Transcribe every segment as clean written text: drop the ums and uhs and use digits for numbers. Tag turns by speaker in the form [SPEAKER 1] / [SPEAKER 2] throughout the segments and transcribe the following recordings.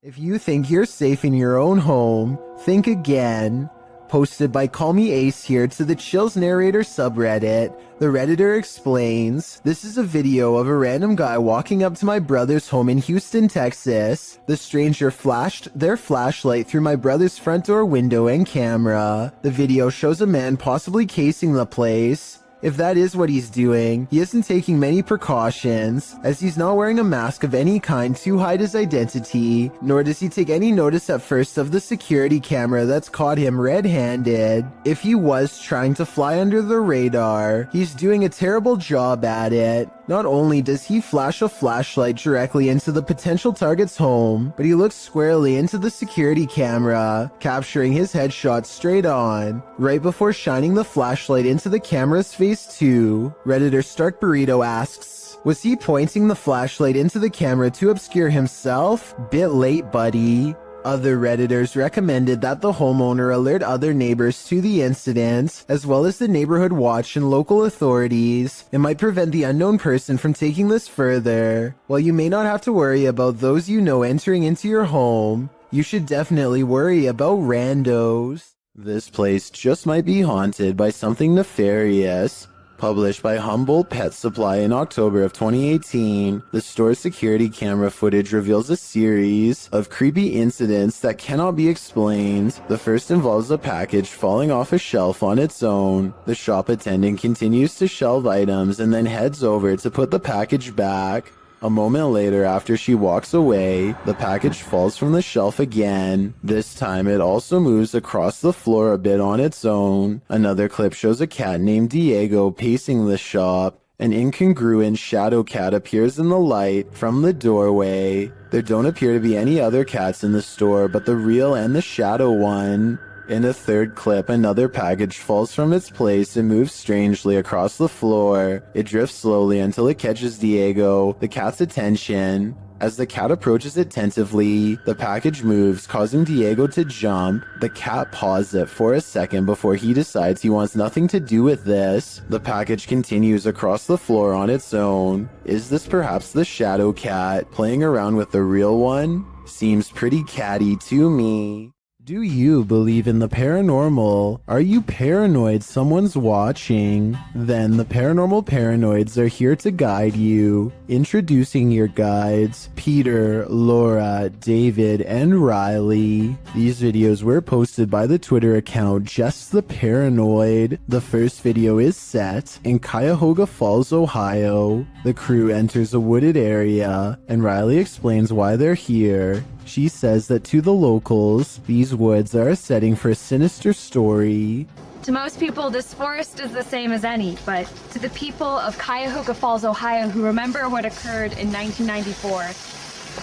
[SPEAKER 1] If you think you're safe in your own home, think again. Posted by Call Me Ace here to the Chills Narrator subreddit, the Redditor explains, this is a video of a random guy walking up to my brother's home in Houston, Texas. The stranger flashed their flashlight through my brother's front door window and camera. The video shows a man possibly casing the place. If that is what he's doing, he isn't taking many precautions, as he's not wearing a mask of any kind to hide his identity, nor does he take any notice at first of the security camera that's caught him red-handed. If he was trying to fly under the radar, he's doing a terrible job at it. Not only does he flash a flashlight directly into the potential target's home, but he looks squarely into the security camera, capturing his headshot straight on, right before shining the flashlight into the camera's face too. Redditor Stark Burrito asks, was he pointing the flashlight into the camera to obscure himself? Bit late, buddy. Other Redditors recommended that the homeowner alert other neighbors to the incident, as well as the neighborhood watch and local authorities. It might prevent the unknown person from taking this further. While you may not have to worry about those you know entering into your home, you should definitely worry about randos. This place just might be haunted by something nefarious. Published by Humboldt Pet Supply in October of 2018, the store's security camera footage reveals a series of creepy incidents that cannot be explained. The first involves a package falling off a shelf on its own. The shop attendant continues to shelve items and then heads over to put the package back. A moment later, after she walks away, the package falls from the shelf again. This time, it also moves across the floor a bit on its own. Another clip shows a cat named Diego pacing the shop. An incongruent shadow cat appears in the light from the doorway. There don't appear to be any other cats in the store but the real and the shadow one. In a third clip, another package falls from its place and moves strangely across the floor. It drifts slowly until it catches Diego, the cat's attention. As the cat approaches it tentatively, the package moves, causing Diego to jump. The cat paws it for a second before he decides he wants nothing to do with this. The package continues across the floor on its own. Is this perhaps the shadow cat playing around with the real one? Seems pretty catty to me. Do you believe in the paranormal? Are you paranoid someone's watching? Then the paranormal paranoids are here to guide you. Introducing your guides, Peter, Laura, David, and Riley. These videos were posted by the Twitter account Just the Paranoid. The first video is set in Cuyahoga Falls, Ohio. The crew enters a wooded area, and Riley explains why they're here. She says that to the locals, these woods are a setting for a sinister story.
[SPEAKER 2] To most people, this forest is the same as any, but to the people of Cuyahoga Falls, Ohio, who remember what occurred in 1994,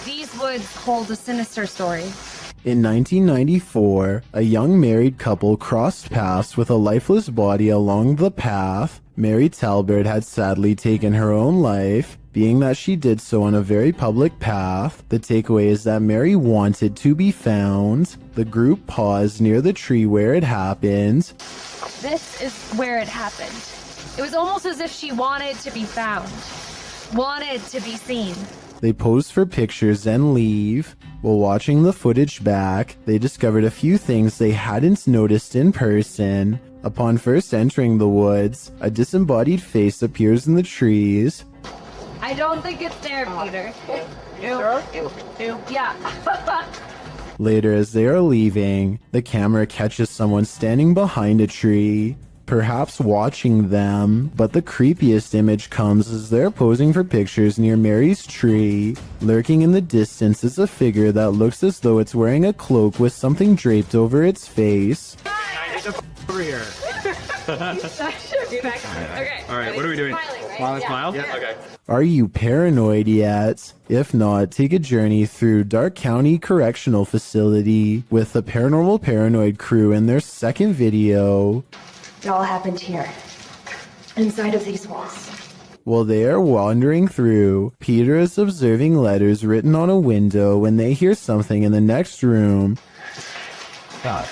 [SPEAKER 2] these woods hold a sinister story.
[SPEAKER 1] In 1994, a young married couple crossed paths with a lifeless body along the path. Mary Talbert had sadly taken her own life. Being that she did so on a very public path, the takeaway is that Mary wanted to be found. The group paused near the tree where it happened.
[SPEAKER 2] This is where it happened. It was almost as if she wanted to be found, wanted to be seen.
[SPEAKER 1] They posed for pictures and leave. While watching the footage back, they discovered a few things they hadn't noticed in person. Upon first entering the woods, a disembodied face appears in the trees.
[SPEAKER 2] I don't think it's there, Peter. Yeah.
[SPEAKER 1] Later, as they are leaving, the camera catches someone standing behind a tree, perhaps watching them, but the creepiest image comes as they're posing for pictures near Mary's tree. Lurking in the distance is a figure that looks as though it's wearing a cloak with something draped over its face.
[SPEAKER 3] Over here.
[SPEAKER 2] Okay.
[SPEAKER 3] All right, what are we doing? Smile? Yeah. Okay.
[SPEAKER 1] Are you paranoid yet? If not, take a journey through Dark County Correctional Facility with the Paranormal Paranoid crew in their second video.
[SPEAKER 2] It all happened here, inside of these walls.
[SPEAKER 1] While they are wandering through, Peter is observing letters written on a window when they hear something in the next room.
[SPEAKER 3] God.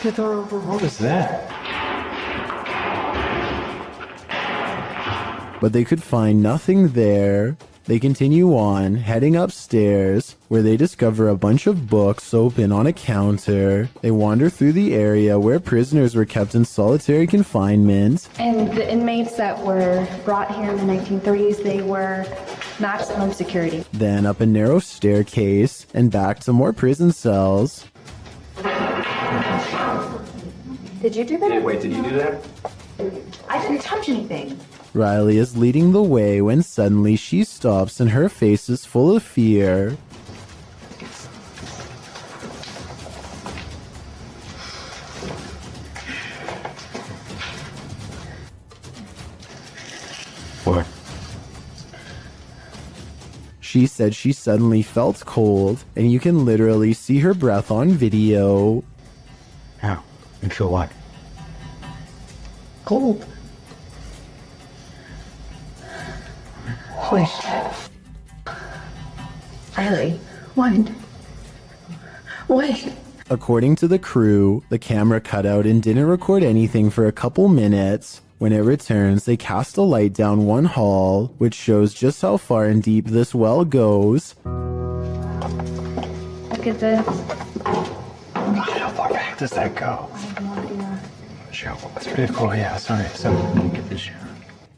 [SPEAKER 3] What is that?
[SPEAKER 1] But they could find nothing there. They continue on, heading upstairs, where they discover a bunch of books open on a counter. They wander through the area where prisoners were kept in solitary confinement.
[SPEAKER 2] And the inmates that were brought here in the 1930s, they were maximum security.
[SPEAKER 1] Then up a narrow staircase, and back to more prison cells.
[SPEAKER 2] Did you do that?
[SPEAKER 3] Wait, did you do that?
[SPEAKER 2] I didn't touch anything.
[SPEAKER 1] Riley is leading the way when suddenly she stops and her face is full of fear.
[SPEAKER 3] What?
[SPEAKER 1] She said she suddenly felt cold, and you can literally see her breath on video.
[SPEAKER 3] How? You feel what?
[SPEAKER 4] Cold. Holy shit. Riley, what? What?
[SPEAKER 1] According to the crew, the camera cut out and didn't record anything for a couple minutes. When it returns, they cast a light down one hall, which shows just how far and deep this well goes.
[SPEAKER 2] Look at this.
[SPEAKER 3] How far back does that go?
[SPEAKER 2] I have no idea.
[SPEAKER 3] Sure, that's pretty cool. Yeah, sorry. So, let me get this.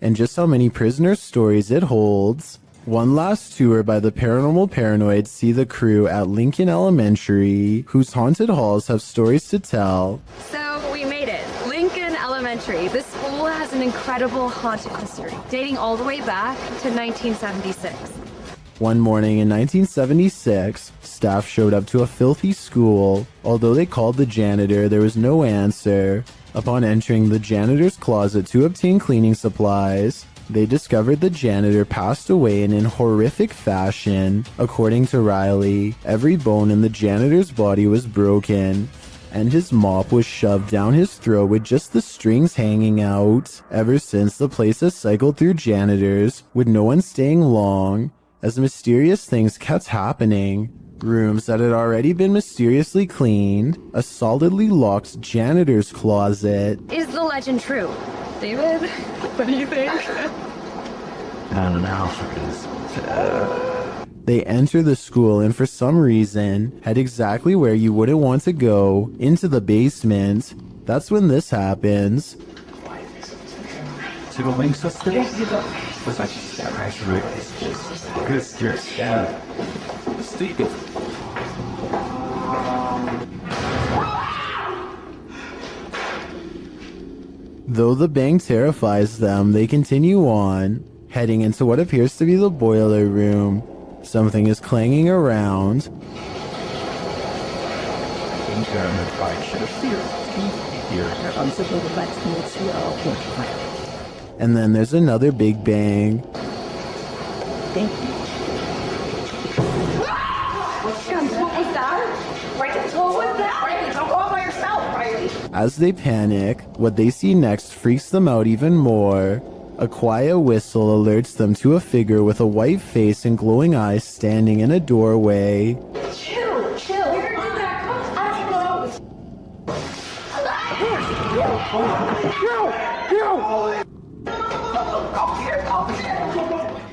[SPEAKER 1] And just how many prisoner stories it holds. One last tour by the paranormal paranoids see the crew at Lincoln Elementary, whose haunted halls have stories to tell.
[SPEAKER 2] So we made it. Lincoln Elementary. This school has an incredible haunted history, dating all the way back to 1976.
[SPEAKER 1] One morning in 1976, staff showed up to a filthy school. Although they called the janitor, there was no answer. Upon entering the janitor's closet to obtain cleaning supplies, they discovered the janitor passed away in horrific fashion. According to Riley, every bone in the janitor's body was broken, and his mop was shoved down his throat with just the strings hanging out. Ever since, the place has cycled through janitors, with no one staying long, as mysterious things kept happening. Rooms that had already been mysteriously cleaned, a solidly locked janitor's closet.
[SPEAKER 2] Is the legend true? David, what do you think?
[SPEAKER 3] I don't know.
[SPEAKER 1] They enter the school and for some reason head exactly where you wouldn't want to go, into the basement. That's when this happens. Though the bang terrifies them, they continue on, heading into what appears to be the boiler room. Something is clanging around. And then there's another big bang. As they panic, what they see next freaks them out even more. A quiet whistle alerts them to a figure with a white face and glowing eyes standing in a doorway.
[SPEAKER 4] Chill, chill. Where did that come from?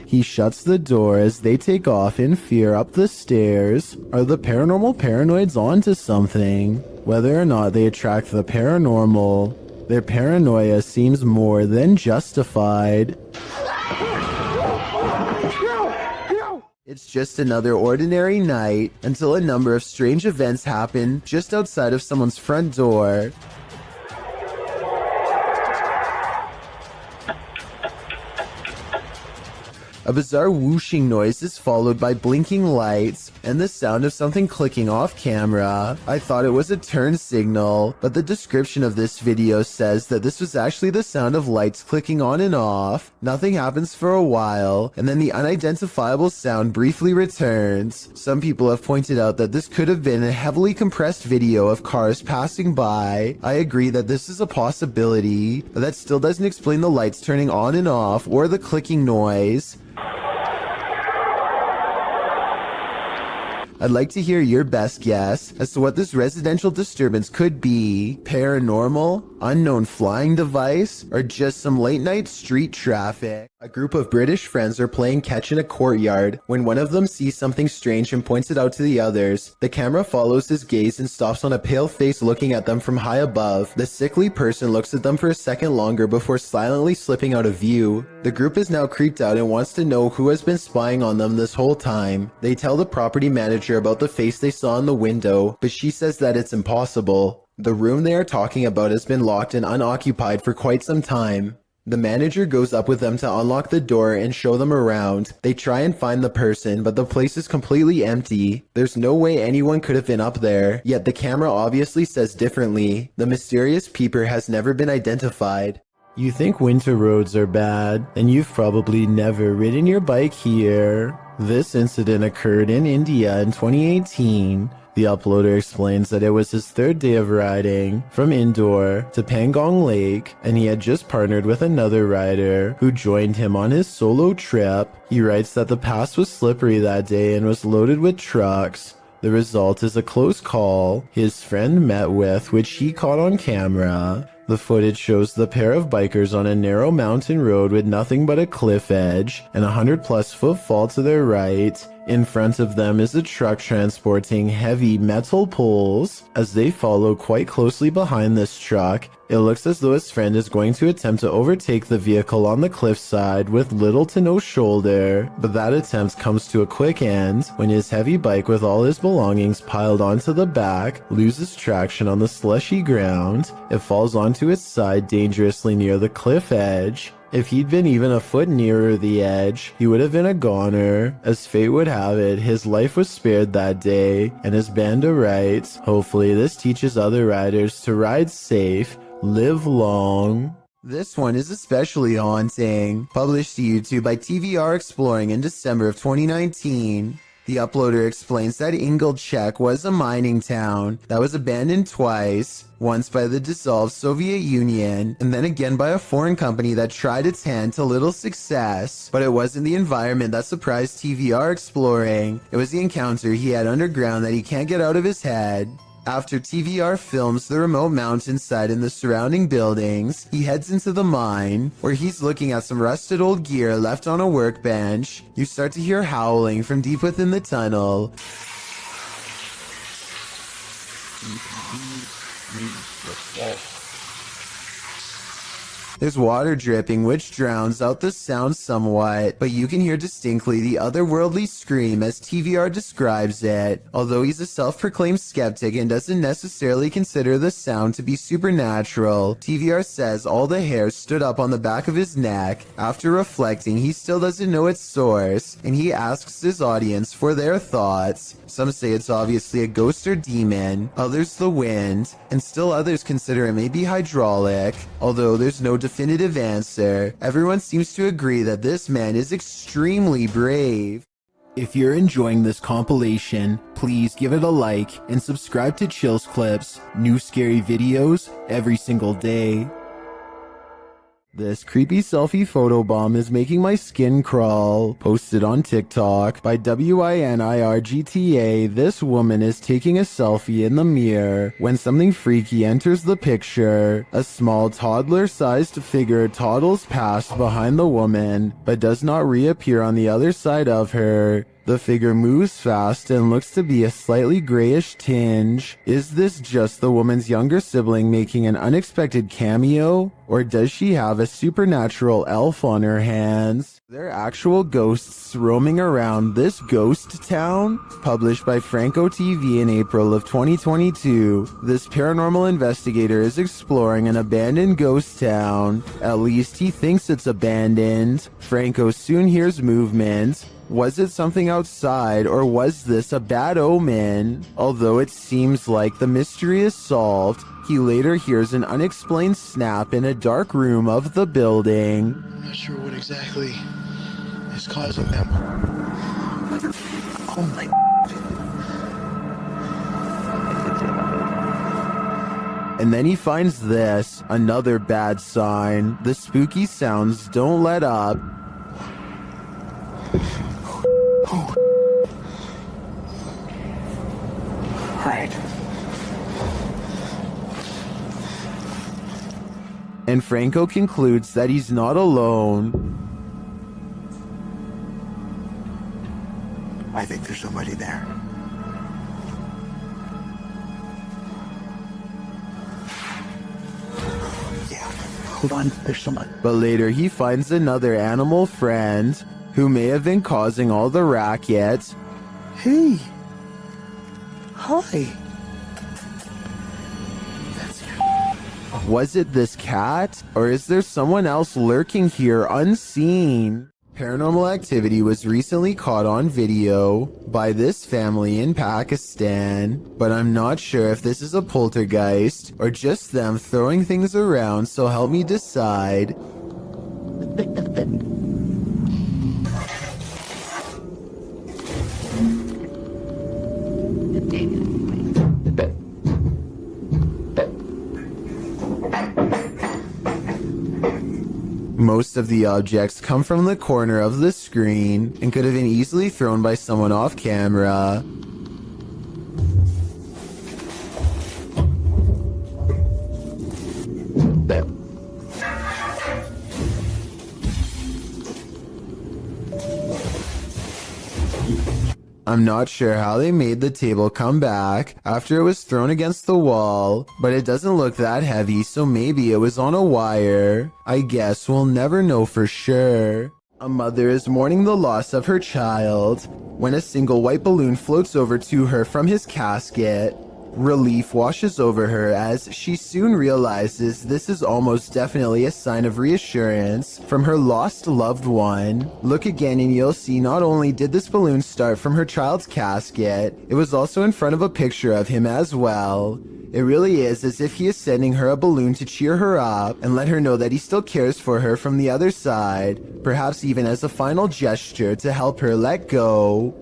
[SPEAKER 1] He shuts the door as they take off in fear up the stairs. Are the paranormal paranoids onto something? Whether or not they attract the paranormal, their paranoia seems more than justified. It's just another ordinary night until a number of strange events happen just outside of someone's front door. A bizarre whooshing noise is followed by blinking lights and the sound of something clicking off camera. I thought it was a turn signal, but the description of this video says that this was actually the sound of lights clicking on and off. Nothing happens for a while, and then the unidentifiable sound briefly returns. Some people have pointed out that this could have been a heavily compressed video of cars passing by. I agree that this is a possibility, but that still doesn't explain the lights turning on and off or the clicking noise. I'd like to hear your best guess as to what this residential disturbance could be. Paranormal, unknown flying device, or just some late night street traffic. A group of British friends are playing catch in a courtyard when one of them sees something strange and points it out to the others. The camera follows his gaze and stops on a pale face looking at them from high above. The sickly person looks at them for a second longer before silently slipping out of view. The group is now creeped out and wants to know who has been spying on them this whole time. They tell the property manager about the face they saw in the window, but she says that it's impossible. The room they are talking about has been locked and unoccupied for quite some time. The manager goes up with them to unlock the door and show them around. They try and find the person, but the place is completely empty. There's no way anyone could have been up there, yet the camera obviously says differently. The mysterious peeper has never been identified. You think winter roads are bad, and you've probably never ridden your bike here. This incident occurred in India in 2018. The uploader explains that it was his third day of riding from Indore to Pangong Lake, and he had just partnered with another rider who joined him on his solo trip. He writes that the pass was slippery that day and was loaded with trucks. The result is a close call his friend met with, which he caught on camera. The footage shows the pair of bikers on a narrow mountain road with nothing but a cliff edge and a 100+ foot fall to their right. In front of them is a truck transporting heavy metal poles. As they follow quite closely behind this truck, it looks as though his friend is going to attempt to overtake the vehicle on the cliffside with little to no shoulder, but that attempt comes to a quick end when his heavy bike with all his belongings piled onto the back loses traction on the slushy ground. It falls onto its side dangerously near the cliff edge. If he'd been even a foot nearer the edge, he would have been a goner. As fate would have it, his life was spared that day, and as Banda writes, hopefully this teaches other riders to ride safe, live long. This one is especially haunting. Published to YouTube by TVR Exploring in December of 2019. The uploader explains that Ingolchek was a mining town that was abandoned twice, once by the dissolved Soviet Union, and then again by a foreign company that tried its hand to little success. But it wasn't the environment that surprised TVR Exploring. It was the encounter he had underground that he can't get out of his head. After TVR films the remote mountainside and the surrounding buildings, he heads into the mine, where he's looking at some rusted old gear left on a workbench. You start to hear howling from deep within the tunnel. There's water dripping, which drowns out the sound somewhat, but you can hear distinctly the otherworldly scream as TVR describes it. Although he's a self-proclaimed skeptic and doesn't necessarily consider the sound to be supernatural, TVR says all the hair stood up on the back of his neck. After reflecting, he still doesn't know its source, and he asks his audience for their thoughts. Some say it's obviously a ghost or demon, others the wind, and still others consider it may be hydraulic. Although there's no definitive answer, everyone seems to agree that this man is extremely brave. If you're enjoying this compilation, please give it a like and subscribe to Chills Clips, new scary videos every single day. This creepy selfie photobomb is making my skin crawl. Posted on TikTok by WINIRGTA, this woman is taking a selfie in the mirror when something freaky enters the picture. A small toddler-sized figure toddles past behind the woman, but does not reappear on the other side of her. The figure moves fast and looks to be a slightly grayish tinge. Is this just the woman's younger sibling making an unexpected cameo? Or does she have a supernatural elf on her hands? There are actual ghosts roaming around this ghost town? Published by Franco TV in April of 2022, this paranormal investigator is exploring an abandoned ghost town. At least he thinks it's abandoned. Franco soon hears movement. Was it something outside, or was this a bad omen? Although it seems like the mystery is solved, he later hears an unexplained snap in a dark room of the building.
[SPEAKER 5] I'm not sure what exactly is causing them. Oh my.
[SPEAKER 1] And then he finds this, another bad sign. The spooky sounds don't let up.
[SPEAKER 5] Right.
[SPEAKER 1] And Franco concludes that he's not alone.
[SPEAKER 5] I think there's somebody there. Yeah, hold on, there's someone.
[SPEAKER 1] But later he finds another animal friend who may have been causing all the racket.
[SPEAKER 5] Hey. Hi. That's you.
[SPEAKER 1] Was it this cat? Or is there someone else lurking here unseen? Paranormal activity was recently caught on video by this family in Pakistan, but I'm not sure if this is a poltergeist or just them throwing things around, so help me decide. Most of the objects come from the corner of the screen and could have been easily thrown by someone off camera. I'm not sure how they made the table come back after it was thrown against the wall, but it doesn't look that heavy, so maybe it was on a wire. I guess we'll never know for sure. A mother is mourning the loss of her child when a single white balloon floats over to her from his casket. Relief washes over her as she soon realizes this is almost definitely a sign of reassurance from her lost loved one. Look again and you'll see not only did this balloon start from her child's casket, it was also in front of a picture of him as well. It really is as if he is sending her a balloon to cheer her up and let her know that he still cares for her from the other side, perhaps even as a final gesture to help her let go.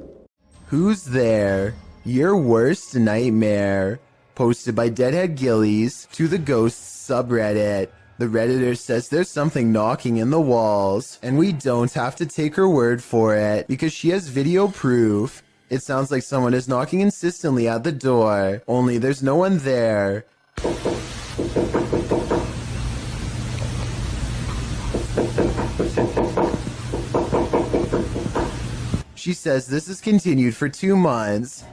[SPEAKER 1] Who's there? Your worst nightmare. Posted by Deadhead Gillies to the Ghosts subreddit. The Redditor says there's something knocking in the walls, and we don't have to take her word for it because she has video proof. It sounds like someone is knocking insistently at the door, only there's no one there. She says this has continued for 2 months.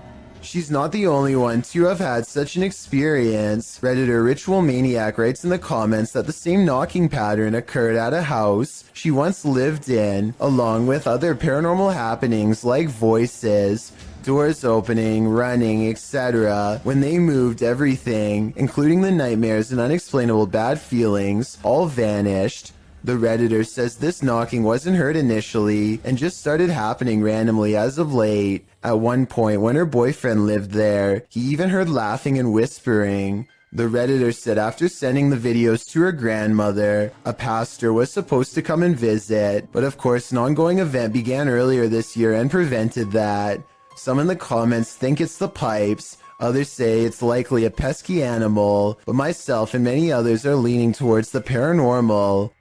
[SPEAKER 1] She's not the only one to have had such an experience. Redditor Ritual Maniac writes in the comments that the same knocking pattern occurred at a house she once lived in, along with other paranormal happenings like voices, doors opening, running, etc. When they moved, everything, including the nightmares and unexplainable bad feelings, all vanished. The Redditor says this knocking wasn't heard initially and just started happening randomly as of late. At one point when her boyfriend lived there, he even heard laughing and whispering. The Redditor said after sending the videos to her grandmother, a pastor was supposed to come and visit, but of course an ongoing event began earlier this year and prevented that. Some in the comments think it's the pipes, others say it's likely a pesky animal, but myself and many others are leaning towards the paranormal.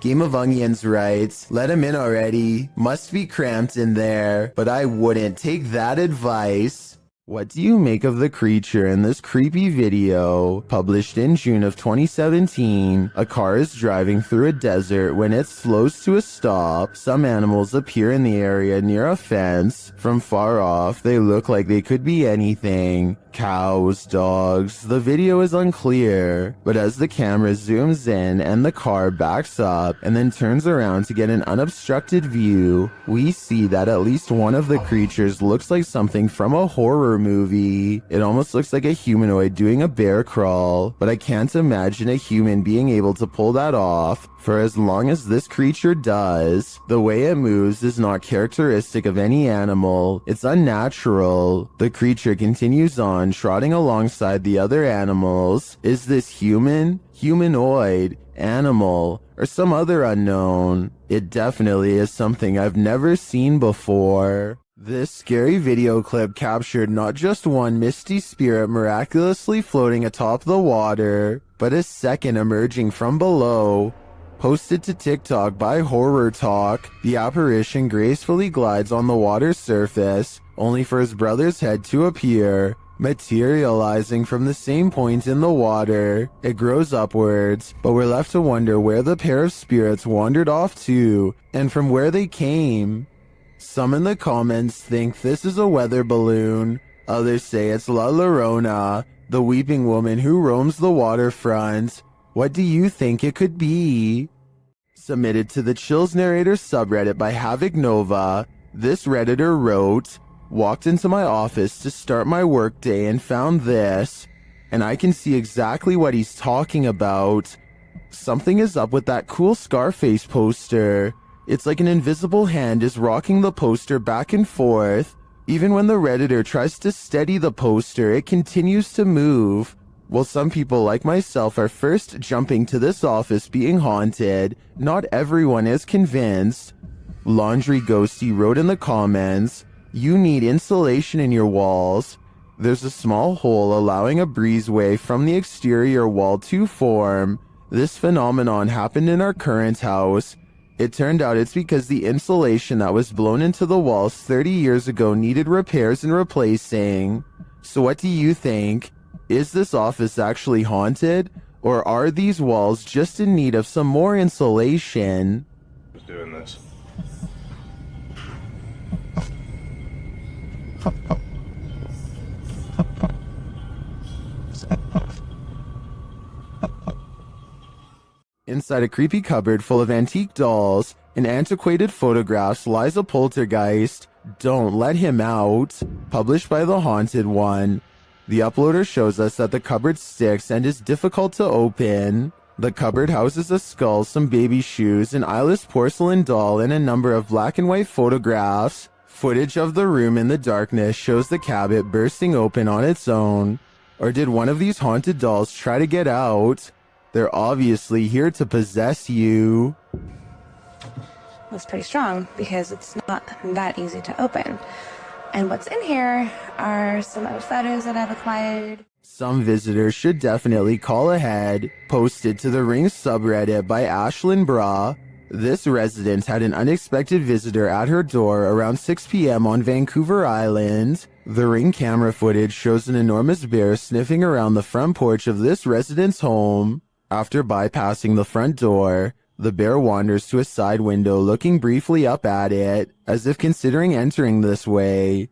[SPEAKER 1] Game of Onions writes, let him in already. Must be cramped in there, but I wouldn't take that advice. What do you make of the creature in this creepy video? Published in June of 2017, a car is driving through a desert when it slows to a stop. Some animals appear in the area near a fence. From far off, they look like they could be anything. Cows, dogs, the video is unclear, but as the camera zooms in and the car backs up and then turns around to get an unobstructed view, we see that at least one of the creatures looks like something from a horror movie. It almost looks like a humanoid doing a bear crawl, but I can't imagine a human being able to pull that off. For as long as this creature does, the way it moves is not characteristic of any animal. It's unnatural. The creature continues on, trotting alongside the other animals. Is this human, humanoid, animal, or some other unknown? It definitely is something I've never seen before. This scary video clip captured not just one misty spirit miraculously floating atop the water, but a second emerging from below. Posted to TikTok by Horror Talk, the apparition gracefully glides on the water's surface, only for his brother's head to appear. Materializing from the same point in the water, it grows upwards, but we're left to wonder where the pair of spirits wandered off to and from where they came. Some in the comments think this is a weather balloon, others say it's La Llorona, the weeping woman who roams the waterfront. What do you think it could be? Submitted to the Chills Narrator subreddit by Havoc Nova, this Redditor wrote, "Walked into my office to start my workday and found this, and I can see exactly what he's talking about. Something is up with that cool Scarface poster. It's like an invisible hand is rocking the poster back and forth. Even when the Redditor tries to steady the poster, it continues to move. While some people like myself are first jumping to this office being haunted, not everyone is convinced." Laundry Ghosty wrote in the comments, "You need insulation in your walls. There's a small hole allowing a breezeway from the exterior wall to form. This phenomenon happened in our current house. It turned out it's because the insulation that was blown into the walls 30 years ago needed repairs and replacing. So what do you think? Is this office actually haunted? Or are these walls just in need of some more insulation?"
[SPEAKER 3] Who's doing this?
[SPEAKER 1] Inside a creepy cupboard full of antique dolls and antiquated photographs lies a poltergeist. Don't let him out. Published by The Haunted One. The uploader shows us that the cupboard sticks and is difficult to open. The cupboard houses a skull, some baby shoes, an eyeless porcelain doll, and a number of black and white photographs. Footage of the room in the darkness shows the cabinet bursting open on its own. Or did one of these haunted dolls try to get out? They're obviously here to possess you.
[SPEAKER 6] Was pretty strong because it's not that easy to open. And what's in here are some other photos that I've acquired.
[SPEAKER 1] Some visitors should definitely call ahead. Posted to the Ring subreddit by Ashlyn Bra. This resident had an unexpected visitor at her door around 6 p.m. on Vancouver Island. The Ring camera footage shows an enormous bear sniffing around the front porch of this resident's home. After bypassing the front door, the bear wanders to a side window, looking briefly up at it, as if considering entering this way.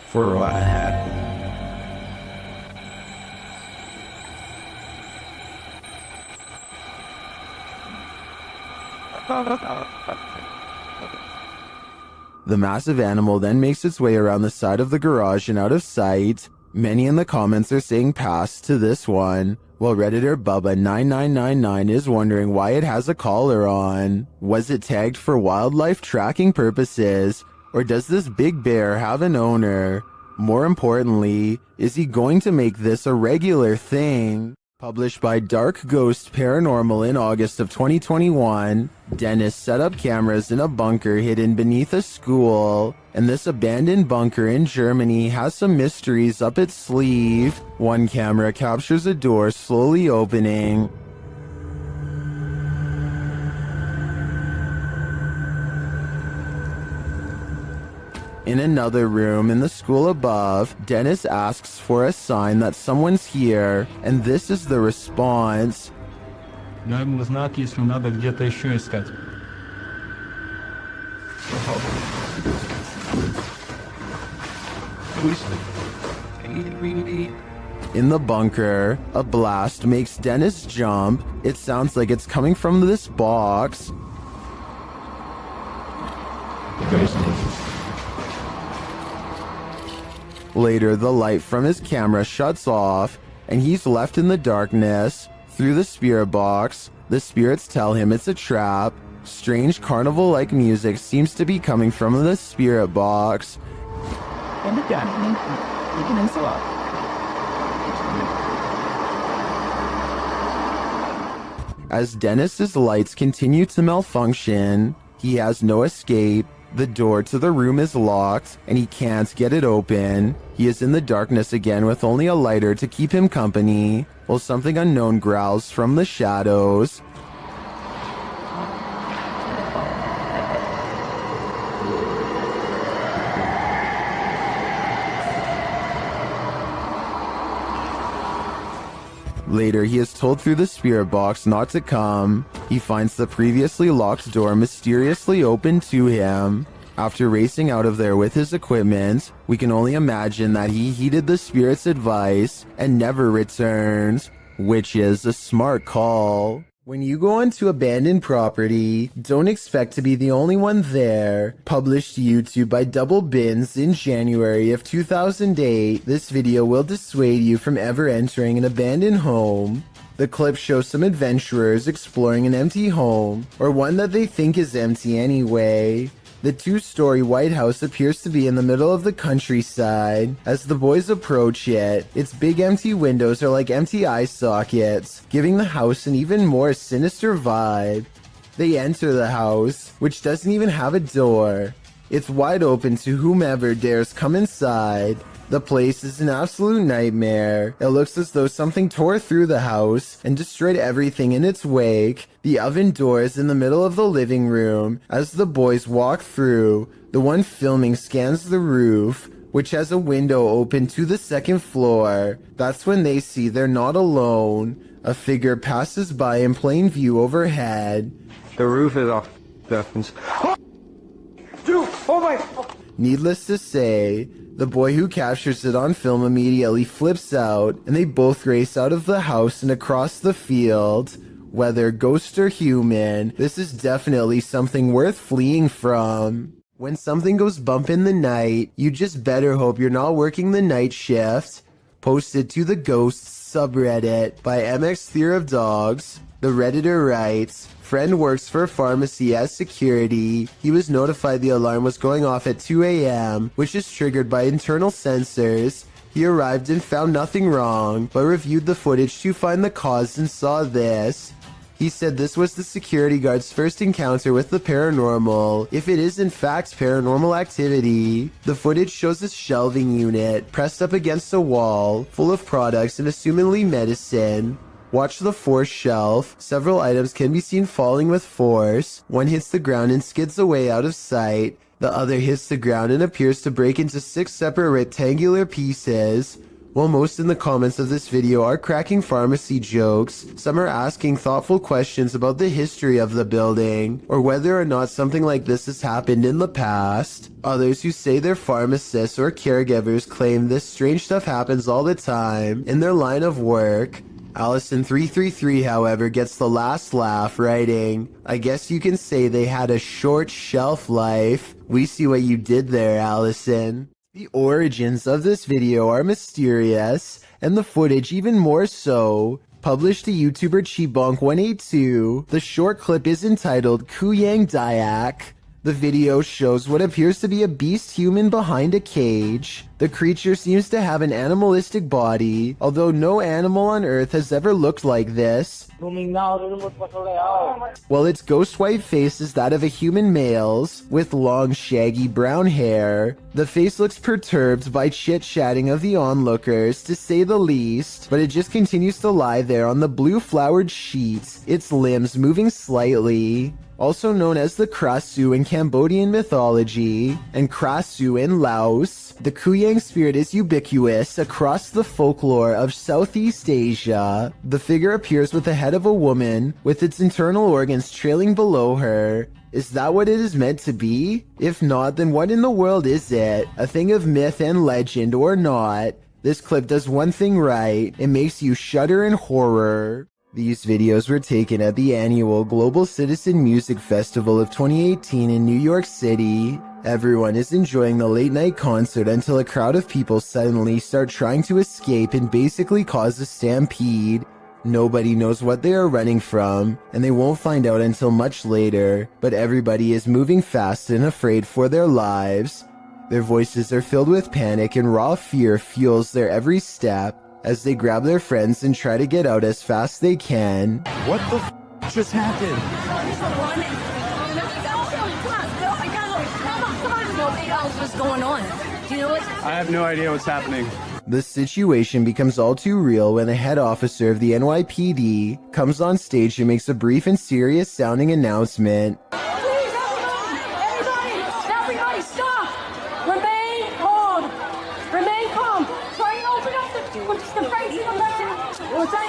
[SPEAKER 3] For what?
[SPEAKER 1] The massive animal then makes its way around the side of the garage and out of sight. Many in the comments are saying pass to this one, while Redditor Bubba9999 is wondering why it has a collar on. Was it tagged for wildlife tracking purposes, or does this big bear have an owner? More importantly, is he going to make this a regular thing? Published by Dark Ghost Paranormal in August of 2021, Dennis set up cameras in a bunker hidden beneath a school, and this abandoned bunker in Germany has some mysteries up its sleeve. One camera captures a door slowly opening. In another room in the school above, Dennis asks for a sign that someone's here, and this is the response.
[SPEAKER 7] Наверное, знак, если надо где-то еще искать.
[SPEAKER 1] In the bunker, a blast makes Dennis jump. It sounds like it's coming from this box. Later, the light from his camera shuts off, and he's left in the darkness. Through the spirit box, the spirits tell him it's a trap. Strange carnival-like music seems to be coming from the spirit box. As Dennis's lights continue to malfunction, he has no escape. The door to the room is locked, and he can't get it open. He is in the darkness again with only a lighter to keep him company, while something unknown growls from the shadows. Later, he is told through the spirit box not to come. He finds the previously locked door mysteriously open to him. After racing out of there with his equipment, we can only imagine that he heeded the spirit's advice and never returned, which is a smart call. When you go onto abandoned property, don't expect to be the only one there. Published to YouTube by Double Bins in January of 2008, this video will dissuade you from ever entering an abandoned home. The clip shows some adventurers exploring an empty home, or one that they think is empty anyway. The two-story White House appears to be in the middle of the countryside. As the boys approach it, its big empty windows are like empty eye sockets, giving the house an even more sinister vibe. They enter the house, which doesn't even have a door. It's wide open to whomever dares come inside. The place is an absolute nightmare. It looks as though something tore through the house and destroyed everything in its wake. The oven door is in the middle of the living room. As the boys walk through, the one filming scans the roof, which has a window open to the second floor. That's when they see they're not alone. A figure passes by in plain view overhead.
[SPEAKER 3] The roof is off. Dude, oh my...
[SPEAKER 1] Needless to say, the boy who captures it on film immediately flips out, and they both race out of the house and across the field. Whether ghost or human, this is definitely something worth fleeing from. When something goes bump in the night, you just better hope you're not working the night shift. Posted to the Ghosts subreddit by MX Theory of Dogs, the Redditor writes, "Friend works for a pharmacy as security. He was notified the alarm was going off at 2 a.m., which is triggered by internal sensors. He arrived and found nothing wrong, but reviewed the footage to find the cause and saw this. He said this was the security guard's first encounter with the paranormal, if it is in fact paranormal activity. The footage shows a shelving unit pressed up against a wall, full of products and assumedly medicine. Watch the fourth shelf. Several items can be seen falling with force. One hits the ground and skids away out of sight. The other hits the ground and appears to break into 6 separate rectangular pieces. While most in the comments of this video are cracking pharmacy jokes, some are asking thoughtful questions about the history of the building, or whether or not something like this has happened in the past. Others who say they're pharmacists or caregivers claim this strange stuff happens all the time in their line of work. Allison333, however, gets the last laugh, writing, "I guess you can say they had a short shelf life." We see what you did there, Allison. The origins of this video are mysterious, and the footage even more so. Published to YouTuber Chibonk182, the short clip is entitled Kuyang Dayak. The video shows what appears to be a beast human behind a cage. The creature seems to have an animalistic body, although no animal on Earth has ever looked like this. While its ghost white face is that of a human male's, with long shaggy brown hair. The face looks perturbed by chit-chatting of the onlookers, to say the least, but it just continues to lie there on the blue flowered sheets, its limbs moving slightly. Also known as the Krasu in Cambodian mythology, and Krasu in Laos, the Kuyang spirit is ubiquitous across the folklore of Southeast Asia. The figure appears with the head of a woman, with its internal organs trailing below her. Is that what it is meant to be? If not, then what in the world is it? A thing of myth and legend or not? This clip does one thing right, it makes you shudder in horror. These videos were taken at the annual Global Citizen Music Festival of 2018 in New York City. Everyone is enjoying the late night concert until a crowd of people suddenly start trying to escape and basically cause a stampede. Nobody knows what they are running from, and they won't find out until much later, but everybody is moving fast and afraid for their lives. Their voices are filled with panic and raw fear fuels their every step, as they grab their friends and try to get out as fast as they can.
[SPEAKER 3] What the just happened?
[SPEAKER 4] What's going on? Do you know what?
[SPEAKER 3] I have no idea what's happening.
[SPEAKER 1] The situation becomes all too real when the head officer of the NYPD comes on stage and makes a brief and serious sounding announcement.
[SPEAKER 4] Please, everybody, stop! Remain calm. Try and open up the brakes. What's that?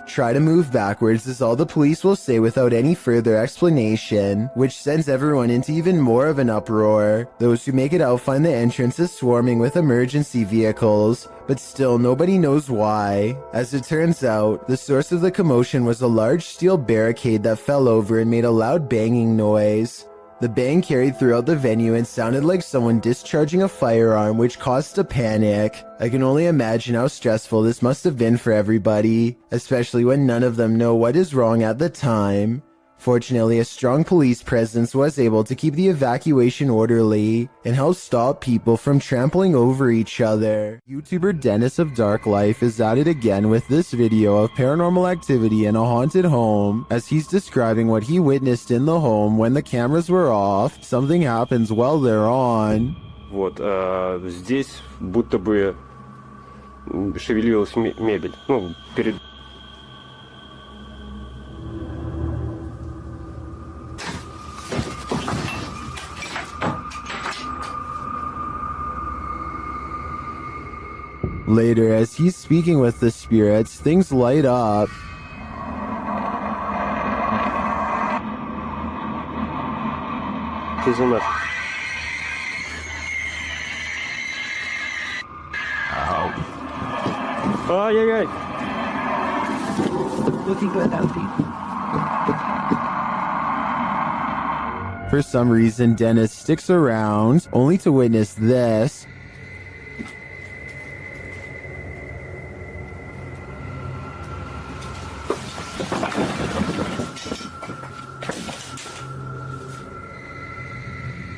[SPEAKER 1] Try to move backwards is all the police will say without any further explanation, which sends everyone into even more of an uproar. Those who make it out find the entrance is swarming with emergency vehicles, but still nobody knows why. As it turns out, the source of the commotion was a large steel barricade that fell over and made a loud banging noise. The bang carried throughout the venue and sounded like someone discharging a firearm, which caused a panic. I can only imagine how stressful this must have been for everybody, especially when none of them know what is wrong at the time. Fortunately, a strong police presence was able to keep the evacuation orderly and help stop people from trampling over each other. YouTuber Dennis of Dark Life is at it again with this video of paranormal activity in a haunted home, as he's describing what he witnessed in the home when the cameras were off. Something happens while they're on.
[SPEAKER 8] Вот, здесь будто бы шевелилась мебель. Ну, перед...
[SPEAKER 1] Later, as he's speaking with the spirits, things light up.
[SPEAKER 8] Что за нас? Ай-яй-яй!
[SPEAKER 1] For some reason, Dennis sticks around, only to witness this.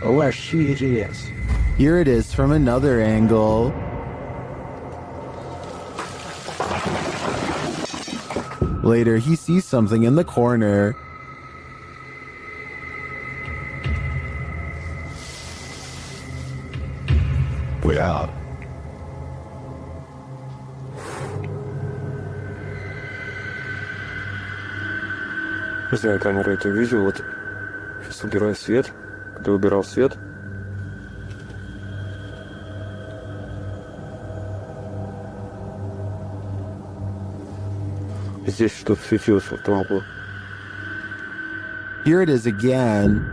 [SPEAKER 3] Where she is.
[SPEAKER 1] Here it is from another angle. Later, he sees something in the corner.
[SPEAKER 3] We're out.
[SPEAKER 8] Не знаю, камера это увидел. Вот сейчас убираю свет. Когда убирал свет. Здесь что-то светилось в том углу.
[SPEAKER 1] Here it is again.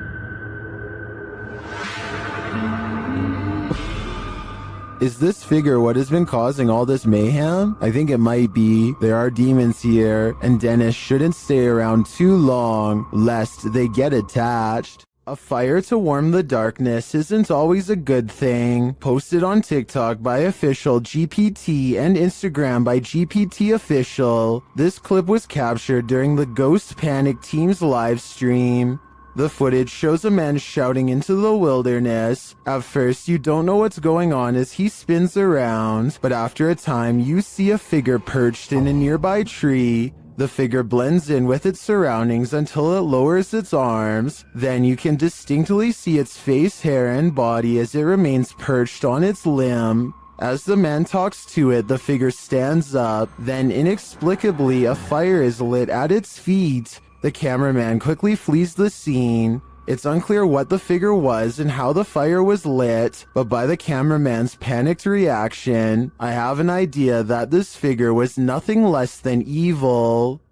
[SPEAKER 1] Is this figure what has been causing all this mayhem? I think it might be. There are demons here, and Dennis shouldn't stay around too long, lest they get attached. A fire to warm the darkness isn't always a good thing. Posted on TikTok by official GPT and Instagram by GPT official. This clip was captured during the Ghost Panic team's live stream. The footage shows a man shouting into the wilderness. At first, you don't know what's going on as he spins around, but after a time, you see a figure perched in a nearby tree. The figure blends in with its surroundings until it lowers its arms. Then you can distinctly see its face, hair, and body as it remains perched on its limb. As the man talks to it, the figure stands up. Then inexplicably, a fire is lit at its feet. The cameraman quickly flees the scene. It's unclear what the figure was and how the fire was lit, but by the cameraman's panicked reaction, I have an idea that this figure was nothing less than evil.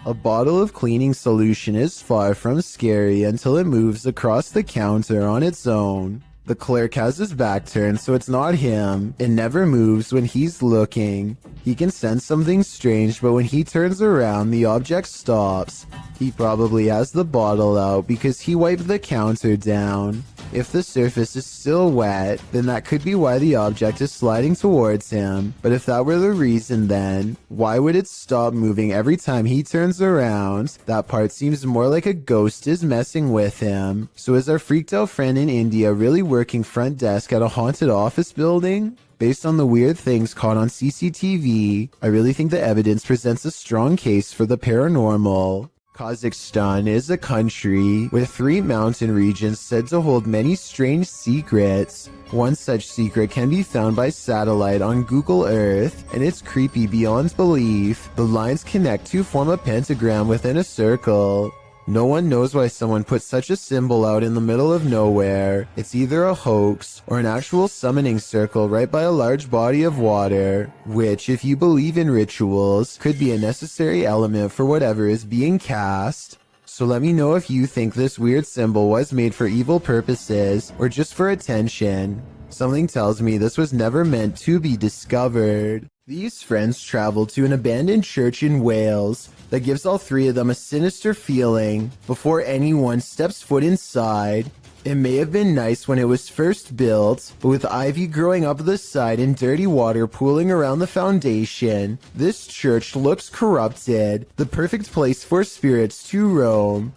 [SPEAKER 1] A bottle of cleaning solution is far from scary until it moves across the counter on its own. The clerk has his back turned, so it's not him. It never moves when he's looking. He can sense something strange, but when he turns around, the object stops. He probably has the bottle out because he wiped the counter down. If the surface is still wet, then that could be why the object is sliding towards him. But if that were the reason, then why would it stop moving every time he turns around? That part seems more like a ghost is messing with him. So is our freaked out friend in India really working front desk at a haunted office building? Based on the weird things caught on CCTV, I really think the evidence presents a strong case for the paranormal. Kazakhstan is a country with 3 mountain regions said to hold many strange secrets. One such secret can be found by satellite on Google Earth, and it's creepy beyond belief. The lines connect to form a pentagram within a circle. No one knows why someone put such a symbol out in the middle of nowhere. It's either a hoax or an actual summoning circle right by a large body of water, which, if you believe in rituals, could be a necessary element for whatever is being cast. So let me know if you think this weird symbol was made for evil purposes or just for attention. Something tells me this was never meant to be discovered. These friends travel to an abandoned church in Wales that gives all three of them a sinister feeling before anyone steps foot inside. It may have been nice when it was first built, but with ivy growing up the side and dirty water pooling around the foundation, this church looks corrupted, the perfect place for spirits to roam.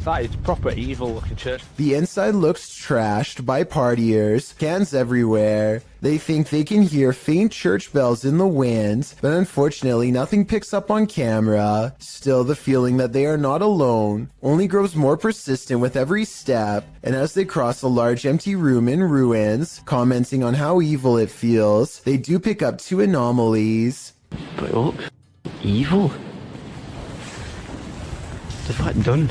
[SPEAKER 3] That is proper evil looking church.
[SPEAKER 1] The inside looks trashed by partiers, cans everywhere. They think they can hear faint church bells in the wind, but unfortunately nothing picks up on camera. Still, the feeling that they are not alone only grows more persistent with every step, and as they cross a large empty room in ruins, commenting on how evil it feels, they do pick up two anomalies.
[SPEAKER 9] But it looks evil. They've like done,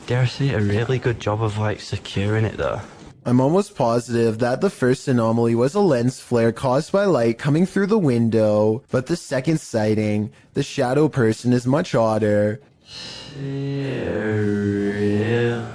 [SPEAKER 9] dare I say, a really good job of like securing it though.
[SPEAKER 1] I'm almost positive that the first anomaly was a lens flare caused by light coming through the window, but the second sighting, the shadow person, is much odder.
[SPEAKER 9] A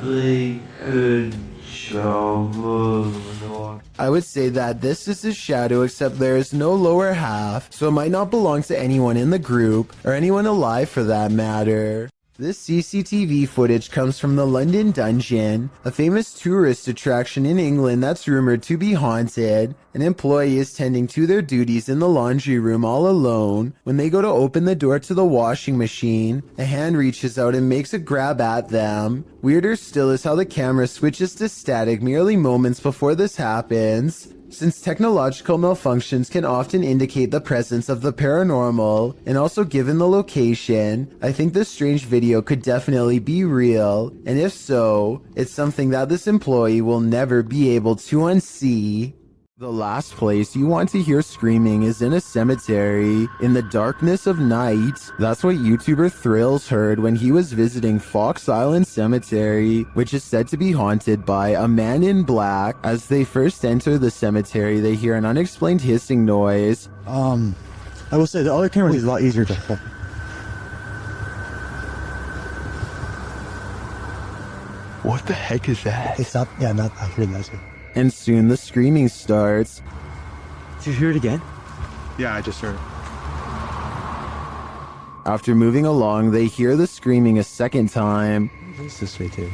[SPEAKER 9] really good job of...
[SPEAKER 1] I would say that this is his shadow, except there is no lower half, so it might not belong to anyone in the group, or anyone alive for that matter. This CCTV footage comes from the London Dungeon, a famous tourist attraction in England that's rumored to be haunted. An employee is tending to their duties in the laundry room all alone. When they go to open the door to the washing machine, a hand reaches out and makes a grab at them. Weirder still is how the camera switches to static merely moments before this happens. Since technological malfunctions can often indicate the presence of the paranormal, and also given the location, I think this strange video could definitely be real, and if so, it's something that this employee will never be able to unsee. The last place you want to hear screaming is in a cemetery, in the darkness of night. That's what YouTuber Thrills heard when he was visiting Fox Island Cemetery, which is said to be haunted by a man in black. As they first enter the cemetery, they hear an unexplained hissing noise.
[SPEAKER 10] I will say the other camera is a lot easier to...
[SPEAKER 3] What the heck is that?
[SPEAKER 10] It's not, yeah, not, I heard that too.
[SPEAKER 1] And soon the screaming starts.
[SPEAKER 9] Did you hear it again?
[SPEAKER 3] Yeah, I just heard it.
[SPEAKER 1] After moving along, they hear the screaming a second time.
[SPEAKER 10] It's this way too.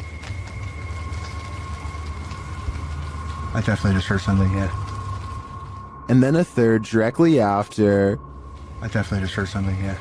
[SPEAKER 10] I definitely just heard something, yeah.
[SPEAKER 1] And then a third directly after.
[SPEAKER 10] I definitely just heard something, yeah.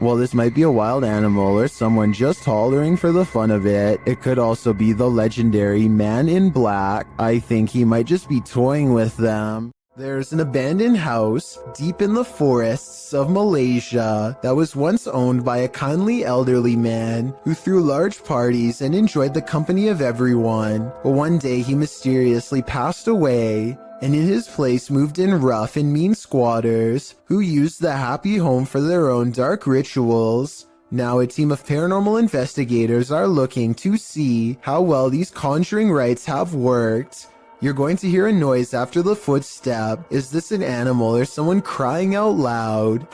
[SPEAKER 1] While this might be a wild animal or someone just hollering for the fun of it, it could also be the legendary Man in Black. I think he might just be toying with them. There's an abandoned house deep in the forests of Malaysia that was once owned by a kindly elderly man who threw large parties and enjoyed the company of everyone. But one day he mysteriously passed away, and in his place moved in rough and mean squatters who used the happy home for their own dark rituals. Now a team of paranormal investigators are looking to see how well these conjuring rites have worked. You're going to hear a noise after the footstep. Is this an animal or someone crying out loud?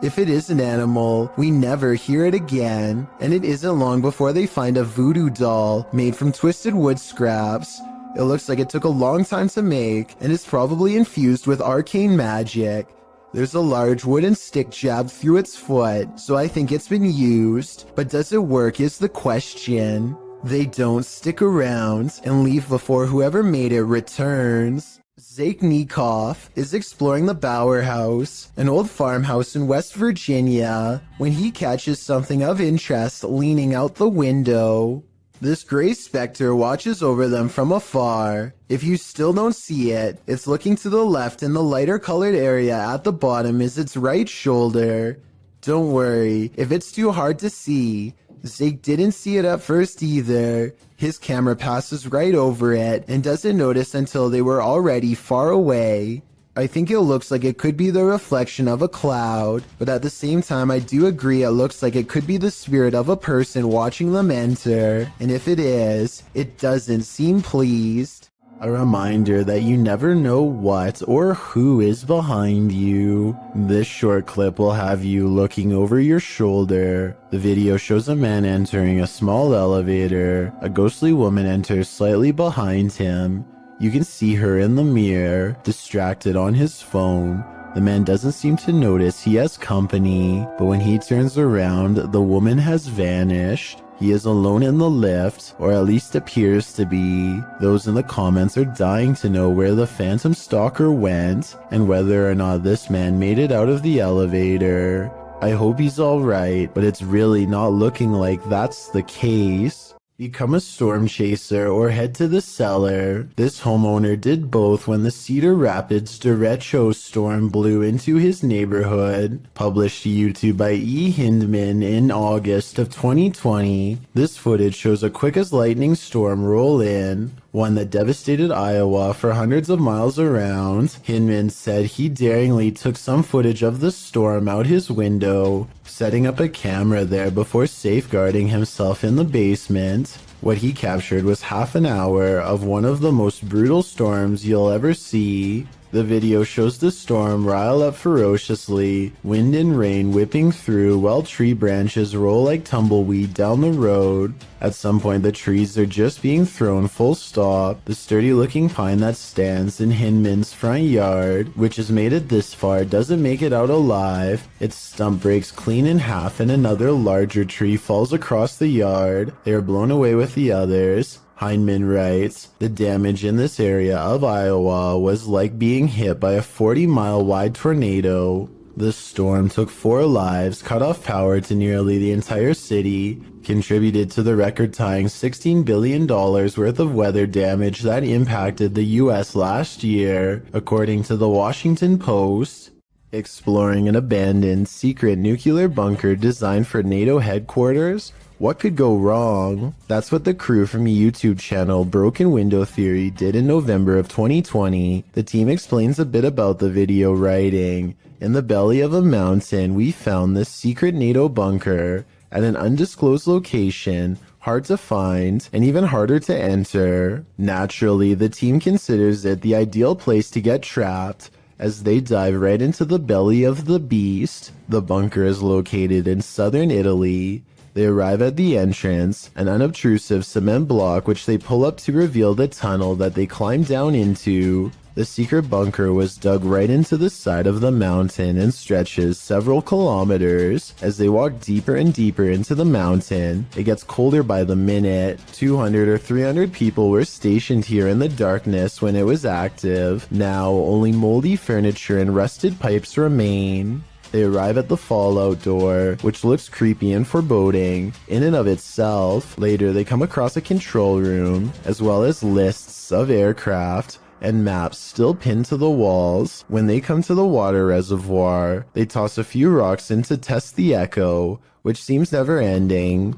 [SPEAKER 1] If it is an animal, we never hear it again, and it isn't long before they find a voodoo doll made from twisted wood scraps. It looks like it took a long time to make, and is probably infused with arcane magic. There's a large wooden stick jabbed through its foot, so I think it's been used, but does it work is the question. They don't stick around and leave before whoever made it returns. Zake Nikoff is exploring the Bower House, an old farmhouse in West Virginia, when he catches something of interest leaning out the window. This gray specter watches over them from afar. If you still don't see it, it's looking to the left, and the lighter colored area at the bottom is its right shoulder. Don't worry, if it's too hard to see, Zeke didn't see it at first either. His camera passes right over it and doesn't notice until they were already far away. I think it looks like it could be the reflection of a cloud, but at the same time I do agree it looks like it could be the spirit of a person watching them enter, and if it is, it doesn't seem pleased. A reminder that you never know what or who is behind you. This short clip will have you looking over your shoulder. The video shows a man entering a small elevator. A ghostly woman enters slightly behind him. You can see her in the mirror, distracted on his phone. The man doesn't seem to notice he has company, but when he turns around, the woman has vanished. He is alone in the lift, or at least appears to be. Those in the comments are dying to know where the phantom stalker went, and whether or not this man made it out of the elevator. I hope he's alright, but it's really not looking like that's the case. Become a storm chaser or head to the cellar. This homeowner did both when the Cedar Rapids derecho storm blew into his neighborhood. Published to YouTube by E. Hindman in August of 2020. This footage shows a quick as lightning storm roll in, one that devastated Iowa for hundreds of miles around. Hinman said he daringly took some footage of the storm out his window, setting up a camera there before safeguarding himself in the basement. What he captured was half an hour of one of the most brutal storms you'll ever see. The video shows the storm rile up ferociously, wind and rain whipping through while tree branches roll like tumbleweed down the road. At some point the trees are just being thrown full stop. The sturdy looking pine that stands in Hinman's front yard, which has made it this far, doesn't make it out alive. Its stump breaks clean in half and another larger tree falls across the yard. They are blown away with the others. Heinemann writes, the damage in this area of Iowa was like being hit by a 40-mile wide tornado. The storm took 4 lives, cut off power to nearly the entire city, contributed to the record-tying $16 billion worth of weather damage that impacted the US last year, according to the Washington Post. Exploring an abandoned, secret nuclear bunker designed for NATO headquarters? What could go wrong? That's what the crew from YouTube channel Broken Window Theory did in November of 2020. The team explains a bit about the video, writing, in the belly of a mountain we found this secret NATO bunker at an undisclosed location, hard to find and even harder to enter. Naturally, the team considers it the ideal place to get trapped as they dive right into the belly of the beast. The bunker is located in southern Italy. They arrive at the entrance, an unobtrusive cement block which they pull up to reveal the tunnel that they climb down into. The secret bunker was dug right into the side of the mountain and stretches several kilometers. As they walk deeper and deeper into the mountain, it gets colder by the minute. 200 or 300 people were stationed here in the darkness when it was active. Now, only moldy furniture and rusted pipes remain. They arrive at the fallout door, which looks creepy and foreboding in and of itself. Later, they come across a control room, as well as lists of aircraft and maps still pinned to the walls. When they come to the water reservoir, they toss a few rocks in to test the echo, which seems never ending.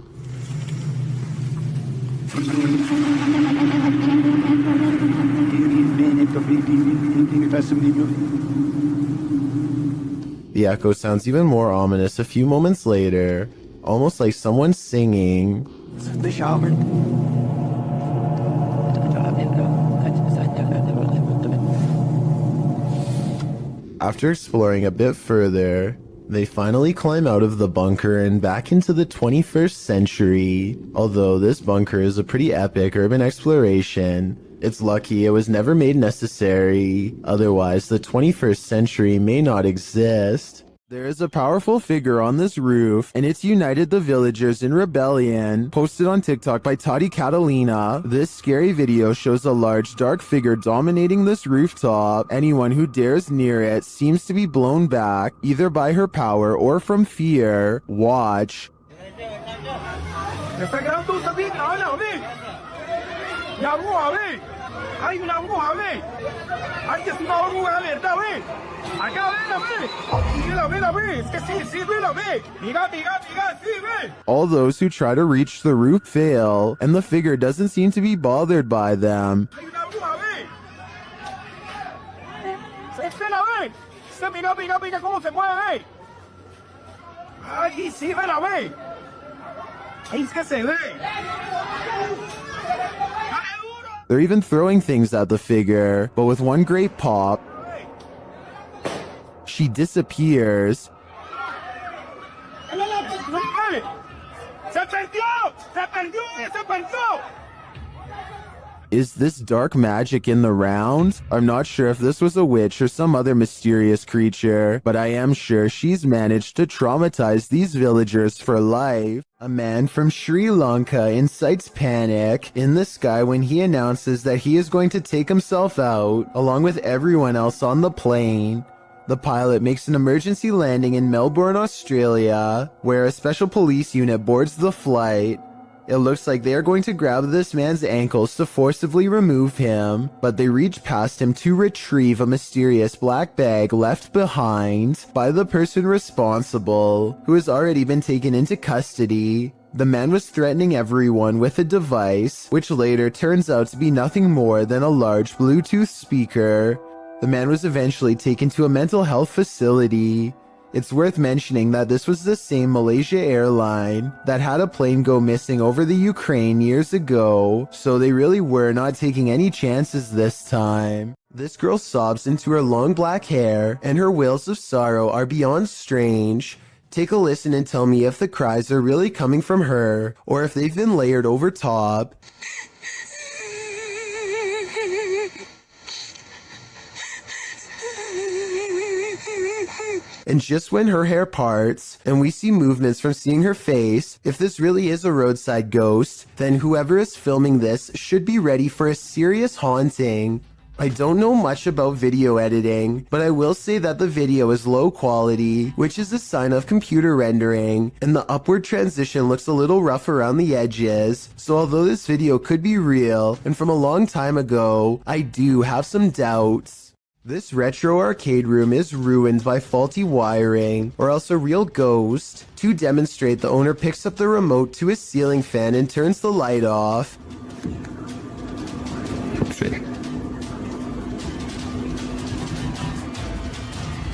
[SPEAKER 1] The echo sounds even more ominous a few moments later, almost like someone singing.
[SPEAKER 3] The shower.
[SPEAKER 1] After exploring a bit further, they finally climb out of the bunker and back into the 21st century. Although this bunker is a pretty epic urban exploration, it's lucky it was never made necessary. Otherwise, the 21st century may not exist. There is a powerful figure on this roof, and it's united the villagers in rebellion. Posted on TikTok by Tati Catalina, this scary video shows a large dark figure dominating this rooftop. Anyone who dares near it seems to be blown back, either by her power or from fear. Watch.
[SPEAKER 11] Hay una bruja, ve. Hay que es una bruja, ¿verdad, ve? Acá, ve, ve. Mira, ve. Es que sí, mira, ve. Mira, sí, ve.
[SPEAKER 1] All those who try to reach the roof fail, and the figure doesn't seem to be bothered by them.
[SPEAKER 11] Hay una bruja, ve. Espera, ve. Mira cómo se mueve, ve. Ay, sí, mira, ve. Ahí es que se ve.
[SPEAKER 1] They're even throwing things at the figure, but with one great pop, she disappears.
[SPEAKER 11] Se perdió.
[SPEAKER 1] Is this dark magic in the round? I'm not sure if this was a witch or some other mysterious creature, but I am sure she's managed to traumatize these villagers for life. A man from Sri Lanka incites panic in the sky when he announces that he is going to take himself out, along with everyone else on the plane. The pilot makes an emergency landing in Melbourne, Australia, where a special police unit boards the flight. It looks like they are going to grab this man's ankles to forcibly remove him, but they reach past him to retrieve a mysterious black bag left behind by the person responsible, who has already been taken into custody. The man was threatening everyone with a device, which later turns out to be nothing more than a large Bluetooth speaker. The man was eventually taken to a mental health facility. It's worth mentioning that this was the same Malaysia airline that had a plane go missing over the Ukraine years ago, so they really were not taking any chances this time. This girl sobs into her long black hair, and her wails of sorrow are beyond strange. Take a listen and tell me if the cries are really coming from her, or if they've been layered over top. And just when her hair parts, and we see movements from seeing her face, if this really is a roadside ghost, then whoever is filming this should be ready for a serious haunting. I don't know much about video editing, but I will say that the video is low quality, which is a sign of computer rendering, and the upward transition looks a little rough around the edges, so although this video could be real, and from a long time ago, I do have some doubts. This retro arcade room is ruined by faulty wiring, or else a real ghost. To demonstrate, the owner picks up the remote to his ceiling fan and turns the light off.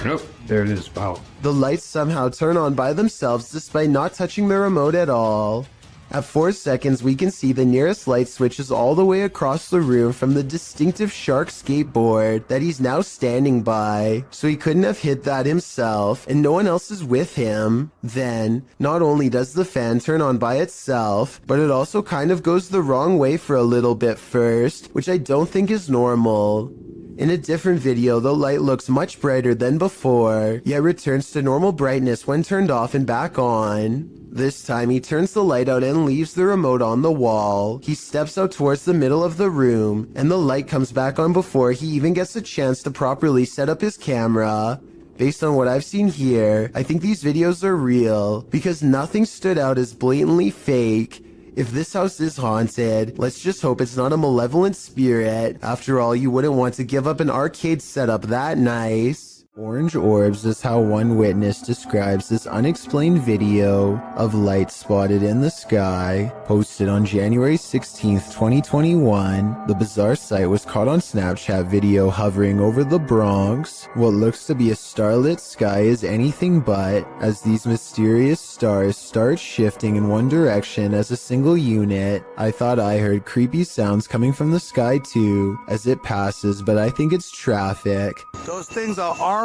[SPEAKER 3] Nope, there it is. Wow.
[SPEAKER 1] The lights somehow turn on by themselves despite not touching the remote at all. At 4 seconds, we can see the nearest light switch is all the way across the room from the distinctive shark skateboard that he's now standing by, so he couldn't have hit that himself, and no one else is with him. Then, not only does the fan turn on by itself, but it also kind of goes the wrong way for a little bit first, which I don't think is normal. In a different video, the light looks much brighter than before, yet returns to normal brightness when turned off and back on. This time, he turns the light out and leaves the remote on the wall. He steps out towards the middle of the room, and the light comes back on before he even gets a chance to properly set up his camera. Based on what I've seen here, I think these videos are real, because nothing stood out as blatantly fake. If this house is haunted, let's just hope it's not a malevolent spirit. After all, you wouldn't want to give up an arcade setup that nice. Orange orbs is how one witness describes this unexplained video of light spotted in the sky. Posted on January 16th, 2021, the bizarre sight was caught on Snapchat video hovering over the Bronx. What looks to be a starlit sky is anything but, as these mysterious stars start shifting in one direction as a single unit. I thought I heard creepy sounds coming from the sky too, as it passes, but I think it's traffic.
[SPEAKER 11] Those things are orange.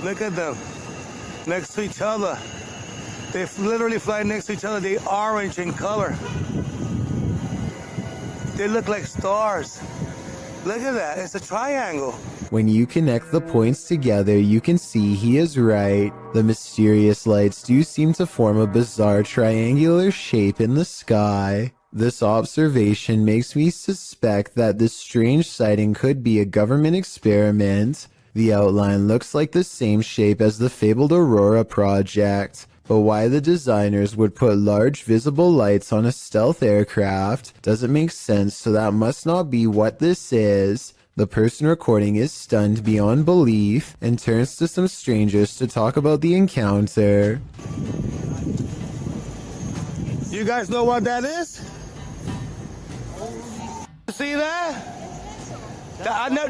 [SPEAKER 11] Look at them. Next to each other. They literally fly next to each other. They're orange in color. They look like stars. Look at that. It's a triangle.
[SPEAKER 1] When you connect the points together, you can see he is right. The mysterious lights do seem to form a bizarre triangular shape in the sky. This observation makes me suspect that this strange sighting could be a government experiment. The outline looks like the same shape as the fabled Aurora project. but why the designers would put large visible lights on a stealth aircraft doesn't make sense, so that must not be what this is. The person recording is stunned beyond belief and turns to some strangers to talk about the encounter.
[SPEAKER 11] You guys know what that is? See that?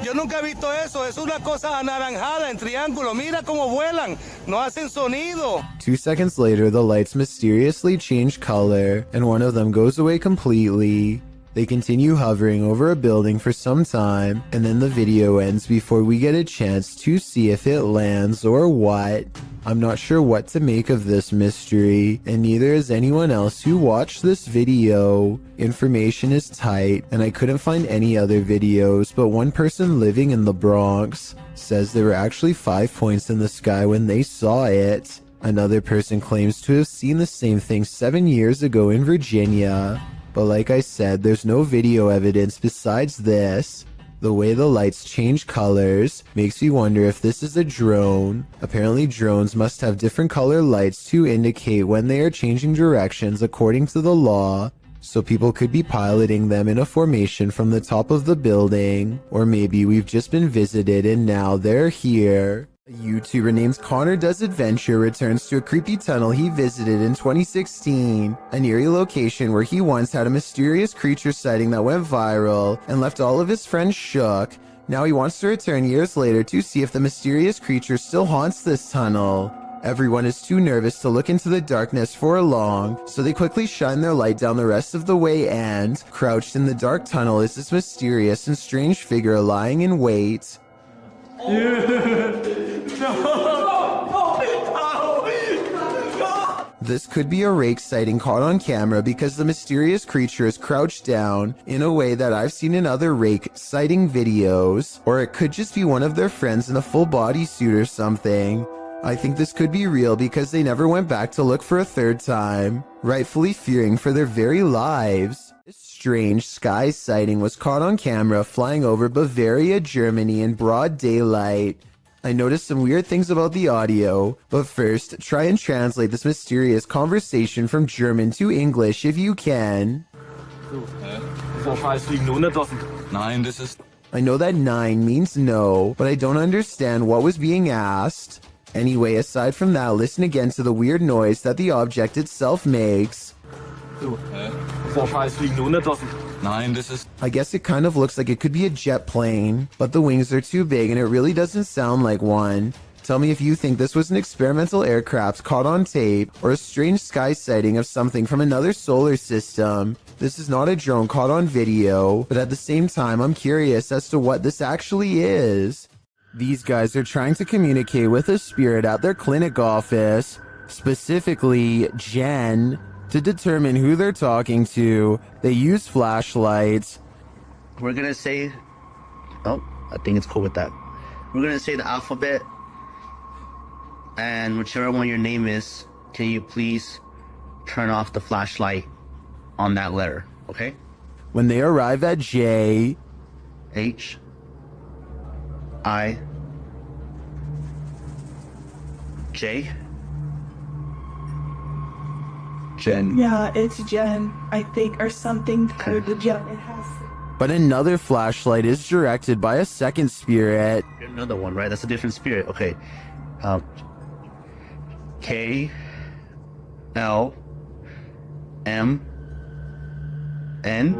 [SPEAKER 11] Yo nunca he visto eso. Es una cosa anaranjada en triángulo. Mira cómo vuelan. No hacen sonido.
[SPEAKER 1] 2 seconds later, the lights mysteriously change color, and one of them goes away completely. They continue hovering over a building for some time, and then the video ends before we get a chance to see if it lands or what. I'm not sure what to make of this mystery, and neither is anyone else who watched this video. Information is tight, and I couldn't find any other videos, but one person living in the Bronx says there were actually 5 points in the sky when they saw it. Another person claims to have seen the same thing 7 years ago in Virginia. But like I said, there's no video evidence besides this. The way the lights change colors makes me wonder if this is a drone. Apparently drones must have different color lights to indicate when they are changing directions according to the law. So people could be piloting them in a formation from the top of the building. Or maybe we've just been visited and now they're here. A YouTuber named Connor Does Adventure returns to a creepy tunnel he visited in 2016, an eerie location where he once had a mysterious creature sighting that went viral and left all of his friends shook. Now he wants to return years later to see if the mysterious creature still haunts this tunnel. Everyone is too nervous to look into the darkness for long, so they quickly shine their light down the rest of the way and, crouched in the dark tunnel is this mysterious and strange figure lying in wait. This could be a rake sighting caught on camera because the mysterious creature is crouched down in a way that I've seen in other rake sighting videos, or it could just be one of their friends in a full bodysuit or something. I think this could be real because they never went back to look for a third time, rightfully fearing for their very lives. This strange sky sighting was caught on camera flying over Bavaria, Germany in broad daylight. I noticed some weird things about the audio, but first, try and translate this mysterious conversation from German to English if you can. I know that 9 means no, but I don't understand what was being asked. Anyway, aside from that, listen again to the weird noise that the object itself makes. I guess it kind of looks like it could be a jet plane, but the wings are too big and it really doesn't sound like one. Tell me if you think this was an experimental aircraft caught on tape or a strange sky sighting of something from another solar system. This is not a drone caught on video, but at the same time I'm curious as to what this actually is. These guys are trying to communicate with a spirit at their clinic office, specifically Jen. To determine who they're talking to, they use flashlights.
[SPEAKER 12] We're gonna say, oh, I think it's cool with that. We're gonna say the alphabet, and whichever one your name is, can you please turn off the flashlight on that letter, okay?
[SPEAKER 1] When they arrive at J,
[SPEAKER 12] H, I, J.
[SPEAKER 10] Jen.
[SPEAKER 4] Yeah, it's Jen, I think, or something code to Jen. It has to.
[SPEAKER 1] But another flashlight is directed by a second spirit.
[SPEAKER 12] Another one, right? That's a different spirit. Okay. K, L, M, N.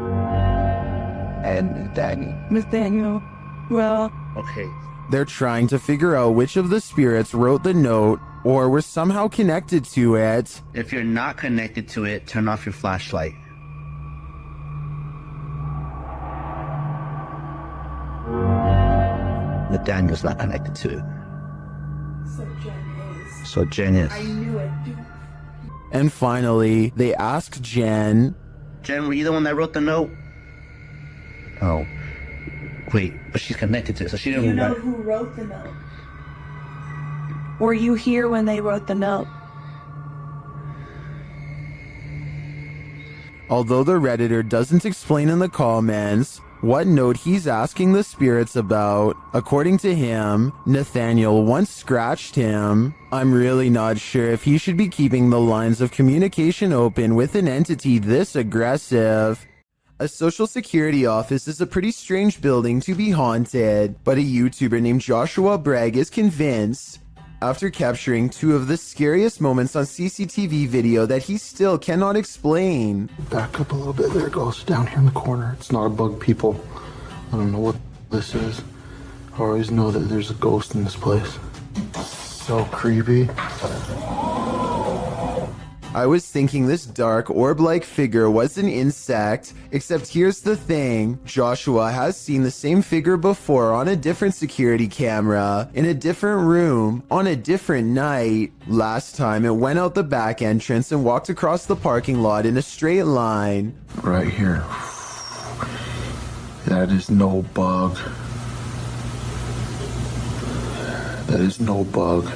[SPEAKER 10] And Daniel.
[SPEAKER 4] Nathaniel. Well.
[SPEAKER 12] Okay.
[SPEAKER 1] They're trying to figure out which of the spirits wrote the note or were somehow connected to it.
[SPEAKER 12] If you're not connected to it, turn off your flashlight. Nathaniel's not connected to it.
[SPEAKER 4] So Jen is.
[SPEAKER 12] So Jen is.
[SPEAKER 4] I knew it.
[SPEAKER 1] And finally, they ask Jen,
[SPEAKER 12] Jen, were you the one that wrote the note? Oh. Wait, but she's connected to it, so she didn't
[SPEAKER 4] You know
[SPEAKER 12] write.
[SPEAKER 4] who wrote the note? Were you here when they wrote the note?
[SPEAKER 1] although the Redditor doesn't explain in the comments, what note he's asking the spirits about. According to him, Nathaniel once scratched him. I'm really not sure if he should be keeping the lines of communication open with an entity this aggressive. A social security office is a pretty strange building to be haunted, but a YouTuber named Joshua Bragg is convinced, after capturing two of the scariest moments on CCTV video, that he still cannot explain.
[SPEAKER 5] Back up a little bit. There it goes. Down here in the corner. It's not a bug, people. I don't know what this is. I always know that there's a ghost in this place. So creepy.
[SPEAKER 1] I was thinking this dark orb-like figure was an insect, except here's the thing. Joshua has seen the same figure before on a different security camera, in a different room, on a different night. Last time it went out the back entrance and walked across the parking lot in a straight line.
[SPEAKER 5] Right here. That is no bug. That is no bug.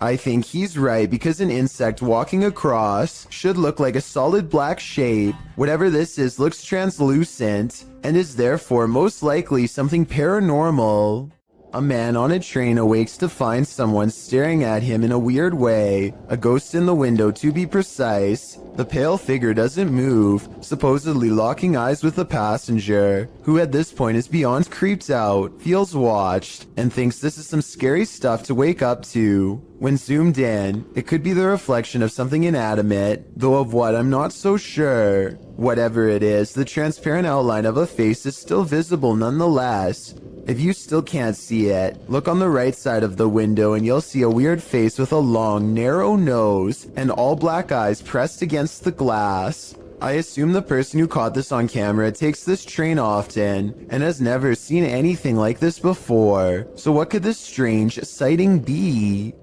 [SPEAKER 1] I think he's right, because an insect walking across should look like a solid black shape. Whatever this is looks translucent and is therefore most likely something paranormal. A man on a train awakes to find someone staring at him in a weird way, a ghost in the window to be precise. The pale figure doesn't move, supposedly locking eyes with the passenger, who at this point is beyond creeped out, feels watched, and thinks this is some scary stuff to wake up to. When zoomed in, it could be the reflection of something inanimate, though of what I'm not so sure. Whatever it is, the transparent outline of a face is still visible nonetheless. If you still can't see it, look on the right side of the window and you'll see a weird face with a long, narrow nose and all black eyes pressed against the glass. I assume the person who caught this on camera takes this train often and has never seen anything like this before. So what could this strange sighting be?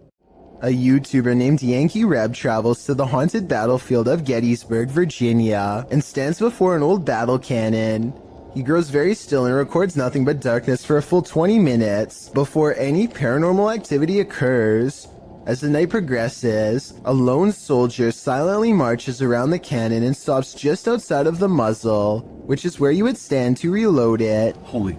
[SPEAKER 1] A YouTuber named Yankee Reb travels to the haunted battlefield of Gettysburg, Virginia, and stands before an old battle cannon. He grows very still and records nothing but darkness for a full 20 minutes before any paranormal activity occurs. As the night progresses, a lone soldier silently marches around the cannon and stops just outside of the muzzle, which is where you would stand to reload it.
[SPEAKER 13] Holy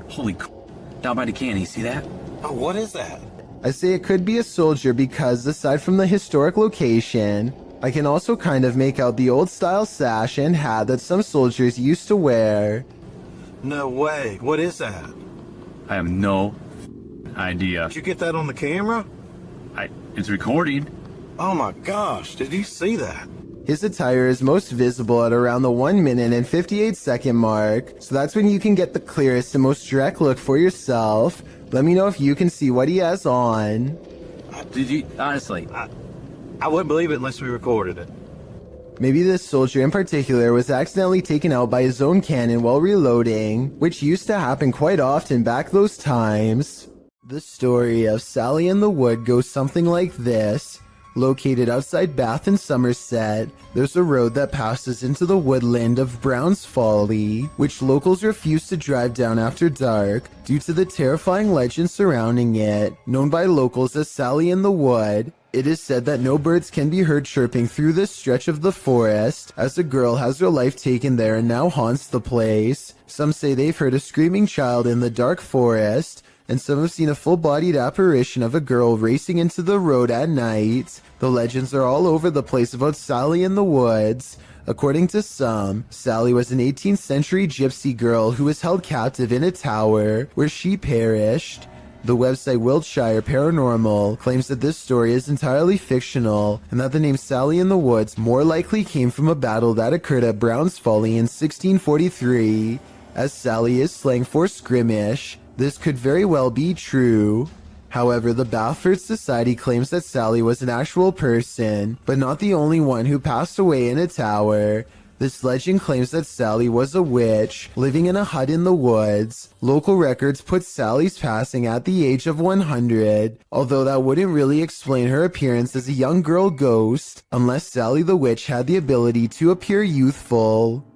[SPEAKER 13] down by the cannon, you see that?
[SPEAKER 11] Oh, what is that?
[SPEAKER 1] I say it could be a soldier because, aside from the historic location, I can also kind of make out the old style sash and hat that some soldiers used to wear.
[SPEAKER 11] No way. What is that?
[SPEAKER 13] I have no idea.
[SPEAKER 11] Did you get that on the camera?
[SPEAKER 13] It's recording.
[SPEAKER 11] Oh my gosh, did you see that?
[SPEAKER 1] His attire is most visible at around the 1 minute and 58 second mark, so that's when you can get the clearest and most direct look for yourself. Let me know if you can see what he has on.
[SPEAKER 13] Did you, honestly?
[SPEAKER 11] I wouldn't believe it unless we recorded it.
[SPEAKER 1] Maybe this soldier in particular was accidentally taken out by his own cannon while reloading, which used to happen quite often back those times. The story of Sally in the Wood goes something like this. Located outside Bath in Somerset, there's a road that passes into the woodland of Brown's Folly, which locals refuse to drive down after dark due to the terrifying legend surrounding it, known by locals as Sally in the Wood. It is said that no birds can be heard chirping through this stretch of the forest, as a girl has her life taken there and now haunts the place. Some say they've heard a screaming child in the dark forest, and some have seen a full-bodied apparition of a girl racing into the road at night. The legends are all over the place about Sally in the Woods. According to some, Sally was an 18th century gypsy girl who was held captive in a tower where she perished. The website Wiltshire Paranormal claims that this story is entirely fictional and that the name Sally in the Woods more likely came from a battle that occurred at Brown's Folly in 1643. As Sally is slang for skirmish, this could very well be true. However, the Bathurst Society claims that Sally was an actual person, but not the only one who passed away in a tower. This legend claims that Sally was a witch, living in a hut in the woods. Local records put Sally's passing at the age of 100, although that wouldn't really explain her appearance as a young girl ghost, unless Sally the witch had the ability to appear youthful.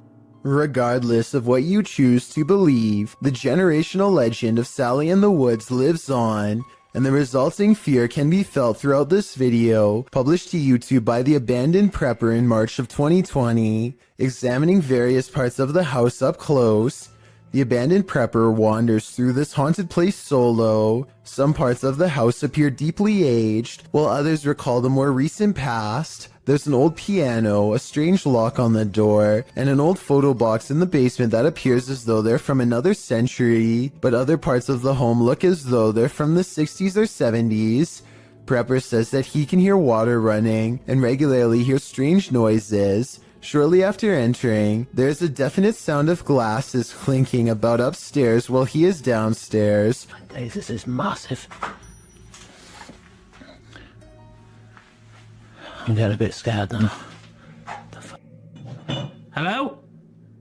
[SPEAKER 1] Regardless of what you choose to believe, the generational legend of Sally in the Woods lives on, and the resulting fear can be felt throughout this video, published to YouTube by the Abandoned Prepper in March of 2020, examining various parts of the house up close. The abandoned prepper wanders through this haunted place solo. Some parts of the house appear deeply aged, while others recall the more recent past. There's an old piano, a strange lock on the door, and an old photo box in the basement that appears as though they're from another century, but other parts of the home look as though they're from the 60s or 70s. Prepper says that he can hear water running and regularly hears strange noises. Shortly after entering, there's a definite sound of glasses clinking about upstairs while he is downstairs.
[SPEAKER 10] Hey, this is massive. I'm getting a bit scared now.
[SPEAKER 7] Hello?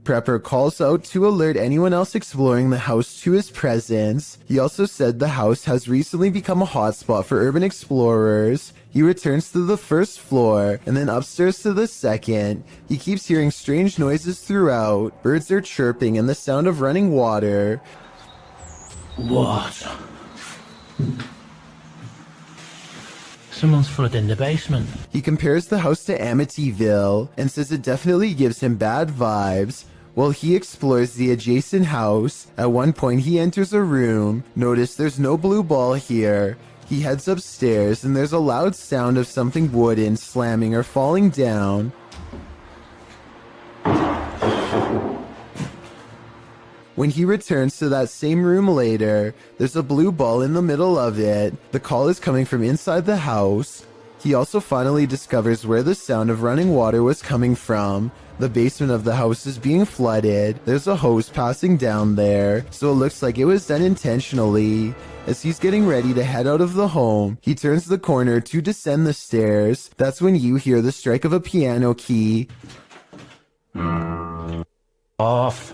[SPEAKER 1] Prepper calls out to alert anyone else exploring the house to his presence. He also said the house has recently become a hotspot for urban explorers. He returns to the first floor and then upstairs to the second. He keeps hearing strange noises throughout. Birds are chirping and the sound of running water.
[SPEAKER 10] What? Someone's flooding the basement.
[SPEAKER 1] He compares the house to Amityville and says it definitely gives him bad vibes. While he explores the adjacent house, at one point he enters a room. Notice there's no blue ball here. He heads upstairs and there's a loud sound of something wooden slamming or falling down. When he returns to that same room later, there's a blue ball in the middle of it. The call is coming from inside the house. He also finally discovers where the sound of running water was coming from. The basement of the house is being flooded. There's a hose passing down there, so it looks like it was done intentionally. As he's getting ready to head out of the home, he turns the corner to descend the stairs. That's when you hear the strike of a piano key.
[SPEAKER 10] Off.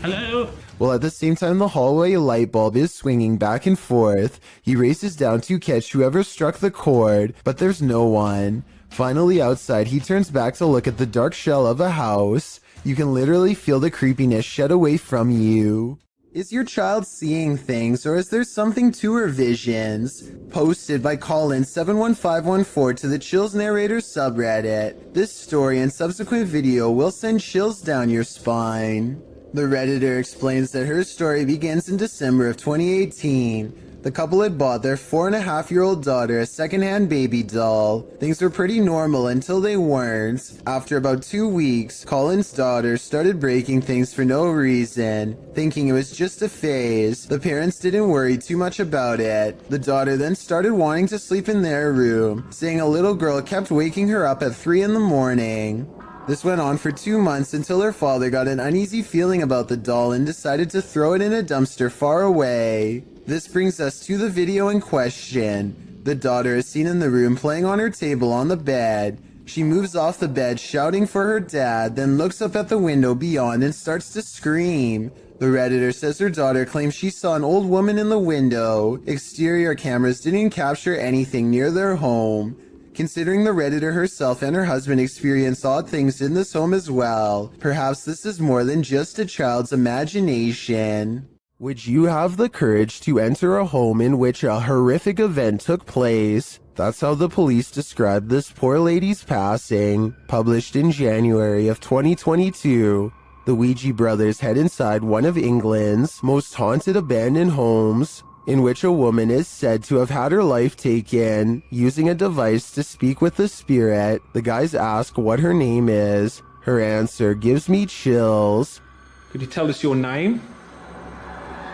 [SPEAKER 7] Hello?
[SPEAKER 1] While at the same time the hallway light bulb is swinging back and forth, he races down to catch whoever struck the cord, but there's no one. Finally outside, he turns back to look at the dark shell of a house. You can literally feel the creepiness shed away from you. Is your child seeing things, or is there something to her visions? Posted by Colin71514 to the Chills Narrators subreddit. This story and subsequent video will send chills down your spine. The Redditor explains that her story begins in December of 2018. The couple had bought their 4.5-year-old daughter a secondhand baby doll. Things were pretty normal until they weren't. After about 2 weeks, Colin's daughter started breaking things for no reason, thinking it was just a phase. The parents didn't worry too much about it. The daughter then started wanting to sleep in their room, saying a little girl kept waking her up at 3 in the morning. This went on for 2 months until her father got an uneasy feeling about the doll and decided to throw it in a dumpster far away. This brings us to the video in question. The daughter is seen in the room playing on her table on the bed. She moves off the bed shouting for her dad, then looks up at the window beyond and starts to scream. The Redditor says her daughter claims she saw an old woman in the window. Exterior cameras didn't capture anything near their home. Considering the Redditor herself and her husband experienced odd things in this home as well, perhaps this is more than just a child's imagination. Would you have the courage to enter a home in which a horrific event took place? That's how the police described this poor lady's passing. Published in January of 2022. The Ouija brothers head inside one of England's most haunted abandoned homes, in which a woman is said to have had her life taken using a device to speak with the spirit. The guys ask what her name is. Her answer gives me chills.
[SPEAKER 11] Could you tell us your name?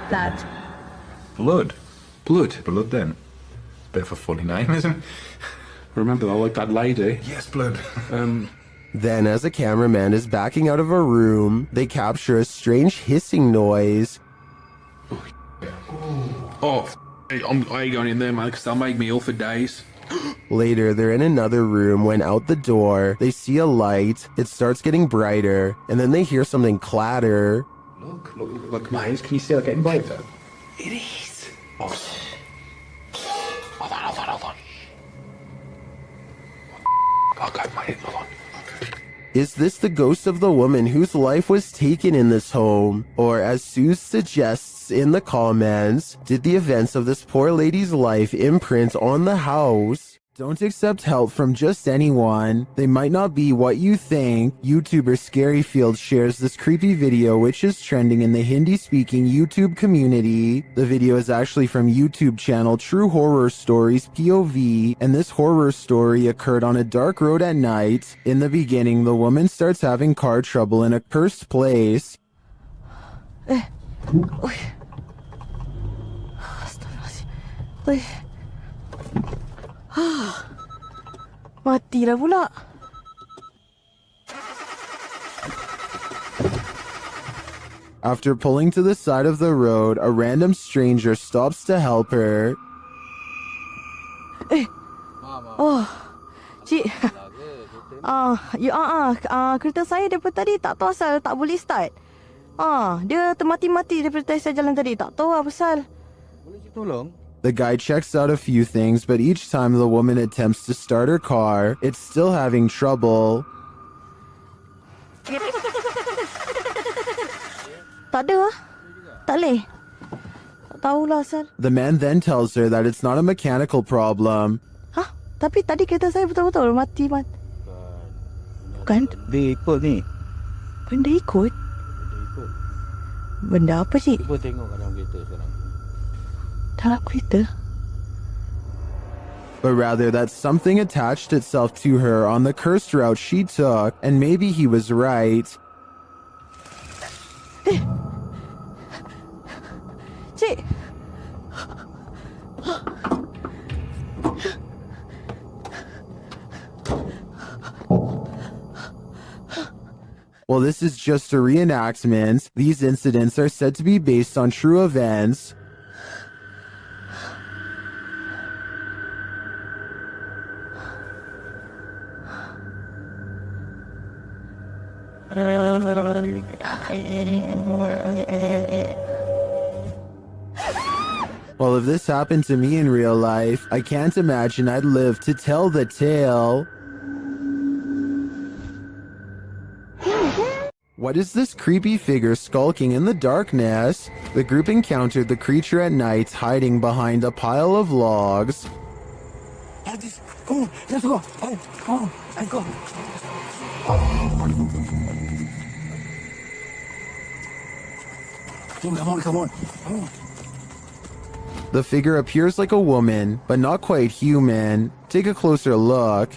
[SPEAKER 6] Blood.
[SPEAKER 3] Blood? Blood? Blood then. Bit of a funny name, isn't it?
[SPEAKER 11] Remember, I like that lady.
[SPEAKER 3] Yes, blood.
[SPEAKER 1] Then, as a cameraman is backing out of a room, they capture a strange hissing noise.
[SPEAKER 11] I ain't going in there, man, because they'll make me ill for days.
[SPEAKER 1] Later, they're in another room when out the door, they see a light. It starts getting brighter, and then they hear something clatter.
[SPEAKER 11] Look, mate, can you see it getting brighter?
[SPEAKER 10] It is.
[SPEAKER 11] Oh. Hold on. Okay, mate, hold on.
[SPEAKER 1] Is this the ghost of the woman whose life was taken in this home? Or, as Sue suggests in the comments, did the events of this poor lady's life imprint on the house? Don't accept help from just anyone. They might not be what you think. YouTuber Scaryfield shares this creepy video which is trending in the Hindi-speaking YouTube community. The video is actually from YouTube channel True Horror Stories POV, and this horror story occurred on a dark road at night. In the beginning, the woman starts having car trouble in a cursed place.
[SPEAKER 14] Mati dah pula.
[SPEAKER 1] After pulling to the side of the road, a random stranger stops to help her.
[SPEAKER 14] Oh, cik. Kereta saya daripada tadi tak tahu asal tak boleh start. Dia termati-mati daripada saya jalan tadi. Tak tahu apa pasal.
[SPEAKER 5] Boleh tolong?
[SPEAKER 1] The guy checks out a few things, but each time the woman attempts to start her car, it's still having trouble.
[SPEAKER 14] Tak ada. Tak boleh. Tak tahulah asal.
[SPEAKER 1] The man then tells her that it's not a mechanical problem.
[SPEAKER 14] Tapi tadi kereta saya betul-betul mati. Bukan?
[SPEAKER 5] Dia ikut ni.
[SPEAKER 14] Benda ikut? Benda apa cik?
[SPEAKER 5] Cuba tengok dalam kereta sekarang.
[SPEAKER 14] Dalam kereta?
[SPEAKER 1] But rather that something attached itself to her on the cursed route she took, and maybe he was right.
[SPEAKER 14] Cik!
[SPEAKER 1] While this is just a reenactment, these incidents are said to be based on true events. Well, if this happened to me in real life, I can't imagine I'd live to tell the tale. What is this creepy figure skulking in the darkness? The group encountered the creature at night hiding behind a pile of logs.
[SPEAKER 11] Come on, let's go. Come on, let's go. Come on.
[SPEAKER 1] The figure appears like a woman, but not quite human. Take a closer look.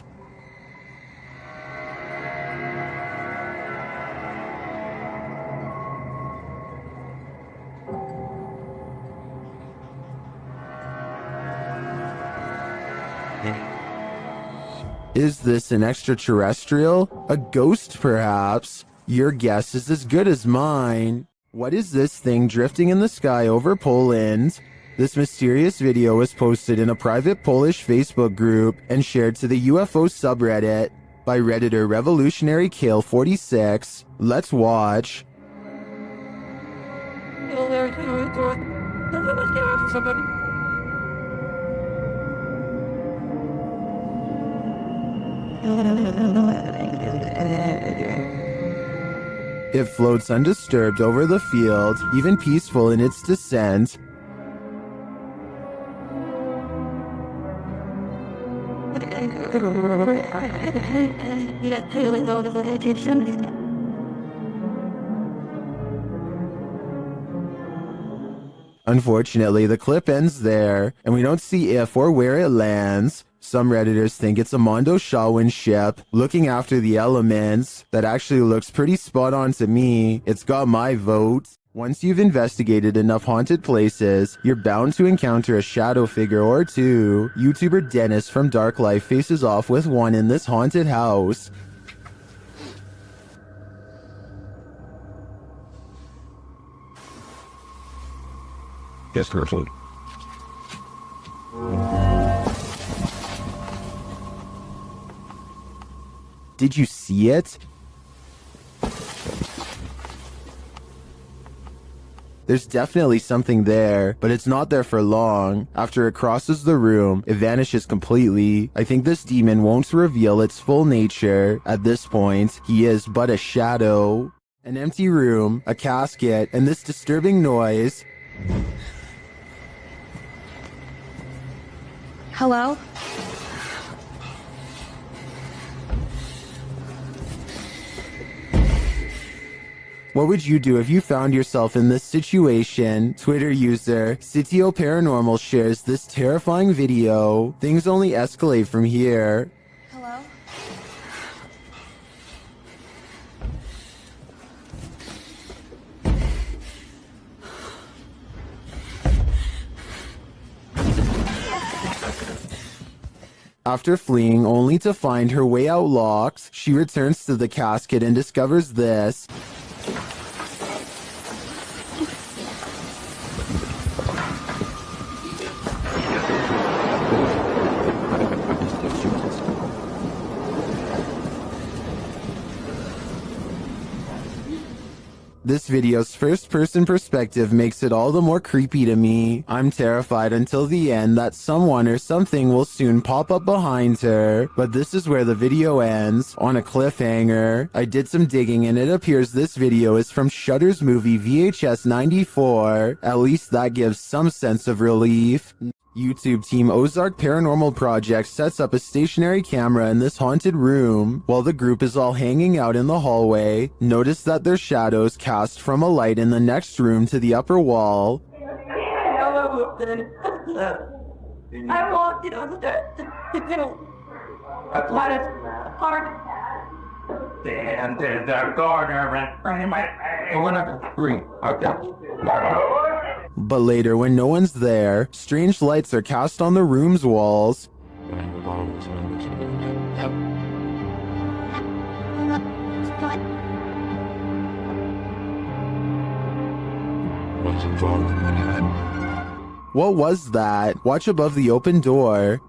[SPEAKER 1] Is this an extraterrestrial? A ghost, perhaps? Your guess is as good as mine. What is this thing drifting in the sky over Poland? This mysterious video was posted in a private Polish Facebook group and shared to the UFO subreddit by Redditor Revolutionary Kale 46. Let's watch. It floats undisturbed over the field, even peaceful in its descent. Unfortunately, the clip ends there, and we don't see if or where it lands. Some Redditors think it's a Mondo Shawin ship looking after the elements. That actually looks pretty spot on to me. It's got my vote. Once you've investigated enough haunted places, you're bound to encounter a shadow figure or two. YouTuber Dennis from Dark Life faces off with one in this haunted house.
[SPEAKER 3] Yes, person.
[SPEAKER 1] Did you see it? There's definitely something there, but it's not there for long. After it crosses the room, it vanishes completely. I think this demon won't reveal its full nature. At this point, he is but a shadow. An empty room, a casket, and this disturbing noise.
[SPEAKER 6] Hello?
[SPEAKER 1] What would you do if you found yourself in this situation? Twitter user Sitio Paranormal shares this terrifying video. Things only escalate from here.
[SPEAKER 6] Hello?
[SPEAKER 1] After fleeing only to find her way out locked, she returns to the casket and discovers this. This video's first-person perspective makes it all the more creepy to me. I'm terrified until the end that someone or something will soon pop up behind her, but this is where the video ends, on a cliffhanger. I did some digging and it appears this video is from Shudder's movie VHS 94. At least that gives some sense of relief. YouTube team Ozark Paranormal Project sets up a stationary camera in this haunted room. While the group is all hanging out in the hallway, notice that their shadows cast from a light in the next room to the upper wall.
[SPEAKER 4] I walked it on the hard.
[SPEAKER 11] And there's a corner and I want to bring.
[SPEAKER 1] But later, when no one's there, strange lights are cast on the room's walls. What was that? Watch above the open door.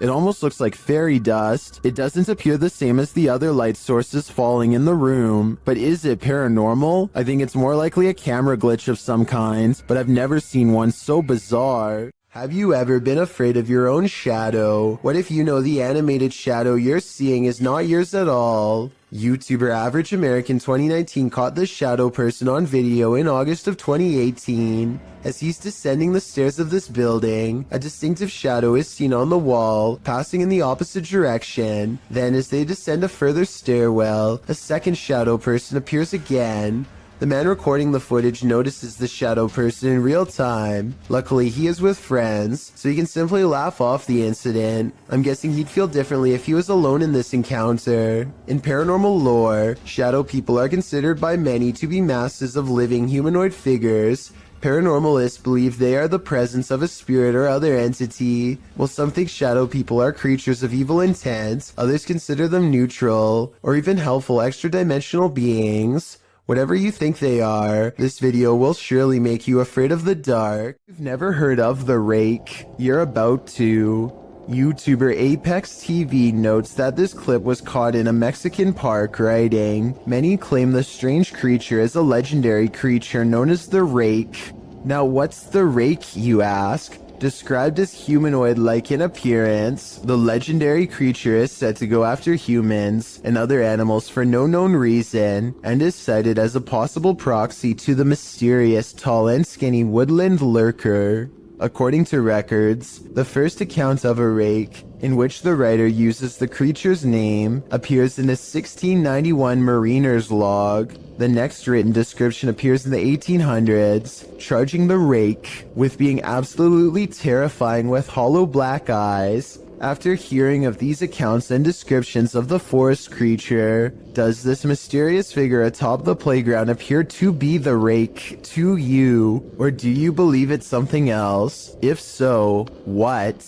[SPEAKER 1] It almost looks like fairy dust. It doesn't appear the same as the other light sources falling in the room. But is it paranormal? I think it's more likely a camera glitch of some kind, but I've never seen one so bizarre. Have you ever been afraid of your own shadow? What if you know the animated shadow you're seeing is not yours at all? YouTuber Average American 2019 caught this shadow person on video in August of 2018. As he's descending the stairs of this building, a distinctive shadow is seen on the wall, passing in the opposite direction. Then as they descend a further stairwell, a second shadow person appears again. The man recording the footage notices the shadow person in real time. Luckily, he is with friends, so he can simply laugh off the incident. I'm guessing he'd feel differently if he was alone in this encounter. In paranormal lore, shadow people are considered by many to be masses of living humanoid figures. Paranormalists believe they are the presence of a spirit or other entity. While some think shadow people are creatures of evil intent, others consider them neutral, or even helpful extra-dimensional beings. Whatever you think they are, this video will surely make you afraid of the dark. If you've never heard of The Rake, you're about to. YouTuber Apex TV notes that this clip was caught in a Mexican park, writing, "Many claim the strange creature is a legendary creature known as the Rake." Now what's the Rake, you ask? Described as humanoid-like in appearance, the legendary creature is said to go after humans and other animals for no known reason, and is cited as a possible proxy to the mysterious tall and skinny woodland lurker. According to records, the first account of a rake, in which the writer uses the creature's name, appears in a 1691 mariner's log. The next written description appears in the 1800s, charging the rake with being absolutely terrifying with hollow black eyes. After hearing of these accounts and descriptions of the forest creature, does this mysterious figure atop the playground appear to be the rake to you? Or do you believe it's something else? If so, what?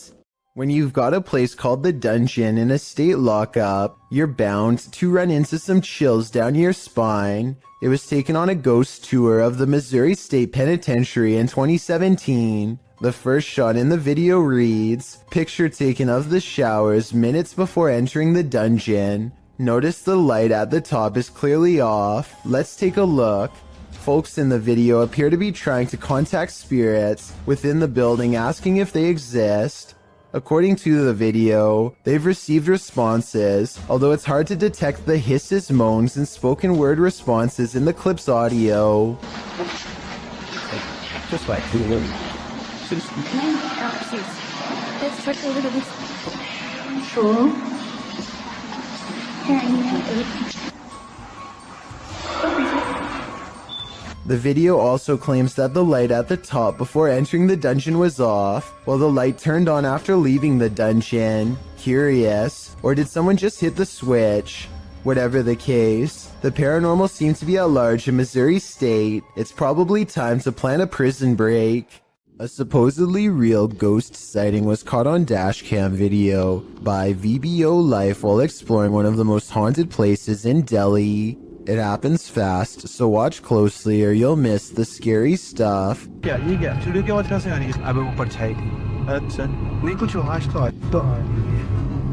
[SPEAKER 1] When you've got a place called the Dungeon in a state lockup, you're bound to run into some chills down your spine. It was taken on a ghost tour of the Missouri State Penitentiary in 2017. The first shot in the video reads, "Picture taken of the showers minutes before entering the dungeon. Notice the light at the top is clearly off. Let's take a look." Folks in the video appear to be trying to contact spirits within the building, asking if they exist. According to the video, they've received responses, although it's hard to detect the hisses, moans, and spoken word responses in the clip's audio.
[SPEAKER 10] Just wait.
[SPEAKER 4] Let's check over to this. Sure.
[SPEAKER 1] The video also claims that the light at the top before entering the dungeon was off, while the light turned on after leaving the dungeon. Curious, or did someone just hit the switch? Whatever the case, the paranormal seems to be at large in Missouri State. It's probably time to plan a prison break. A supposedly real ghost sighting was caught on dashcam video by VBO Life while exploring one of the most haunted places in Delhi. It happens fast, so watch closely or you'll miss the scary stuff.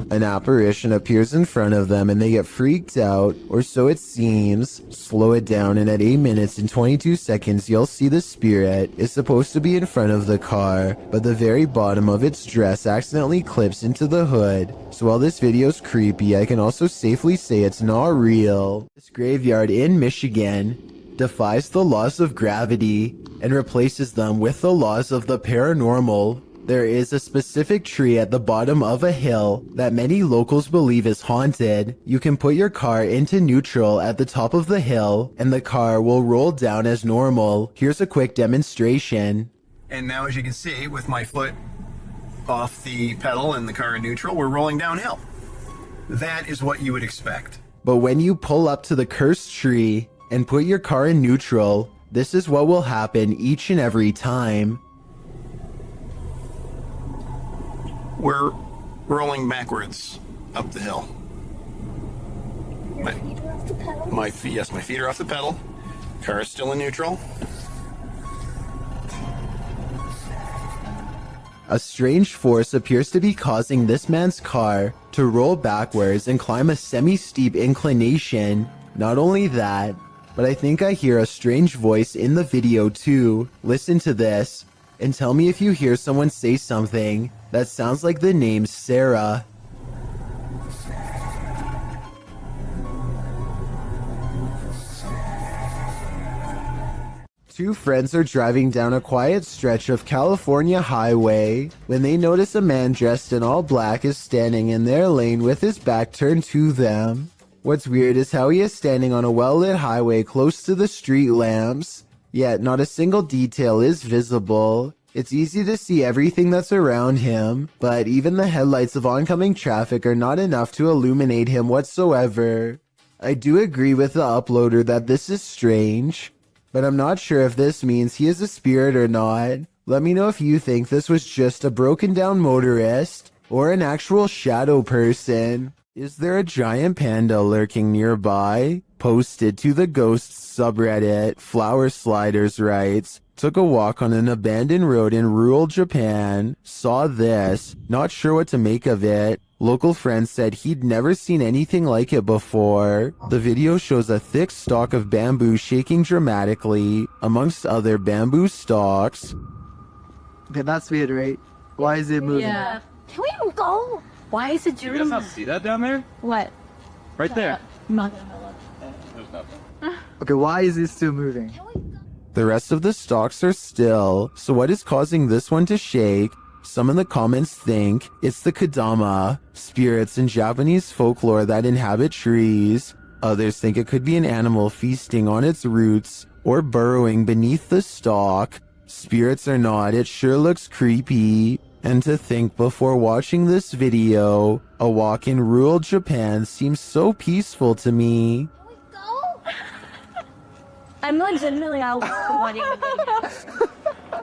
[SPEAKER 1] An apparition appears in front of them and they get freaked out, or so it seems. Slow it down and at 8 minutes and 22 seconds you'll see the spirit is supposed to be in front of the car, but the very bottom of its dress accidentally clips into the hood. So while this video's creepy, I can also safely say it's not real. This graveyard in Michigan defies the laws of gravity and replaces them with the laws of the paranormal. There is a specific tree at the bottom of a hill that many locals believe is haunted. You can put your car into neutral at the top of the hill and the car will roll down as normal. Here's a quick demonstration.
[SPEAKER 11] And now, as you can see, with my foot off the pedal and the car in neutral, we're rolling downhill. That is what you would expect.
[SPEAKER 1] But when you pull up to the cursed tree and put your car in neutral, this is what will happen each and every time.
[SPEAKER 11] We're rolling backwards up the hill. My feet are off the pedal. Car is still in neutral.
[SPEAKER 1] A strange force appears to be causing this man's car to roll backwards and climb a semi-steep inclination. Not only that, but I think I hear a strange voice in the video too. Listen to this and tell me if you hear someone say something that sounds like the name Sarah. Two friends are driving down a quiet stretch of California highway when they notice a man dressed in all black is standing in their lane with his back turned to them. What's weird is how he is standing on a well-lit highway close to the street lamps, yet not a single detail is visible. It's easy to see everything that's around him, but even the headlights of oncoming traffic are not enough to illuminate him whatsoever. I do agree with the uploader that this is strange, but I'm not sure if this means he is a spirit or not. Let me know if you think this was just a broken down motorist or an actual shadow person. Is there a giant panda lurking nearby? Posted to the Ghosts subreddit, Flower Sliders writes, took a walk on an abandoned road in rural Japan, saw this, not sure what to make of it. Local friends said he'd never seen anything like it before. The video shows a thick stalk of bamboo shaking dramatically, amongst other bamboo stalks.
[SPEAKER 15] Okay, that's weird, right? Why is it moving?
[SPEAKER 4] Yeah. Can we go? Why is it
[SPEAKER 13] You guys not see that down there?
[SPEAKER 4] What?
[SPEAKER 13] Right there.
[SPEAKER 4] I'm not gonna look.
[SPEAKER 13] There's nothing.
[SPEAKER 15] Okay, why is it still moving?
[SPEAKER 1] The rest of the stalks are still, so what is causing this one to shake? Some in the comments think it's the Kadama, spirits in Japanese folklore that inhabit trees. Others think it could be an animal feasting on its roots or burrowing beneath the stalk. Spirits or not, it sure looks creepy. And to think before watching this video, a walk in rural Japan seems so peaceful to me.
[SPEAKER 4] I'm legitimately out wanting to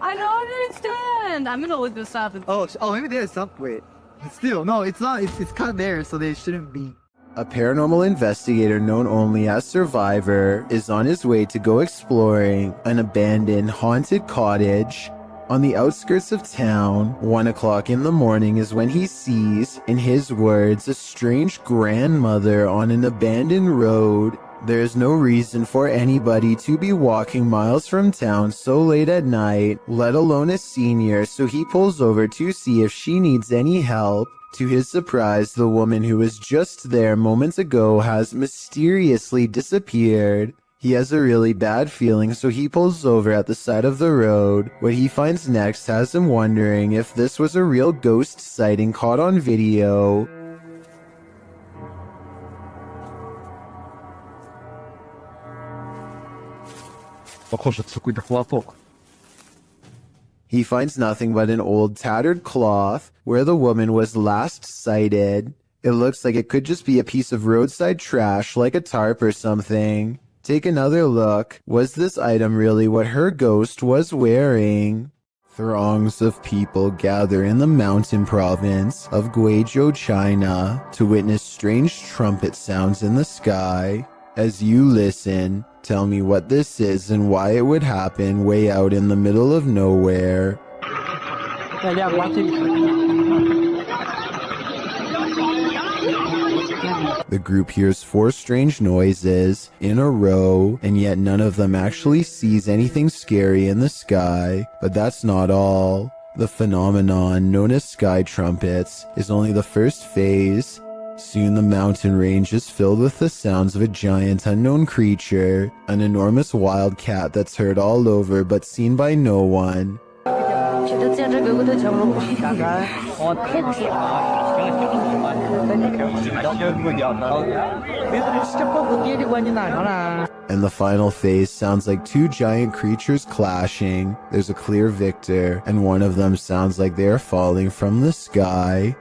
[SPEAKER 14] I don't understand. I'm gonna look this up.
[SPEAKER 15] Oh, maybe there's some. Wait. Still, no, it's not. It's kind of there, so they shouldn't be.
[SPEAKER 1] A paranormal investigator known only as Survivor is on his way to go exploring an abandoned haunted cottage. On the outskirts of town, 1 o'clock in the morning is when he sees, in his words, a strange grandmother on an abandoned road. There is no reason for anybody to be walking miles from town so late at night, let alone a senior, so he pulls over to see if she needs any help. To his surprise, the woman who was just there moments ago has mysteriously disappeared. He has a really bad feeling, so he pulls over at the side of the road. What he finds next has him wondering if this was a real ghost sighting caught on video. He finds nothing but an old tattered cloth where the woman was last sighted. It looks like it could just be a piece of roadside trash like a tarp or something. Take another look. Was this item really what her ghost was wearing? Throngs of people gather in the mountain province of Guizhou, China, to witness strange trumpet sounds in the sky. As you listen, tell me what this is and why it would happen way out in the middle of nowhere. The group hears 4 strange noises in a row, and yet none of them actually sees anything scary in the sky. But that's not all. The phenomenon known as sky trumpets is only the first phase. Soon the mountain range is filled with the sounds of a giant unknown creature, an enormous wild cat that's heard all over but seen by no one. And the final phase sounds like 2 giant creatures clashing. There's a clear victor, and one of them sounds like they're falling from the sky.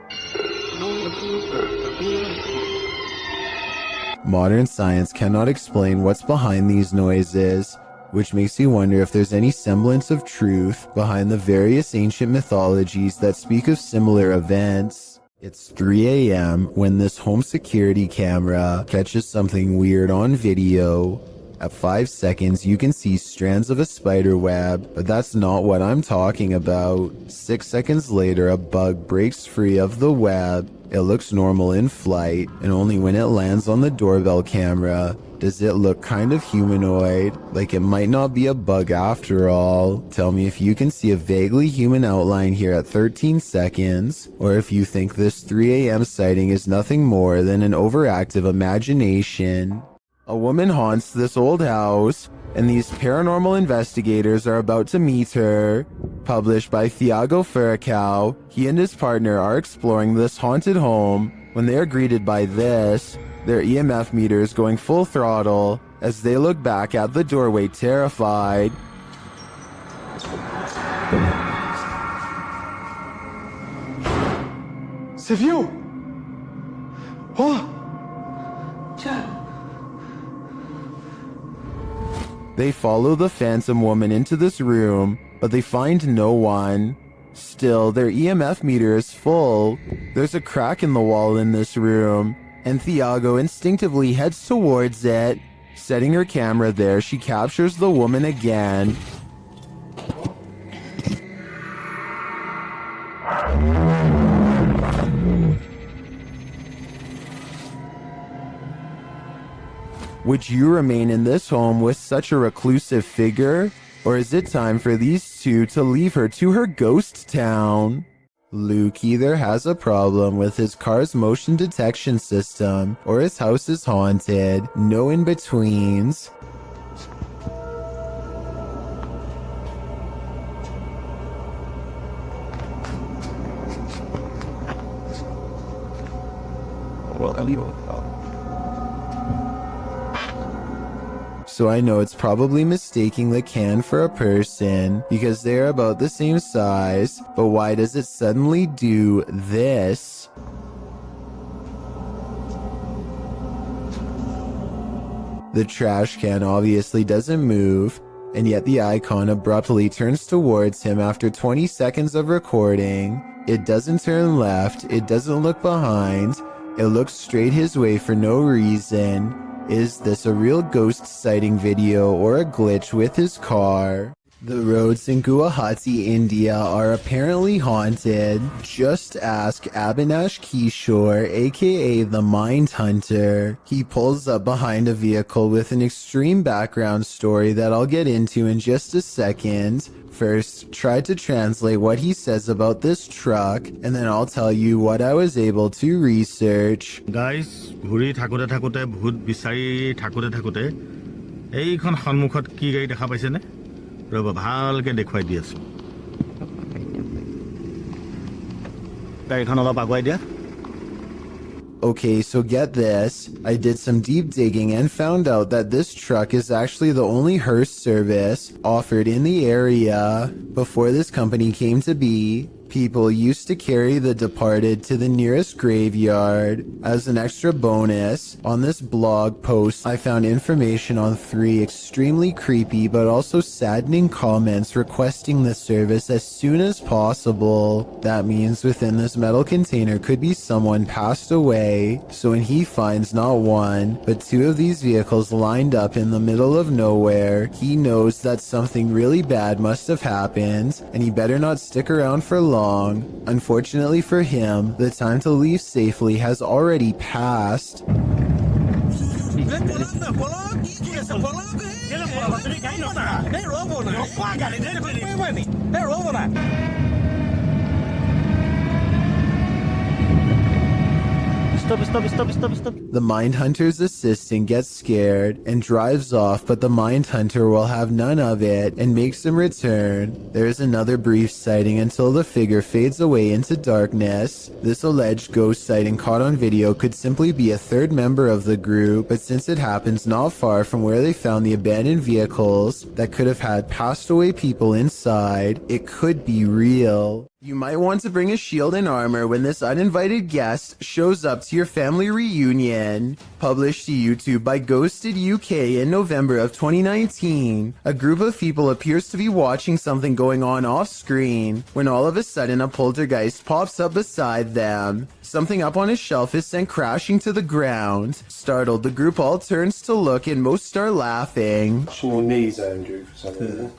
[SPEAKER 1] Modern science cannot explain what's behind these noises, which makes you wonder if there's any semblance of truth behind the various ancient mythologies that speak of similar events. It's 3 a.m. when this home security camera catches something weird on video. At 5 seconds, you can see strands of a spider web, but that's not what I'm talking about. 6 seconds later, a bug breaks free of the web. It looks normal in flight, and only when it lands on the doorbell camera does it look kind of humanoid, like it might not be a bug after all. Tell me if you can see a vaguely human outline here at 13 seconds, or if you think this 3 a.m. sighting is nothing more than an overactive imagination. A woman haunts this old house, and these paranormal investigators are about to meet her. Published by Thiago Furacao, he and his partner are exploring this haunted home when they are greeted by this, their EMF meters going full throttle as they look back at the doorway terrified.
[SPEAKER 11] C'est vieux! Oh!
[SPEAKER 1] They follow the phantom woman into this room, but they find no one. Still, their EMF meter is full. There's a crack in the wall in this room, and Thiago instinctively heads towards it. Setting her camera there, she captures the woman again. Would you remain in this home with such a reclusive figure? Or is it time for these two to leave her to her ghost town? Luke either has a problem with his car's motion detection system, or his house is haunted. No in-betweens. So I know it's probably mistaking the can for a person because they're about the same size, but why does it suddenly do this? The trash can obviously doesn't move, and yet the icon abruptly turns towards him after 20 seconds of recording. It doesn't turn left, it doesn't look behind, it looks straight his way for no reason. Is this a real ghost sighting video or a glitch with his car? The roads in Guwahati, India are apparently haunted. Just ask Abhinash Kishore, aka the Mind Hunter. He pulls up behind a vehicle with an extreme background story that I'll get into in just a second. First, try to translate what he says about this truck, and then I'll tell you what I was able to research.
[SPEAKER 16] Guys, ঘুৰি থাকোতে থাকোতে ভূত বিচাৰি থাকোতে থাকোতে
[SPEAKER 11] এইখন সন্মুখত কি গাড়ী দেখা পাইছেনে ৰ'ব ভালকে দেখুৱাই দি আছো গাড়ীখন অলপ আগুৱাই দিয়া
[SPEAKER 1] Okay, so get this. I did some deep digging and found out that this truck is actually the only hearse service offered in the area. Before this company came to be, people used to carry the departed to the nearest graveyard. As an extra bonus, on this blog post, I found information on 3 extremely creepy but also saddening comments requesting the service as soon as possible. That means within this metal container could be someone passed away. So when he finds not 1, but 2 of these vehicles lined up in the middle of nowhere, he knows that something really bad must have happened, and he better not stick around for long. Unfortunately for him, the time to leave safely has already passed.
[SPEAKER 11] Stop.
[SPEAKER 1] The Mindhunter's assistant gets scared and drives off, but the Mindhunter will have none of it and makes him return. There is another brief sighting until the figure fades away into darkness. This alleged ghost sighting caught on video could simply be a third member of the group, but since it happens not far from where they found the abandoned vehicles that could have had passed away people inside, it could be real. You might want to bring a shield and armor when this uninvited guest shows up to your family reunion. Published to YouTube by Ghosted UK in November of 2019, a group of people appears to be watching something going on off screen when all of a sudden a poltergeist pops up beside them. Something up on his shelf is sent crashing to the ground. Startled, the group all turns to look and most start laughing.
[SPEAKER 5] Your knees, Andrew, for some reason.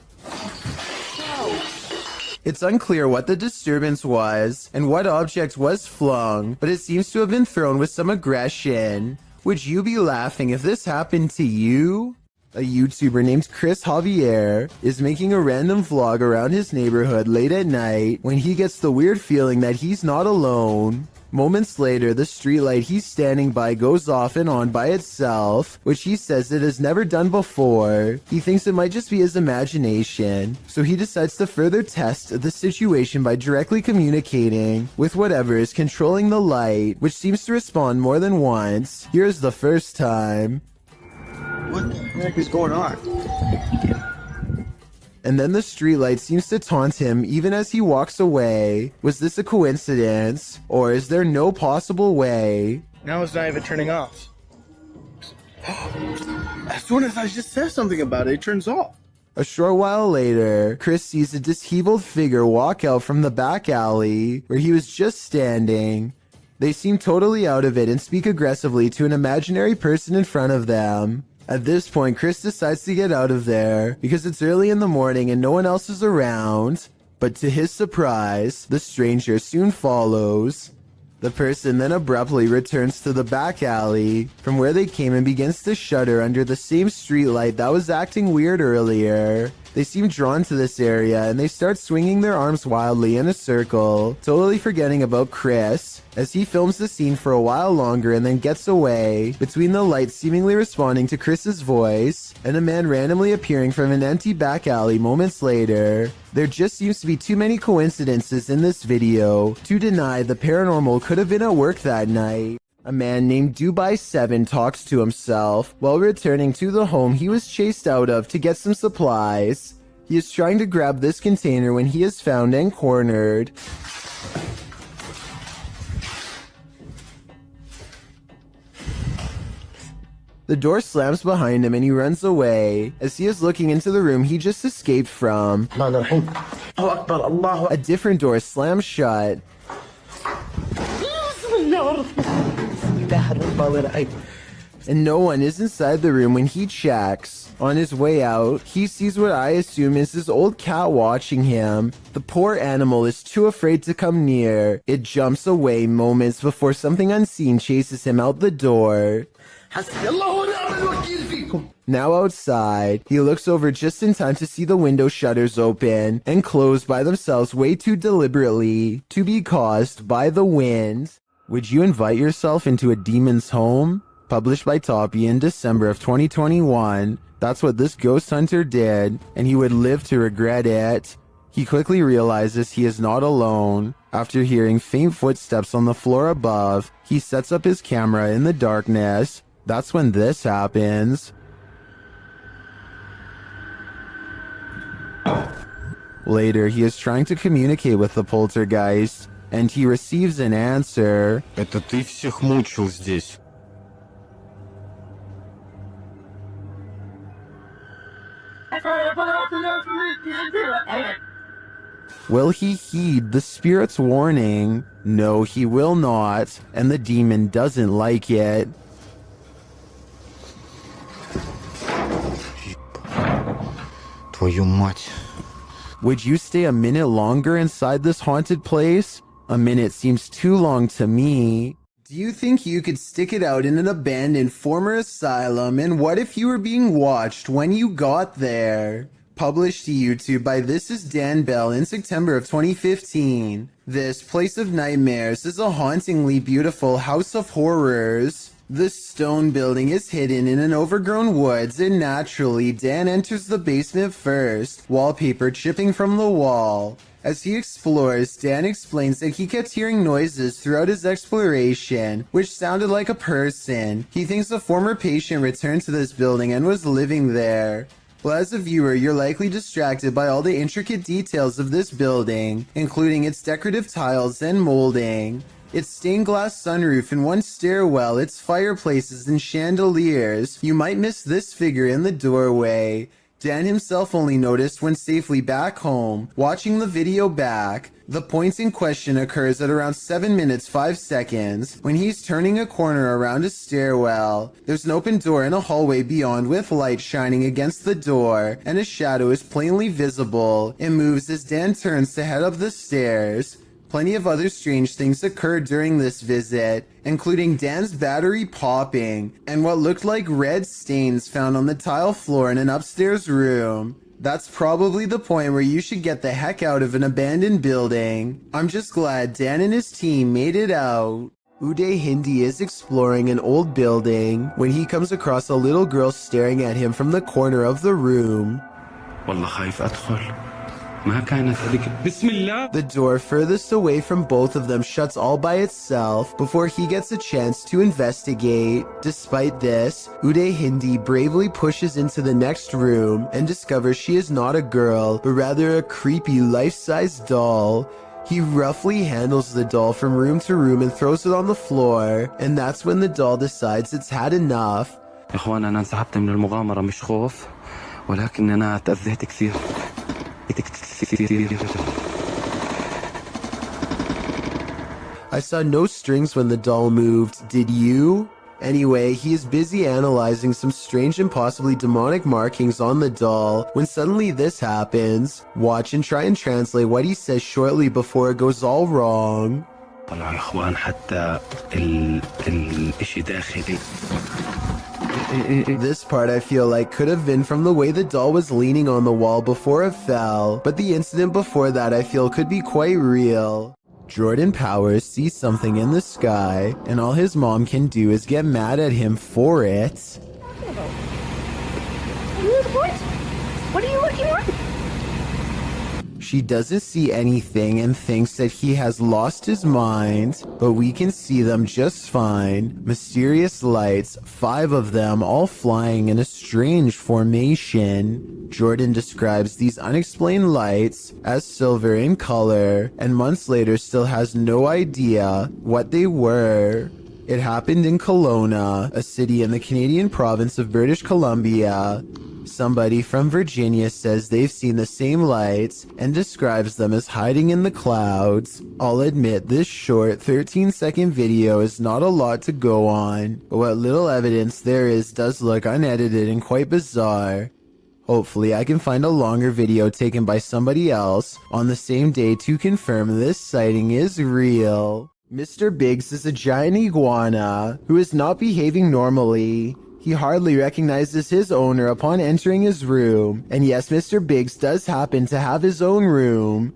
[SPEAKER 1] It's unclear what the disturbance was and what object was flung, but it seems to have been thrown with some aggression. Would you be laughing if this happened to you? A YouTuber named Chris Javier is making a random vlog around his neighborhood late at night when he gets the weird feeling that he's not alone. Moments later, the streetlight he's standing by goes off and on by itself, which he says it has never done before. He thinks it might just be his imagination, so he decides to further test the situation by directly communicating with whatever is controlling the light, which seems to respond more than once. Here's the first time.
[SPEAKER 11] What the heck is going on?
[SPEAKER 1] And then the streetlight seems to taunt him even as he walks away. Was this a coincidence? Or is there no possible way?
[SPEAKER 11] Now it's not even turning off. As soon as I just said something about it, it turns off.
[SPEAKER 1] A short while later, Chris sees a disheveled figure walk out from the back alley where he was just standing. They seem totally out of it and speak aggressively to an imaginary person in front of them. At this point, Chris decides to get out of there because it's early in the morning and no one else is around. But to his surprise, the stranger soon follows. The person then abruptly returns to the back alley from where they came and begins to shudder under the same streetlight that was acting weird earlier. They seem drawn to this area and they start swinging their arms wildly in a circle, totally forgetting about Chris, as he films the scene for a while longer and then gets away, between the lights seemingly responding to Chris's voice, and a man randomly appearing from an empty back alley moments later. There just seems to be too many coincidences in this video to deny the paranormal could have been at work that night. A man named Dubai7 talks to himself while returning to the home he was chased out of to get some supplies. He is trying to grab this container when he is found and cornered. The door slams behind him and he runs away as he is looking into the room he just escaped from. A different door slams shut. And no one is inside the room when he checks. On his way out, he sees what I assume is his old cat watching him. The poor animal is too afraid to come near. It jumps away moments before something unseen chases him out the door. Now outside, he looks over just in time to see the window shutters open and close by themselves way too deliberately to be caused by the wind. Would you invite yourself into a demon's home? Published by Toppy in December of 2021. That's what this ghost hunter did, and he would live to regret it. He quickly realizes he is not alone. After hearing faint footsteps on the floor above, he sets up his camera in the darkness. That's when this happens. Later, he is trying to communicate with the poltergeist, and he receives an answer.
[SPEAKER 8] Это ты всех мучил здесь.
[SPEAKER 1] Will he heed the spirit's warning? No, he will not, and the demon doesn't like it.
[SPEAKER 8] Твою мать.
[SPEAKER 1] Would you stay a minute longer inside this haunted place? A minute seems too long to me. Do you think you could stick it out in an abandoned former asylum, and what if you were being watched when you got there? Published to YouTube by This Is Dan Bell in September of 2015. This Place of Nightmares is a hauntingly beautiful house of horrors. The stone building is hidden in an overgrown woods, and naturally, Dan enters the basement first, wallpaper chipping from the wall. As he explores, Dan explains that he kept hearing noises throughout his exploration, which sounded like a person. He thinks a former patient returned to this building and was living there. Well, as a viewer, you're likely distracted by all the intricate details of this building, including its decorative tiles and molding. Its stained glass sunroof and one stairwell, its fireplaces and chandeliers. You might miss this figure in the doorway. Dan himself only noticed when safely back home, watching the video back. The point in question occurs at around 7 minutes 5 seconds, when he's turning a corner around a stairwell. There's an open door in a hallway beyond with light shining against the door, and a shadow is plainly visible. It moves as Dan turns to head up the stairs. Plenty of other strange things occurred during this visit, including Dan's battery popping, and what looked like red stains found on the tile floor in an upstairs room. That's probably the point where you should get the heck out of an abandoned building. I'm just glad Dan and his team made it out. Uday Hindi is exploring an old building when he comes across a little girl staring at him from the corner of the room.
[SPEAKER 13] والله خايف أدخل. ما كانت هذيك بسم الله.
[SPEAKER 1] The door furthest away from both of them shuts all by itself before he gets a chance to investigate. Despite this, Uday Hindi bravely pushes into the next room and discovers she is not a girl, but rather a creepy life-size doll. He roughly handles the doll from room to room and throws it on the floor, and that's when the doll decides it's had enough.
[SPEAKER 13] يا إخوان أنا انسحبت من المغامرة مش خوف ولكن أنا تأذيت كثير.
[SPEAKER 1] I saw no strings when the doll moved, did you? Anyway, he is busy analyzing some strange and possibly demonic markings on the doll when suddenly this happens. Watch and try and translate what he says shortly before it goes all wrong.
[SPEAKER 13] طلعوا يا إخوان حتى الإشي داخلي.
[SPEAKER 1] This part I feel like could have been from the way the doll was leaning on the wall before it fell, but the incident before that I feel could be quite real. Jordan Powers sees something in the sky, and all his mom can do is get mad at him for it.
[SPEAKER 4] What are you looking at?
[SPEAKER 1] She doesn't see anything and thinks that he has lost his mind, but we can see them just fine. Mysterious lights, 5 of them all flying in a strange formation. Jordan describes these unexplained lights as silver in color, and months later still has no idea what they were. It happened in Kelowna, a city in the Canadian province of British Columbia. Somebody from Virginia says they've seen the same lights and describes them as hiding in the clouds. I'll admit this short 13-second video is not a lot to go on, but what little evidence there is does look unedited and quite bizarre. Hopefully I can find a longer video taken by somebody else on the same day to confirm this sighting is real. Mr. Biggs is a giant iguana who is not behaving normally. He hardly recognizes his owner upon entering his room. And yes, Mr. Biggs does happen to have his own room.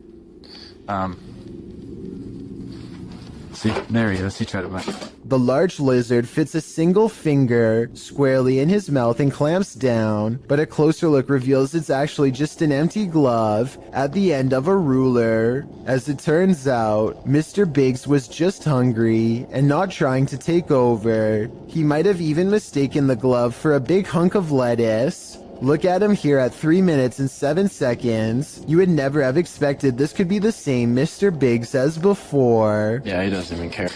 [SPEAKER 16] See, there he is. He tried to bite.
[SPEAKER 1] The large lizard fits a single finger squarely in his mouth and clamps down, but a closer look reveals it's actually just an empty glove at the end of a ruler. As it turns out, Mr. Biggs was just hungry and not trying to take over. He might have even mistaken the glove for a big hunk of lettuce. Look at him here at 3 minutes and 7 seconds. You would never have expected this could be the same Mr. Biggs as before.
[SPEAKER 16] Yeah, he doesn't even care.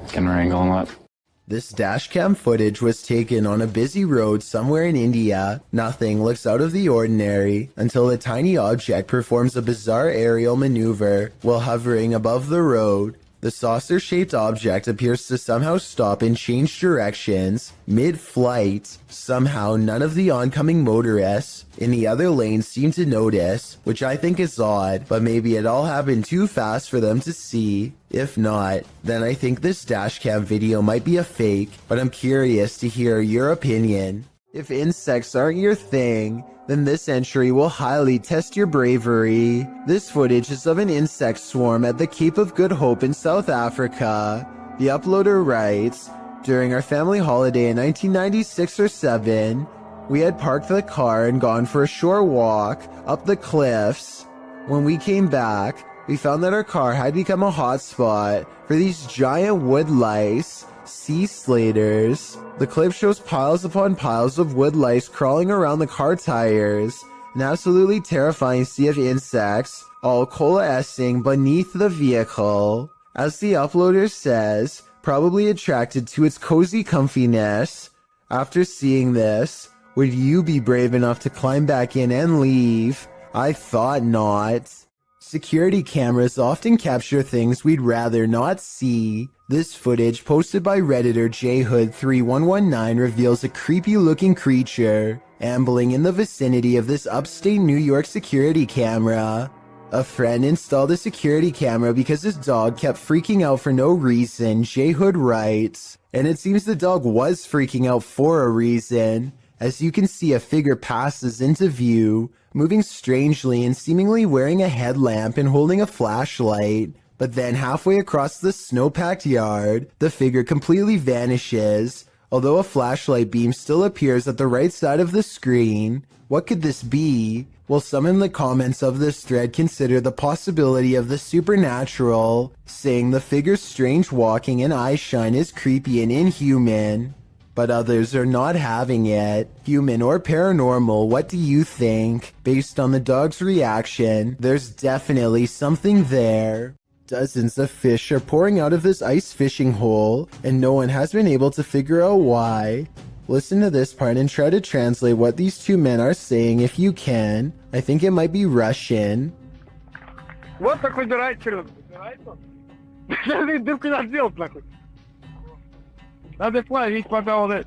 [SPEAKER 16] Camera angle and what?
[SPEAKER 1] This dashcam footage was taken on a busy road somewhere in India. Nothing looks out of the ordinary until a tiny object performs a bizarre aerial maneuver while hovering above the road. The saucer-shaped object appears to somehow stop and change directions mid-flight. Somehow, none of the oncoming motorists in the other lane seem to notice, which I think is odd, but maybe it all happened too fast for them to see. If not, then I think this dashcam video might be a fake, but I'm curious to hear your opinion. If insects aren't your thing, then this entry will highly test your bravery. This footage is of an insect swarm at the Cape of Good Hope in South Africa. The uploader writes, "During our family holiday in 1996 or 7, we had parked the car and gone for a short walk up the cliffs. When we came back, we found that our car had become a hotspot for these giant wood lice, sea slaters. The clip shows piles upon piles of wood lice crawling around the car tires, an absolutely terrifying sea of insects, all coalescing beneath the vehicle. As the uploader says, probably attracted to its cozy comfiness. After seeing this, would you be brave enough to climb back in and leave? I thought not." Security cameras often capture things we'd rather not see. This footage, posted by Redditor JHood3119, reveals a creepy-looking creature ambling in the vicinity of this upstate New York security camera. A friend installed a security camera because his dog kept freaking out for no reason, JHood writes. And it seems the dog was freaking out for a reason. As you can see, a figure passes into view, moving strangely and seemingly wearing a headlamp and holding a flashlight. But then halfway across the snow-packed yard, the figure completely vanishes, although a flashlight beam still appears at the right side of the screen. What could this be? Will some in the comments of this thread consider the possibility of the supernatural, saying the figure's strange walking and eye shine is creepy and inhuman? But others are not having it. Human or paranormal, what do you think? Based on the dog's reaction, there's definitely something there. Dozens of fish are pouring out of this ice fishing hole, and no one has been able to figure out why. Listen to this part and try to translate what these two men are saying if you can. I think it might be Russian.
[SPEAKER 11] Вот такой дурачок. Ты куда сделал такой? Надо плавить, пожалуйста.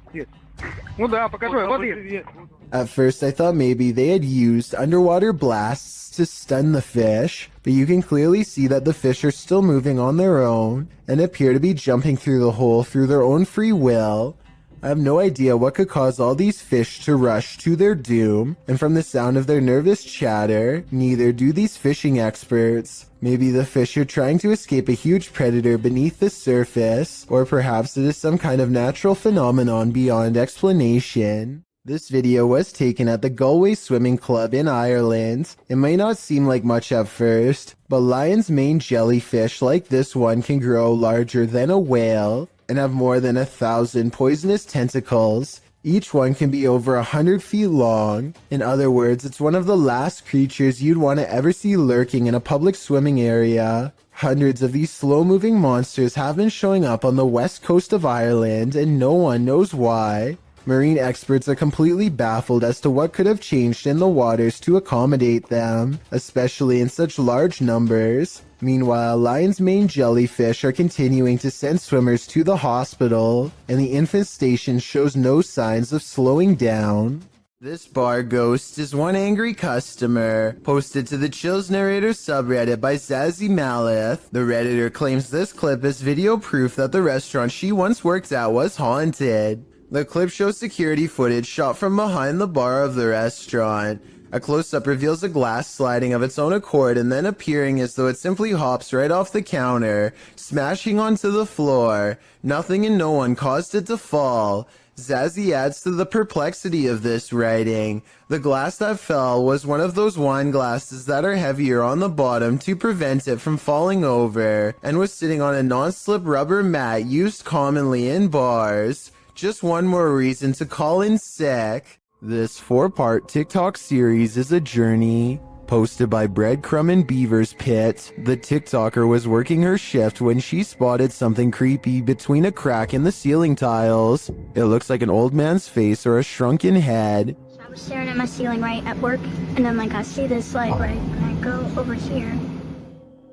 [SPEAKER 11] Ну да, покажи, вот есть.
[SPEAKER 1] At first, I thought maybe they had used underwater blasts to stun the fish, but you can clearly see that the fish are still moving on their own and appear to be jumping through the hole through their own free will. I have no idea what could cause all these fish to rush to their doom, and from the sound of their nervous chatter, neither do these fishing experts. Maybe the fish are trying to escape a huge predator beneath the surface, or perhaps it is some kind of natural phenomenon beyond explanation. This video was taken at the Galway Swimming Club in Ireland. It may not seem like much at first, but lion's mane jellyfish like this one can grow larger than a whale and have more than 1,000 poisonous tentacles. Each one can be over 100 feet long. In other words, it's one of the last creatures you'd want to ever see lurking in a public swimming area. Hundreds of these slow-moving monsters have been showing up on the west coast of Ireland, and no one knows why. Marine experts are completely baffled as to what could have changed in the waters to accommodate them, especially in such large numbers. Meanwhile, lion's mane jellyfish are continuing to send swimmers to the hospital, and the infestation shows no signs of slowing down. This bar ghost is one angry customer, posted to the Chills Narrator subreddit by Zazie Malith. The Redditor claims this clip is video proof that the restaurant she once worked at was haunted. The clip shows security footage shot from behind the bar of the restaurant. A close-up reveals a glass sliding of its own accord and then appearing as though it simply hops right off the counter, smashing onto the floor. Nothing and no one caused it to fall. Zazie adds to the perplexity of this writing. The glass that fell was one of those wine glasses that are heavier on the bottom to prevent it from falling over, and was sitting on a non-slip rubber mat used commonly in bars. Just one more reason to call in sick. This 4-part TikTok series is a journey. Posted by Breadcrumb and Beaver's Pit, the TikToker was working her shift when she spotted something creepy between a crack in the ceiling tiles. It looks like an old man's face or a shrunken head.
[SPEAKER 17] I was staring at my ceiling right at work, and then I see this light right, and I go over here.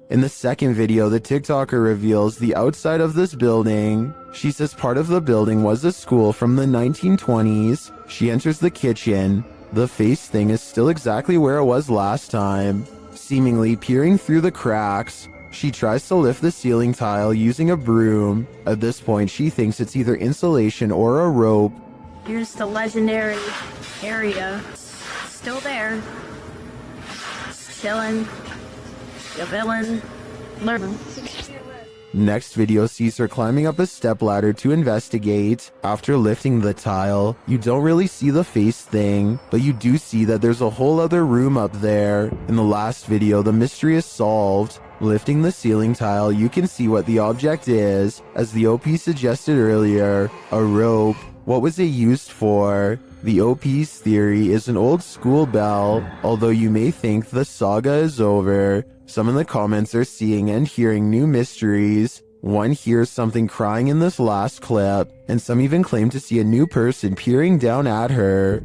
[SPEAKER 1] In the second video, the TikToker reveals the outside of this building. She says part of the building was a school from the 1920s. She enters the kitchen. The face thing is still exactly where it was last time, seemingly peering through the cracks. She tries to lift the ceiling tile using a broom. At this point, she thinks it's either insulation or a rope.
[SPEAKER 17] Here's the legendary area. Still there. Chilling. The villain. Learn.
[SPEAKER 1] Next video sees her climbing up a stepladder to investigate. After lifting the tile, you don't really see the face thing, but you do see that there's a whole other room up there. In the last video, the mystery is solved. Lifting the ceiling tile, you can see what the object is. As the OP suggested earlier, a rope. What was it used for? The OP's theory is an old school bell, although you may think the saga is over. Some in the comments are seeing and hearing new mysteries. One hears something crying in this last clip, and some even claim to see a new person peering down at her.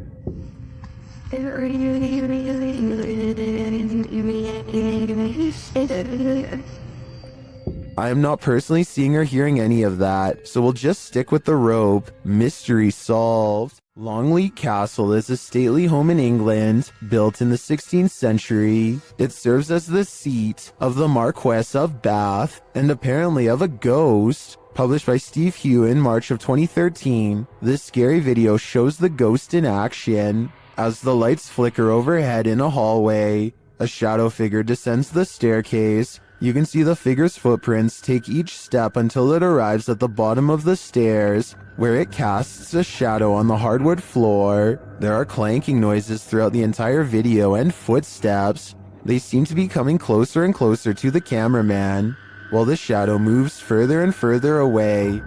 [SPEAKER 1] I am not personally seeing or hearing any of that, so we'll just stick with the rope. Mystery solved. Longleat Castle is a stately home in England, built in the 16th century. It serves as the seat of the Marquess of Bath, and apparently of a ghost. Published by Steve Hugh in March of 2013, this scary video shows the ghost in action. As the lights flicker overhead in a hallway, a shadow figure descends the staircase. You can see the figure's footprints take each step until it arrives at the bottom of the stairs, where it casts a shadow on the hardwood floor. There are clanking noises throughout the entire video and footsteps. They seem to be coming closer and closer to the cameraman, while the shadow moves further and further away.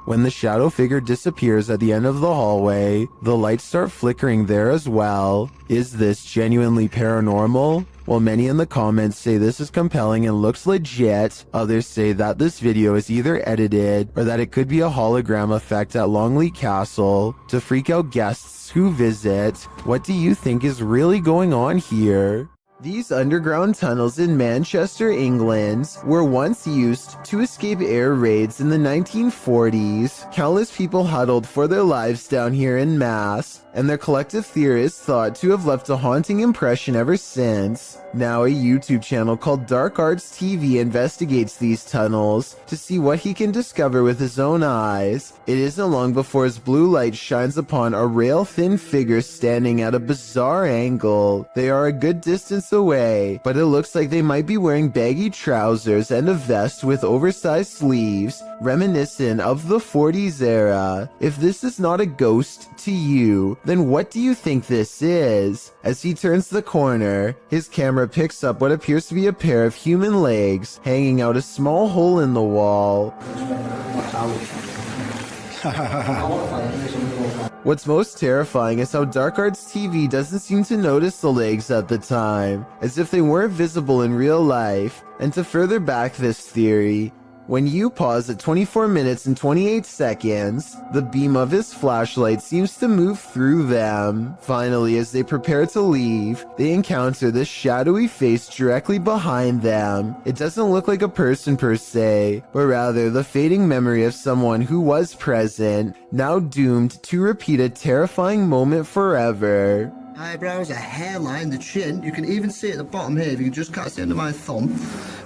[SPEAKER 1] When the shadow figure disappears at the end of the hallway, the lights start flickering there as well. Is this genuinely paranormal? While many in the comments say this is compelling and looks legit, others say that this video is either edited or that it could be a hologram effect at Longleat Castle to freak out guests who visit. What do you think is really going on here? These underground tunnels in Manchester, England, were once used to escape air raids in the 1940s. Countless people huddled for their lives down here en masse, and their collective theory is thought to have left a haunting impression ever since. Now a YouTube channel called Dark Arts TV investigates these tunnels to see what he can discover with his own eyes. It isn't long before his blue light shines upon a rail-thin figure standing at a bizarre angle. They are a good distance away, but it looks like they might be wearing baggy trousers and a vest with oversized sleeves, reminiscent of the 40s era. If this is not a ghost to you, then what do you think this is? As he turns the corner, his camera picks up what appears to be a pair of human legs hanging out a small hole in the wall. What's most terrifying is how Dark Arts TV doesn't seem to notice the legs at the time, as if they weren't visible in real life. And to further back this theory, when you pause at 24 minutes and 28 seconds, the beam of his flashlight seems to move through them. Finally, as they prepare to leave, they encounter this shadowy face directly behind them. It doesn't look like a person per se, but rather the fading memory of someone who was present, now doomed to repeat a terrifying moment forever.
[SPEAKER 18] eyebrows, a hairline, the chin. You can even see at the bottom here, if you can just catch the end of my thumb,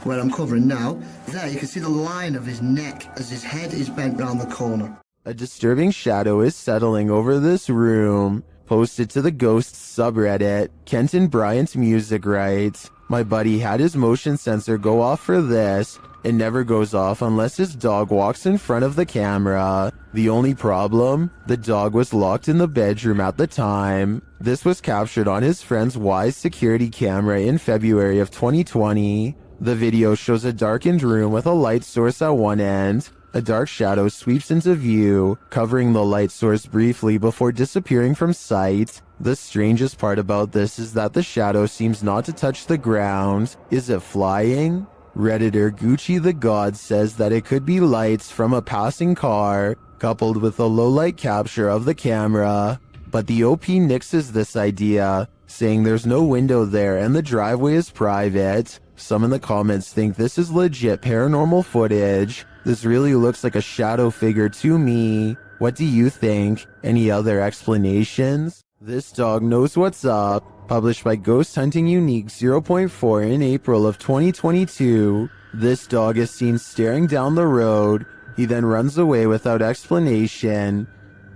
[SPEAKER 18] where I'm covering now, there you can see the line of his neck as his head is bent round the corner.
[SPEAKER 1] A disturbing shadow is settling over this room. Posted to the Ghosts subreddit. Kenton Bryant Music writes, my buddy had his motion sensor go off for this. It never goes off unless his dog walks in front of the camera. The only problem? The dog was locked in the bedroom at the time. This was captured on his friend's Wise security camera in February of 2020. The video shows a darkened room with a light source at one end. A dark shadow sweeps into view, covering the light source briefly before disappearing from sight. The strangest part about this is that the shadow seems not to touch the ground. Is it flying? Redditor Gucci the God says that it could be lights from a passing car, coupled with a low-light capture of the camera. But the OP nixes this idea, saying there's no window there and the driveway is private. Some in the comments think this is legit paranormal footage. This really looks like a shadow figure to me. What do you think? Any other explanations? This dog knows what's up. Published by Ghost Hunting Unique 0.4 in April of 2022. This dog is seen staring down the road. He then runs away without explanation.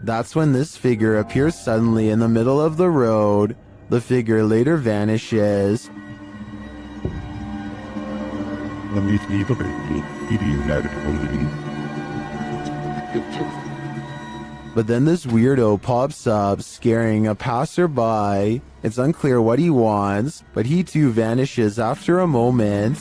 [SPEAKER 1] That's when this figure appears suddenly in the middle of the road. The figure later vanishes. But then this weirdo pops up, scaring a passerby. It's unclear what he wants, but he too vanishes after a moment.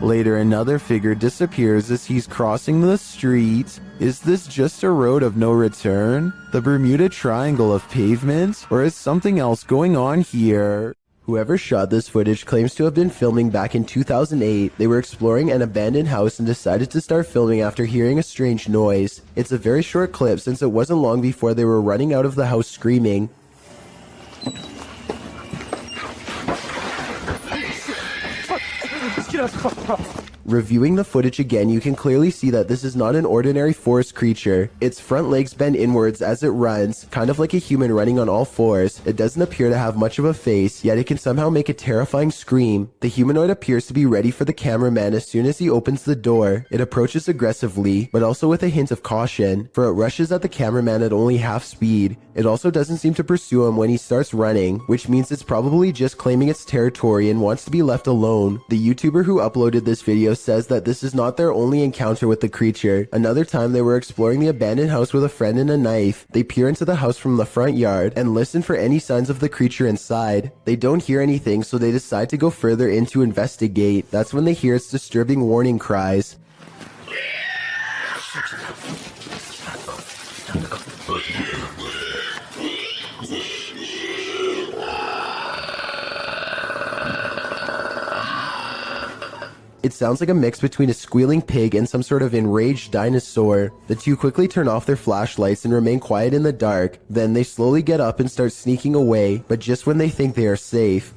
[SPEAKER 1] Later, another figure disappears as he's crossing the street. Is this just a road of no return? The Bermuda Triangle of pavement? Or is something else going on here? Whoever shot this footage claims to have been filming back in 2008. They were exploring an abandoned house and decided to start filming after hearing a strange noise. It's a very short clip since it wasn't long before they were running out of the house screaming. Reviewing the footage again, you can clearly see that this is not an ordinary forest creature. Its front legs bend inwards as it runs, kind of like a human running on all fours. It doesn't appear to have much of a face, yet it can somehow make a terrifying scream. The humanoid appears to be ready for the cameraman as soon as he opens the door. It approaches aggressively, but also with a hint of caution, for it rushes at the cameraman at only half speed. It also doesn't seem to pursue him when he starts running, which means it's probably just claiming its territory and wants to be left alone. The YouTuber who uploaded this video says that this is not their only encounter with the creature. Another time they were exploring the abandoned house with a friend and a knife. They peer into the house from the front yard and listen for any signs of the creature inside. They don't hear anything, so they decide to go further in to investigate. That's when they hear its disturbing warning cries. It sounds like a mix between a squealing pig and some sort of enraged dinosaur. The two quickly turn off their flashlights and remain quiet in the dark. Then they slowly get up and start sneaking away, but just when they think they are safe.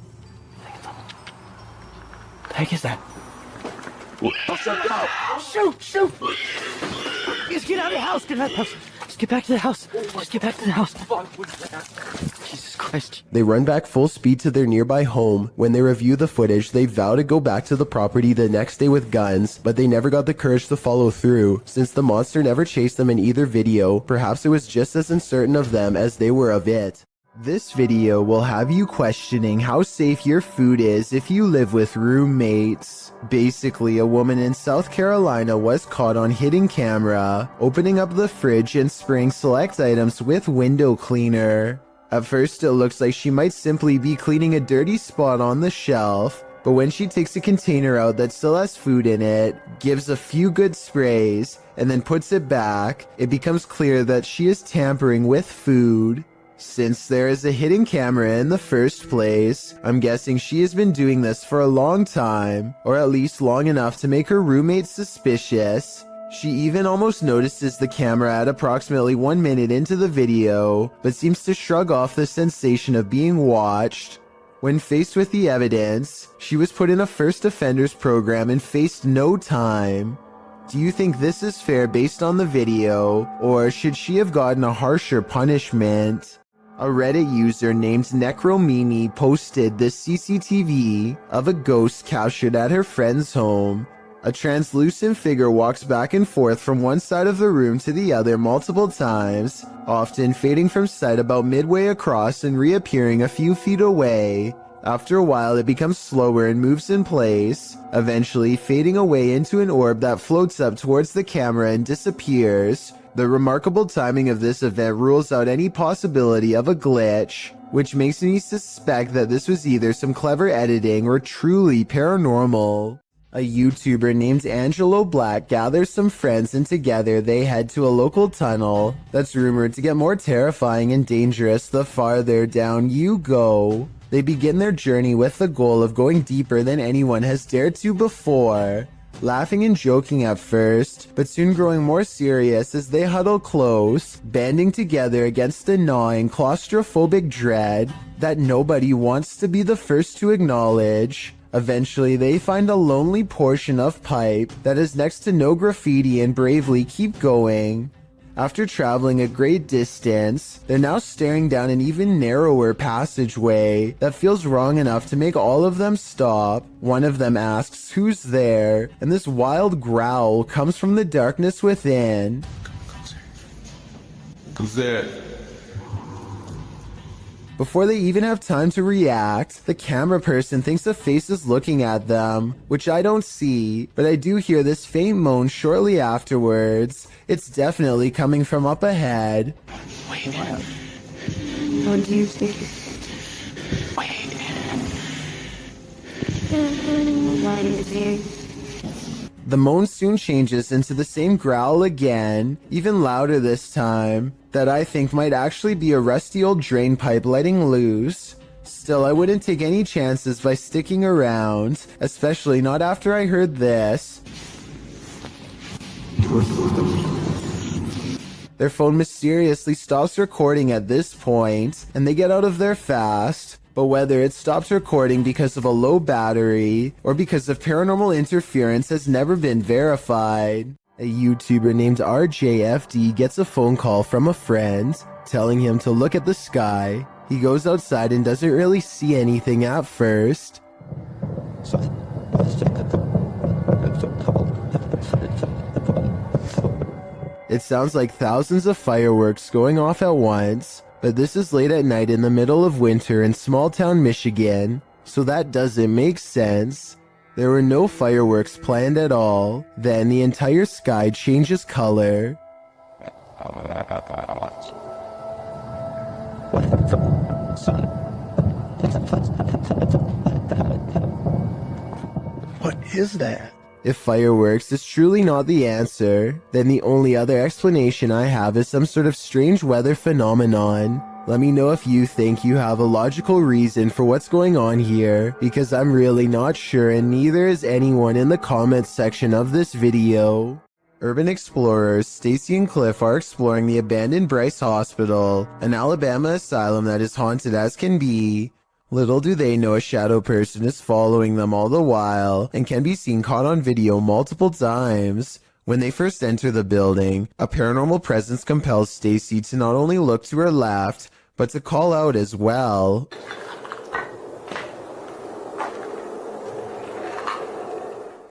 [SPEAKER 10] The heck is that? Shoot! Shoot! Just get out of the house! Get out of the house! Just get back to the house! Just get back to the house! Jesus Christ.
[SPEAKER 1] They run back full speed to their nearby home. When they review the footage, they vow to go back to the property the next day with guns, but they never got the courage to follow through. Since the monster never chased them in either video, perhaps it was just as uncertain of them as they were of it. This video will have you questioning how safe your food is if you live with roommates. Basically, a woman in South Carolina was caught on hidden camera, opening up the fridge and spraying select items with window cleaner. At first, it looks like she might simply be cleaning a dirty spot on the shelf, but when she takes a container out that still has food in it, gives a few good sprays, and then puts it back, it becomes clear that she is tampering with food. Since there is a hidden camera in the first place, I'm guessing she has been doing this for a long time, or at least long enough to make her roommates suspicious. She even almost notices the camera at approximately 1 minute into the video, but seems to shrug off the sensation of being watched. When faced with the evidence, she was put in a first offenders program and faced no time. Do you think this is fair based on the video, or should she have gotten a harsher punishment? A Reddit user named Necromini posted this CCTV of a ghost captured at her friend's home. A translucent figure walks back and forth from one side of the room to the other multiple times, often fading from sight about midway across and reappearing a few feet away. After a while, it becomes slower and moves in place, eventually fading away into an orb that floats up towards the camera and disappears. The remarkable timing of this event rules out any possibility of a glitch, which makes me suspect that this was either some clever editing or truly paranormal. A YouTuber named Angelo Black gathers some friends and together they head to a local tunnel that's rumored to get more terrifying and dangerous the farther down you go. They begin their journey with the goal of going deeper than anyone has dared to before. Laughing and joking at first, but soon growing more serious as they huddle close, banding together against the gnawing claustrophobic dread that nobody wants to be the first to acknowledge. Eventually, they find a lonely portion of pipe that is next to no graffiti and bravely keep going. After traveling a great distance, they're now staring down an even narrower passageway that feels wrong enough to make all of them stop. One of them asks who's there, and this wild growl comes from the darkness within.
[SPEAKER 11] Who's there?
[SPEAKER 1] Before they even have time to react, the camera person thinks a face is looking at them, which I don't see, but I do hear this faint moan shortly afterwards. It's definitely coming from up ahead.
[SPEAKER 4] What do you see? What is it?
[SPEAKER 1] The moan soon changes into the same growl again, even louder this time, that I think might actually be a rusty old drain pipe letting loose. Still, I wouldn't take any chances by sticking around, especially not after I heard this. Their phone mysteriously stops recording at this point, and they get out of there fast. But whether it stops recording because of a low battery or because of paranormal interference has never been verified. A YouTuber named RJFD gets a phone call from a friend telling him to look at the sky. He goes outside and doesn't really see anything at first. It sounds like thousands of fireworks going off at once, but this is late at night in the middle of winter in small town Michigan, so that doesn't make sense. There were no fireworks planned at all. Then the entire sky changes color.
[SPEAKER 5] What is that?
[SPEAKER 1] If fireworks is truly not the answer, then the only other explanation I have is some sort of strange weather phenomenon. Let me know if you think you have a logical reason for what's going on here, because I'm really not sure and neither is anyone in the comments section of this video. Urban explorers Stacy and Cliff are exploring the abandoned Bryce Hospital, an Alabama asylum that is haunted as can be. Little do they know a shadow person is following them all the while and can be seen caught on video multiple times. When they first enter the building, a paranormal presence compels Stacy to not only look to her left, but to call out as well.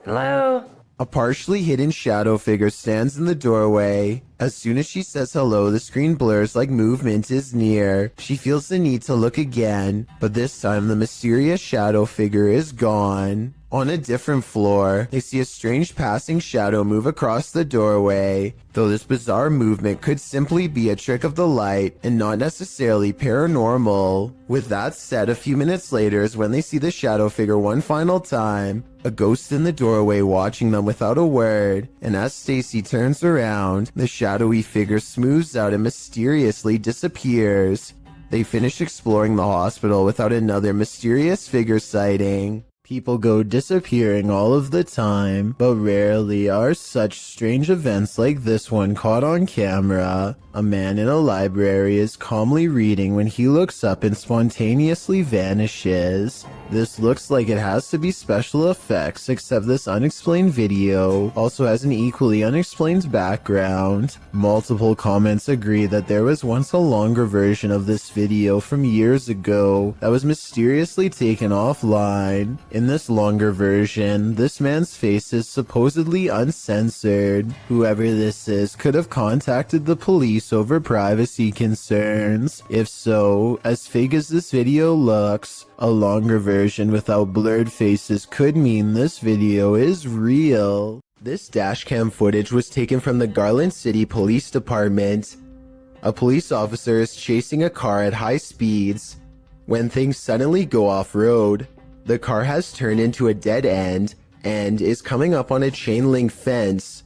[SPEAKER 9] Hello?
[SPEAKER 1] A partially hidden shadow figure stands in the doorway. As soon as she says hello, the screen blurs like movement is near. She feels the need to look again, but this time the mysterious shadow figure is gone. On a different floor, they see a strange passing shadow move across the doorway, though this bizarre movement could simply be a trick of the light and not necessarily paranormal. With that said, a few minutes later is when they see the shadow figure one final time, a ghost in the doorway watching them without a word, and as Stacy turns around, the shadowy figure smooths out and mysteriously disappears. They finish exploring the hospital without another mysterious figure sighting. People go disappearing all of the time, but rarely are such strange events like this one caught on camera. A man in a library is calmly reading when he looks up and spontaneously vanishes. This looks like it has to be special effects, except this unexplained video also has an equally unexplained background. Multiple comments agree that there was once a longer version of this video from years ago that was mysteriously taken offline. In this longer version, this man's face is supposedly uncensored. Whoever this is could have contacted the police over privacy concerns. If so, as fake as this video looks, a longer version without blurred faces could mean this video is real. This dashcam footage was taken from the Garland City Police Department. A police officer is chasing a car at high speeds when things suddenly go off-road. The car has turned into a dead end and is coming up on a chain link fence.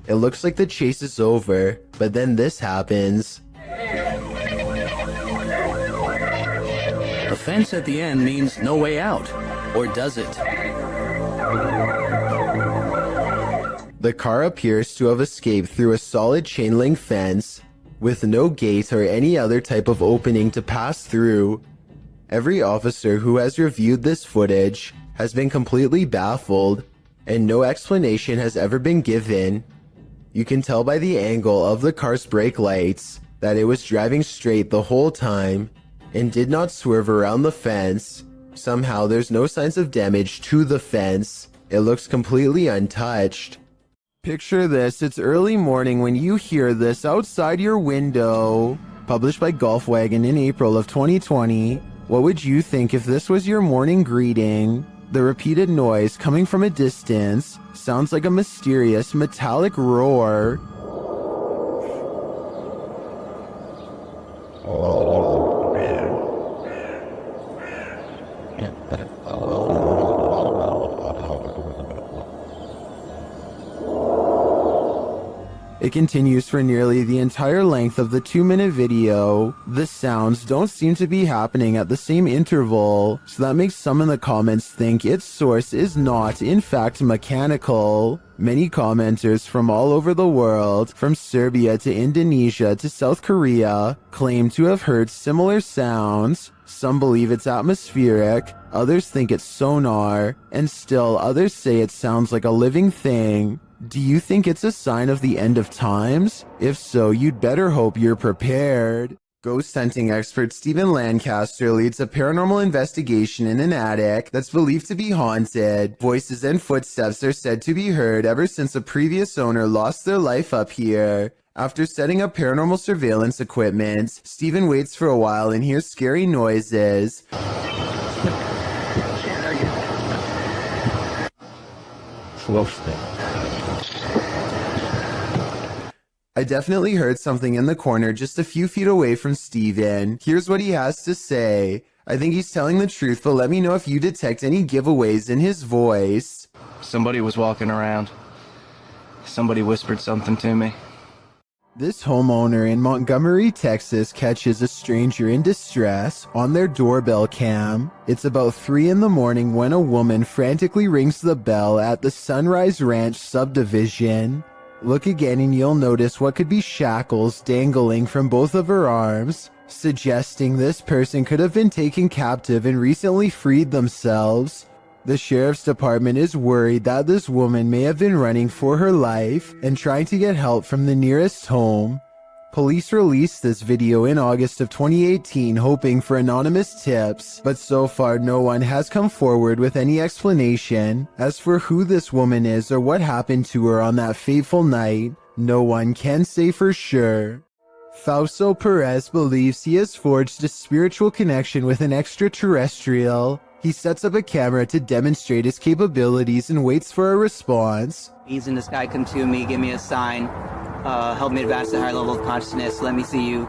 [SPEAKER 1] It looks like the chase is over, but then this happens.
[SPEAKER 19] The fence at the end means no way out, or does it?
[SPEAKER 1] The car appears to have escaped through a solid chain link fence, with no gate or any other type of opening to pass through. Every officer who has reviewed this footage has been completely baffled, and no explanation has ever been given. You can tell by the angle of the car's brake lights that it was driving straight the whole time and did not swerve around the fence. Somehow there's no signs of damage to the fence. It looks completely untouched. Picture this, it's early morning when you hear this outside your window. Published by Golfwagon in April of 2020. What would you think if this was your morning greeting? The repeated noise coming from a distance sounds like a mysterious metallic roar. It continues for nearly the entire length of the 2-minute video. The sounds don't seem to be happening at the same interval, so that makes some in the comments think its source is not, in fact, mechanical. Many commenters from all over the world, from Serbia to Indonesia to South Korea, claim to have heard similar sounds. Some believe it's atmospheric, others think it's sonar, and still others say it sounds like a living thing. Do you think it's a sign of the end of times? If so, you'd better hope you're prepared. Ghost hunting expert Stephen Lancaster leads a paranormal investigation in an attic that's believed to be haunted. Voices and footsteps are said to be heard ever since a previous owner lost their life up here. After setting up paranormal surveillance equipment, Stephen waits for a while and hears scary noises. I definitely heard something in the corner just a few feet away from Steven. Here's what he has to say. I think he's telling the truth, but let me know if you detect any giveaways in his voice.
[SPEAKER 19] Somebody was walking around. Somebody whispered something to me.
[SPEAKER 1] This homeowner in Montgomery, Texas catches a stranger in distress on their doorbell cam. It's about 3 in the morning when a woman frantically rings the bell at the Sunrise Ranch subdivision. Look again and you'll notice what could be shackles dangling from both of her arms, suggesting this person could have been taken captive and recently freed themselves. The sheriff's department is worried that this woman may have been running for her life and trying to get help from the nearest home. Police released this video in August of 2018 hoping for anonymous tips, but so far no one has come forward with any explanation. As for who this woman is or what happened to her on that fateful night, no one can say for sure. Fausto Perez believes he has forged a spiritual connection with an extraterrestrial. He sets up a camera to demonstrate his capabilities and waits for a response.
[SPEAKER 10] He's in the sky, come to me, give me a sign. Help me advance to a higher level of consciousness. Let me see you.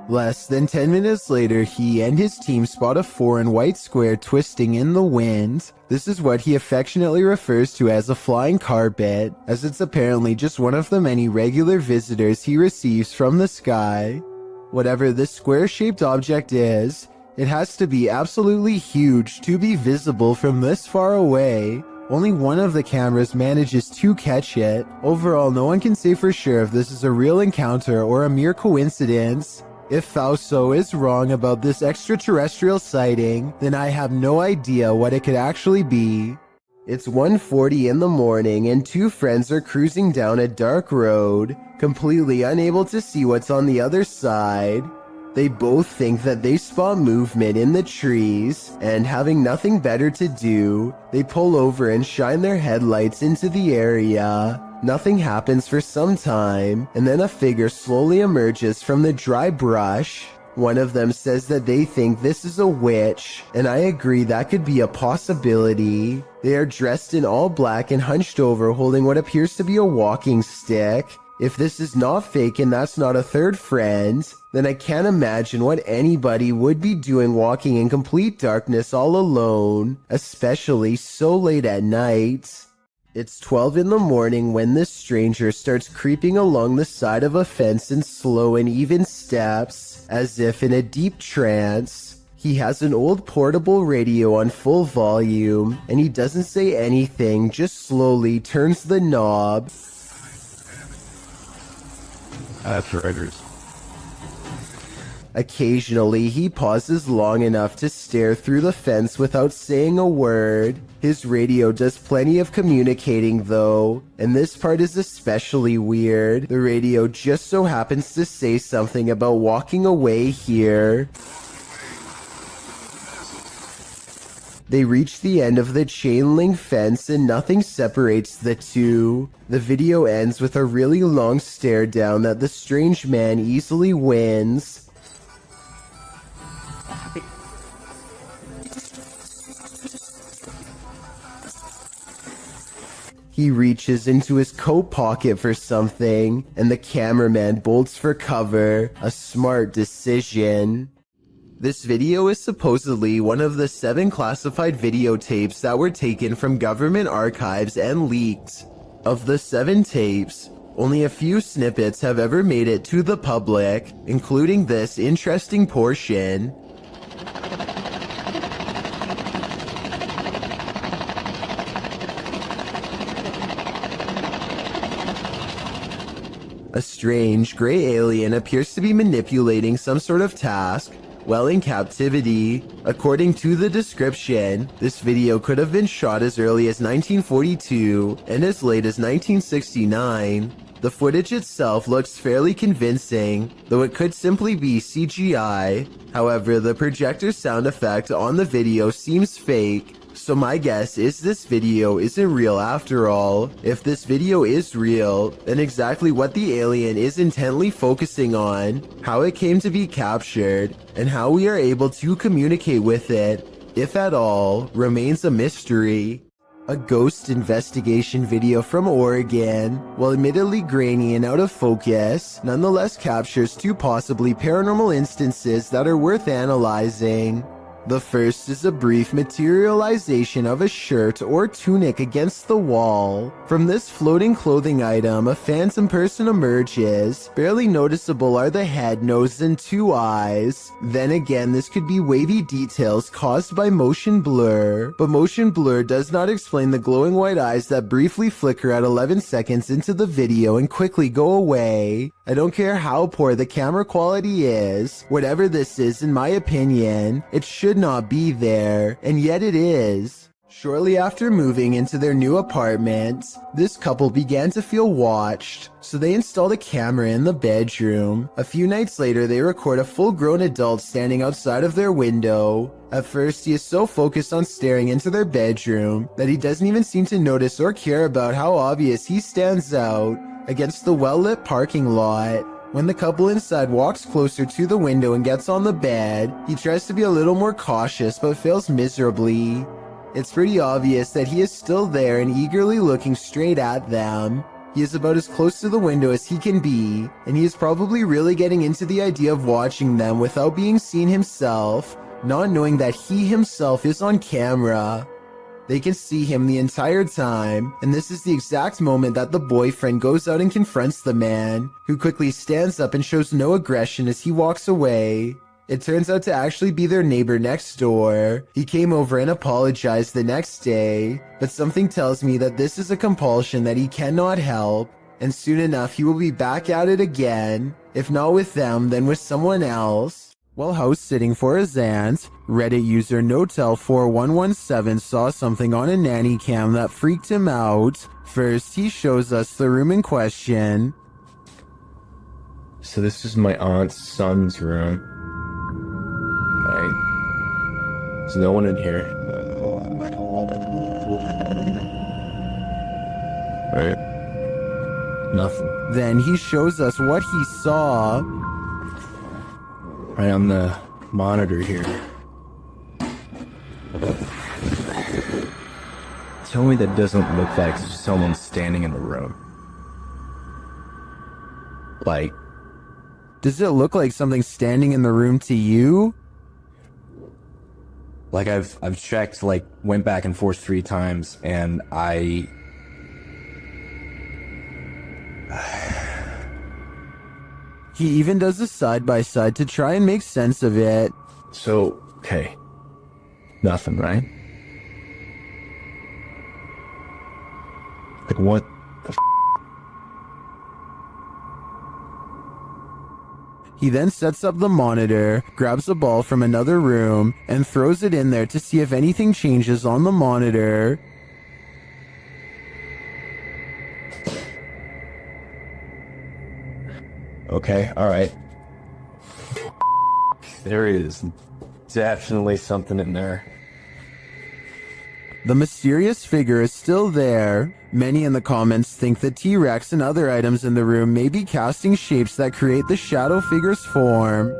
[SPEAKER 1] Less than 10 minutes later, he and his team spot a foreign white square twisting in the wind. This is what he affectionately refers to as a flying carpet, as it's apparently just one of the many regular visitors he receives from the sky. Whatever this square-shaped object is, It has to be absolutely huge to be visible from this far away. Only one of the cameras manages to catch it. Overall, no one can say for sure if this is a real encounter or a mere coincidence. If Fausto is wrong about this extraterrestrial sighting, then I have no idea what it could actually be. It's 1:40 in the morning and two friends are cruising down a dark road, completely unable to see what's on the other side. They both think that they spot movement in the trees, and having nothing better to do, they pull over and shine their headlights into the area. Nothing happens for some time, and then a figure slowly emerges from the dry brush. One of them says that they think this is a witch, and I agree that could be a possibility. They are dressed in all black and hunched over holding what appears to be a walking stick. If this is not fake and that's not a third friend, then I can't imagine what anybody would be doing walking in complete darkness all alone, especially so late at night. It's 12 in the morning when this stranger starts creeping along the side of a fence in slow and even steps, as if in a deep trance. He has an old portable radio on full volume, and he doesn't say anything, just slowly turns the knob.
[SPEAKER 16] That's writers.
[SPEAKER 1] Occasionally, he pauses long enough to stare through the fence without saying a word. His radio does plenty of communicating though, and this part is especially weird. The radio just so happens to say something about walking away here. They reach the end of the chain link fence and nothing separates the two. The video ends with a really long stare down that the strange man easily wins. He reaches into his coat pocket for something, and the cameraman bolts for cover. A smart decision. This video is supposedly one of the 7 classified videotapes that were taken from government archives and leaked. Of the 7 tapes, only a few snippets have ever made it to the public, including this interesting portion. A strange, gray alien appears to be manipulating some sort of task while in captivity. According to the description, this video could have been shot as early as 1942 and as late as 1969. The footage itself looks fairly convincing, though it could simply be CGI. However, the projector sound effect on the video seems fake, so my guess is this video isn't real after all. If this video is real, then exactly what the alien is intently focusing on, how it came to be captured, and how we are able to communicate with it, if at all, remains a mystery. A ghost investigation video from Oregon, while admittedly grainy and out of focus, nonetheless captures 2 possibly paranormal instances that are worth analyzing. The first is a brief materialization of a shirt or tunic against the wall. From this floating clothing item, a phantom person emerges. Barely noticeable are the head, nose, and 2 eyes. Then again, this could be wavy details caused by motion blur, but motion blur does not explain the glowing white eyes that briefly flicker at 11 seconds into the video and quickly go away. I don't care how poor the camera quality is, whatever this is in my opinion, it should not be there, and yet it is. Shortly after moving into their new apartment, this couple began to feel watched, so they installed a camera in the bedroom. A few nights later, they record a full-grown adult standing outside of their window. At first, he is so focused on staring into their bedroom that he doesn't even seem to notice or care about how obvious he stands out against the well-lit parking lot. When the couple inside walks closer to the window and gets on the bed, he tries to be a little more cautious but fails miserably. It's pretty obvious that he is still there and eagerly looking straight at them. He is about as close to the window as he can be, and he is probably really getting into the idea of watching them without being seen himself, not knowing that he himself is on camera. They can see him the entire time, and this is the exact moment that the boyfriend goes out and confronts the man, who quickly stands up and shows no aggression as he walks away. It turns out to actually be their neighbor next door. He came over and apologized the next day, but something tells me that this is a compulsion that he cannot help, and soon enough he will be back at it again, if not with them, then with someone else. While house sitting for his aunt, Reddit user Notel4117 saw something on a nanny cam that freaked him out. First, he shows us the room in question.
[SPEAKER 8] So this is my aunt's son's room. Right. There's no one in here. Right. Nothing.
[SPEAKER 1] Then he shows us what he saw.
[SPEAKER 8] Right on the monitor here. Tell me that doesn't look like someone standing in the room. Like,
[SPEAKER 1] does it look like something standing in the room to you?
[SPEAKER 8] Like I've checked, like went back and forth 3 times, and
[SPEAKER 1] He even does a side-by-side to try and make sense of it.
[SPEAKER 8] So, okay. Nothing, right? Like what the f?
[SPEAKER 1] He then sets up the monitor, grabs a ball from another room, and throws it in there to see if anything changes on the monitor.
[SPEAKER 8] Okay, alright. There is definitely something in there.
[SPEAKER 1] The mysterious figure is still there. Many in the comments think the T-Rex and other items in the room may be casting shapes that create the shadow figure's form.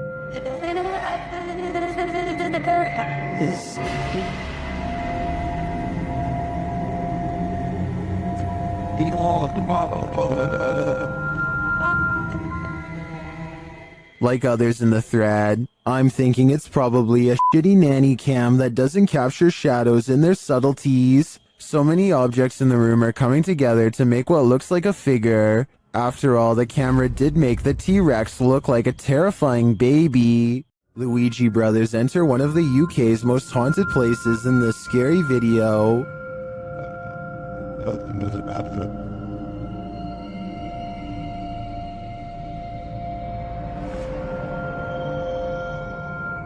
[SPEAKER 1] Like others in the thread, I'm thinking it's probably a shitty nanny cam that doesn't capture shadows in their subtleties. So many objects in the room are coming together to make what looks like a figure. After all, the camera did make the T-Rex look like a terrifying baby. Luigi brothers enter one of the UK's most haunted places in this scary video.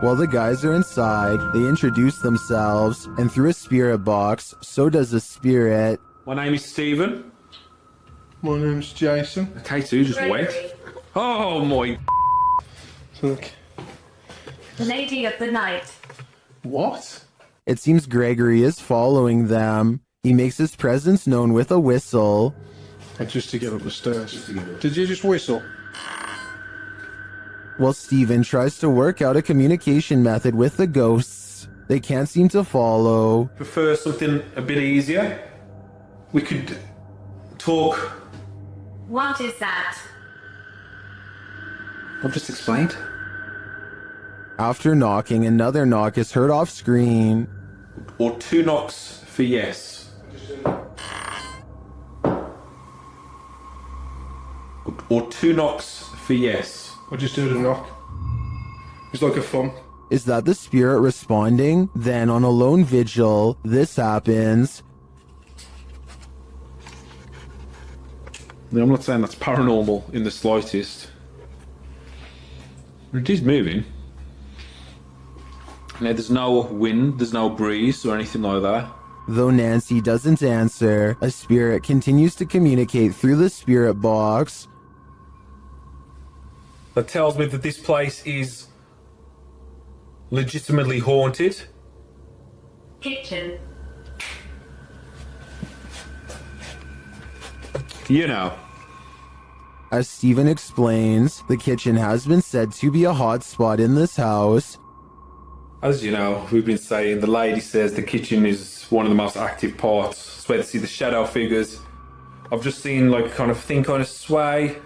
[SPEAKER 1] While the guys are inside, they introduce themselves, and through a spirit box, so does a spirit.
[SPEAKER 11] My name is Stephen.
[SPEAKER 5] My name's Jason.
[SPEAKER 11] K2 just went. Oh my.
[SPEAKER 5] Look.
[SPEAKER 2] The lady of the night.
[SPEAKER 5] What?
[SPEAKER 1] It seems Gregory is following them. He makes his presence known with a whistle.
[SPEAKER 5] Just to get up the stairs. Did you just whistle?
[SPEAKER 1] While Steven tries to work out a communication method with the ghosts, they can't seem to follow.
[SPEAKER 11] Prefer something a bit easier? We could talk.
[SPEAKER 2] What is that?
[SPEAKER 11] I've just explained.
[SPEAKER 1] After knocking, another knock is heard off screen.
[SPEAKER 11] Or 2 knocks for yes. Or 2 knocks for yes.
[SPEAKER 5] I just heard a knock. It's like a thump.
[SPEAKER 1] Is that the spirit responding? Then on a lone vigil, this happens.
[SPEAKER 11] Now, I'm not saying that's paranormal in the slightest. It is moving. Now, there's no wind, there's no breeze or anything like that.
[SPEAKER 1] Though Nancy doesn't answer, a spirit continues to communicate through the spirit box.
[SPEAKER 11] That tells me that this place is legitimately haunted.
[SPEAKER 2] Kitchen.
[SPEAKER 11] You know.
[SPEAKER 1] As Steven explains, the kitchen has been said to be a hot spot in this house.
[SPEAKER 11] As you know, we've been saying, the lady says the kitchen is one of the most active parts. It's where to see the shadow figures. I've just seen like kind of sway.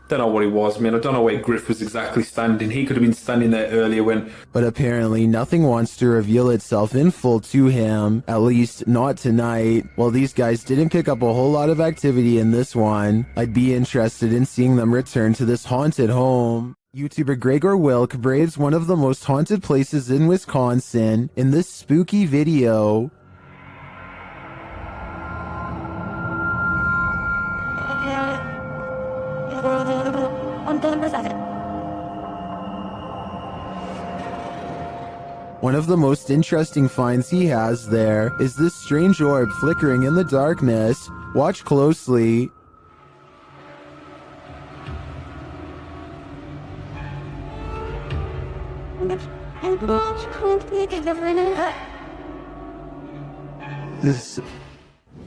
[SPEAKER 11] Don't know what he was. I mean, I don't know where Griff was exactly standing. He could have been standing there earlier when...
[SPEAKER 1] But apparently nothing wants to reveal itself in full to him, at least not tonight. While these guys didn't pick up a whole lot of activity in this one, I'd be interested in seeing them return to this haunted home. YouTuber Gregor Wilk braves one of the most haunted places in Wisconsin in this spooky video. One of the most interesting finds he has there is this strange orb flickering in the darkness. Watch closely.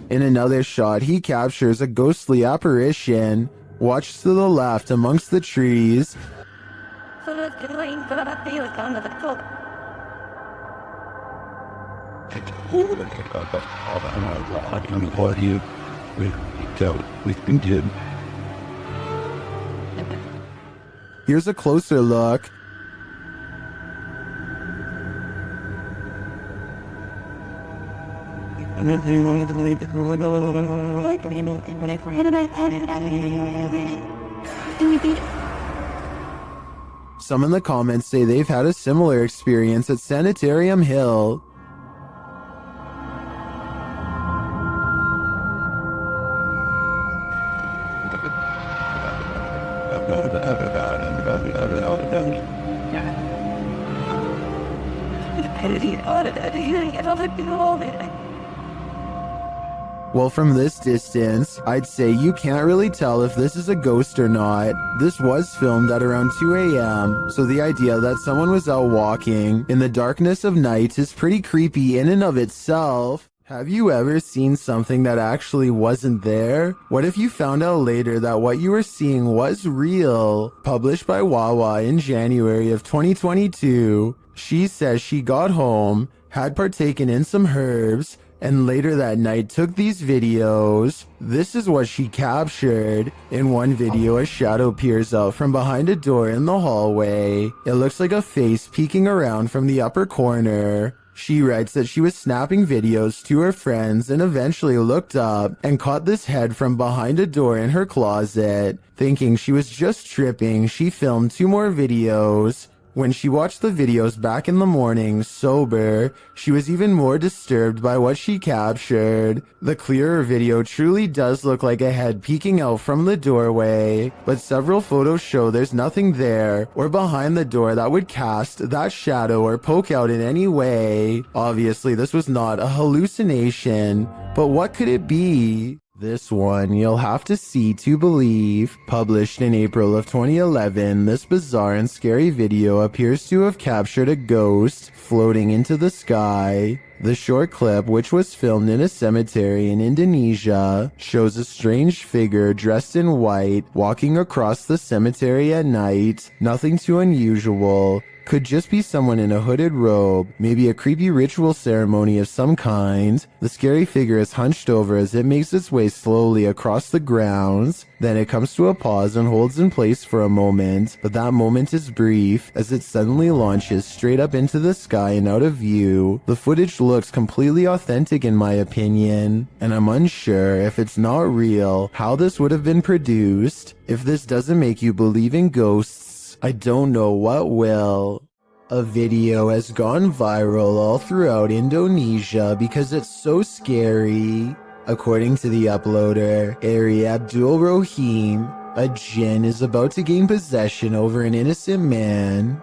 [SPEAKER 1] In another shot, he captures a ghostly apparition. Watch to the left amongst the trees. Here's a closer look. Some in the comments say they've had a similar experience at Sanitarium Hill. Well, from this distance, I'd say you can't really tell if this is a ghost or not. This was filmed at around 2 a.m., so the idea that someone was out walking in the darkness of night is pretty creepy in and of itself. Have you ever seen something that actually wasn't there? What if you found out later that what you were seeing was real? Published by Wawa in January of 2022, she says she got home, had partaken in some herbs, and later that night took these videos. This is what she captured. In one video, a shadow peers out from behind a door in the hallway. It looks like a face peeking around from the upper corner. She writes that she was snapping videos to her friends and eventually looked up and caught this head from behind a door in her closet. Thinking she was just tripping, she filmed 2 more videos. When she watched the videos back in the morning, sober, she was even more disturbed by what she captured. The clearer video truly does look like a head peeking out from the doorway, but several photos show there's nothing there or behind the door that would cast that shadow or poke out in any way. Obviously, this was not a hallucination, but what could it be? This one you'll have to see to believe. Published in April of 2011, this bizarre and scary video appears to have captured a ghost floating into the sky. The short clip, which was filmed in a cemetery in Indonesia, shows a strange figure dressed in white walking across the cemetery at night. Nothing too unusual. Could just be someone in a hooded robe, maybe a creepy ritual ceremony of some kind. The scary figure is hunched over as it makes its way slowly across the grounds. Then it comes to a pause and holds in place for a moment, but that moment is brief as it suddenly launches straight up into the sky and out of view. The footage looks completely authentic in my opinion, and I'm unsure if it's not real how this would have been produced. If this doesn't make you believe in ghosts, I don't know what will. A video has gone viral all throughout Indonesia because it's so scary. According to the uploader, Ari Abdul Rohim, a jinn is about to gain possession over an innocent man.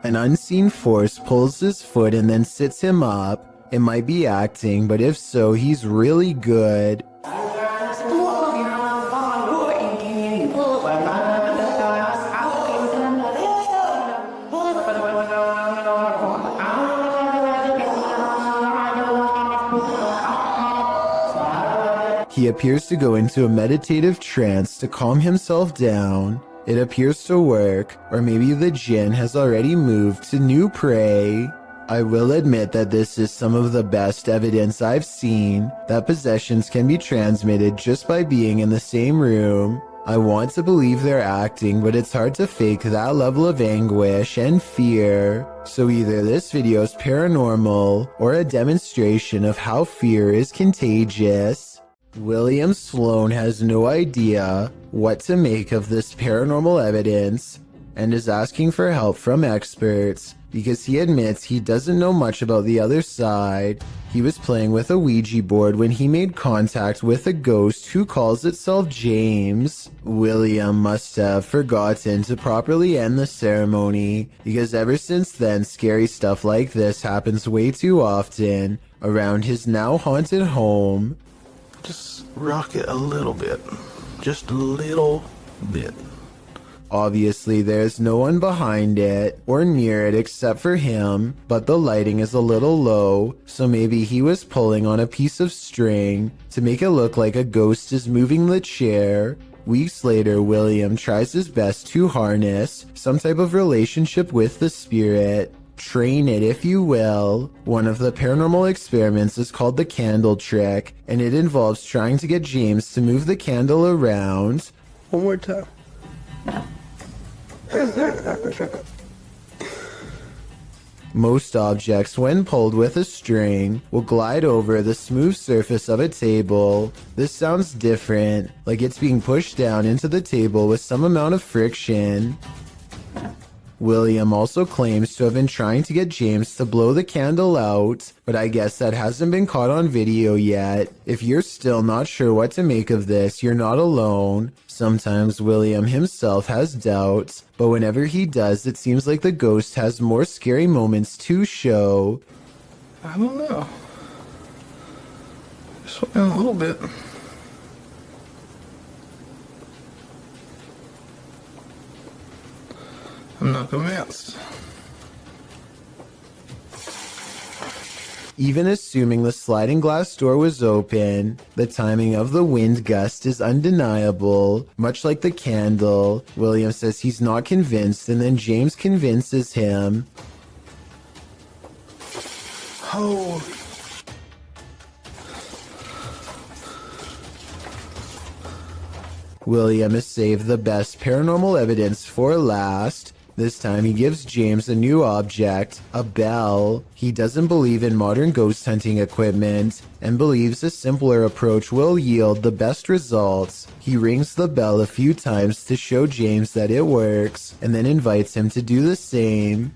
[SPEAKER 1] An unseen force pulls his foot and then sits him up. It might be acting, but if so, he's really good. He appears to go into a meditative trance to calm himself down. It appears to work, or maybe the jinn has already moved to new prey. I will admit that this is some of the best evidence I've seen that possessions can be transmitted just by being in the same room. I want to believe they're acting, but it's hard to fake that level of anguish and fear. So either this video is paranormal or a demonstration of how fear is contagious. William Sloan has no idea what to make of this paranormal evidence and is asking for help from experts because he admits he doesn't know much about the other side. He was playing with a Ouija board when he made contact with a ghost who calls itself James. William must have forgotten to properly end the ceremony because ever since then, scary stuff like this happens way too often around his now haunted home.
[SPEAKER 5] Just rock it a little bit. Just a little bit.
[SPEAKER 1] Obviously, there's no one behind it or near it except for him, but the lighting is a little low, so maybe he was pulling on a piece of string to make it look like a ghost is moving the chair. Weeks later, William tries his best to harness some type of relationship with the spirit. Train it, if you will. One of the paranormal experiments is called the candle trick, and it involves trying to get James to move the candle around.
[SPEAKER 5] One more time.
[SPEAKER 1] Most objects, when pulled with a string, will glide over the smooth surface of a table. This sounds different, like it's being pushed down into the table with some amount of friction. William also claims to have been trying to get James to blow the candle out, but I guess that hasn't been caught on video yet. If you're still not sure what to make of this, you're not alone. Sometimes William himself has doubts, but whenever he does, it seems like the ghost has more scary moments to show.
[SPEAKER 5] I don't know. Just went a little bit. I'm not convinced.
[SPEAKER 1] Even assuming the sliding glass door was open, the timing of the wind gust is undeniable. Much like the candle, William says he's not convinced, and then James convinces him.
[SPEAKER 5] Holy.
[SPEAKER 1] William has saved the best paranormal evidence for last. This time he gives James a new object, a bell. He doesn't believe in modern ghost hunting equipment and believes a simpler approach will yield the best results. He rings the bell a few times to show James that it works and then invites him to do the same.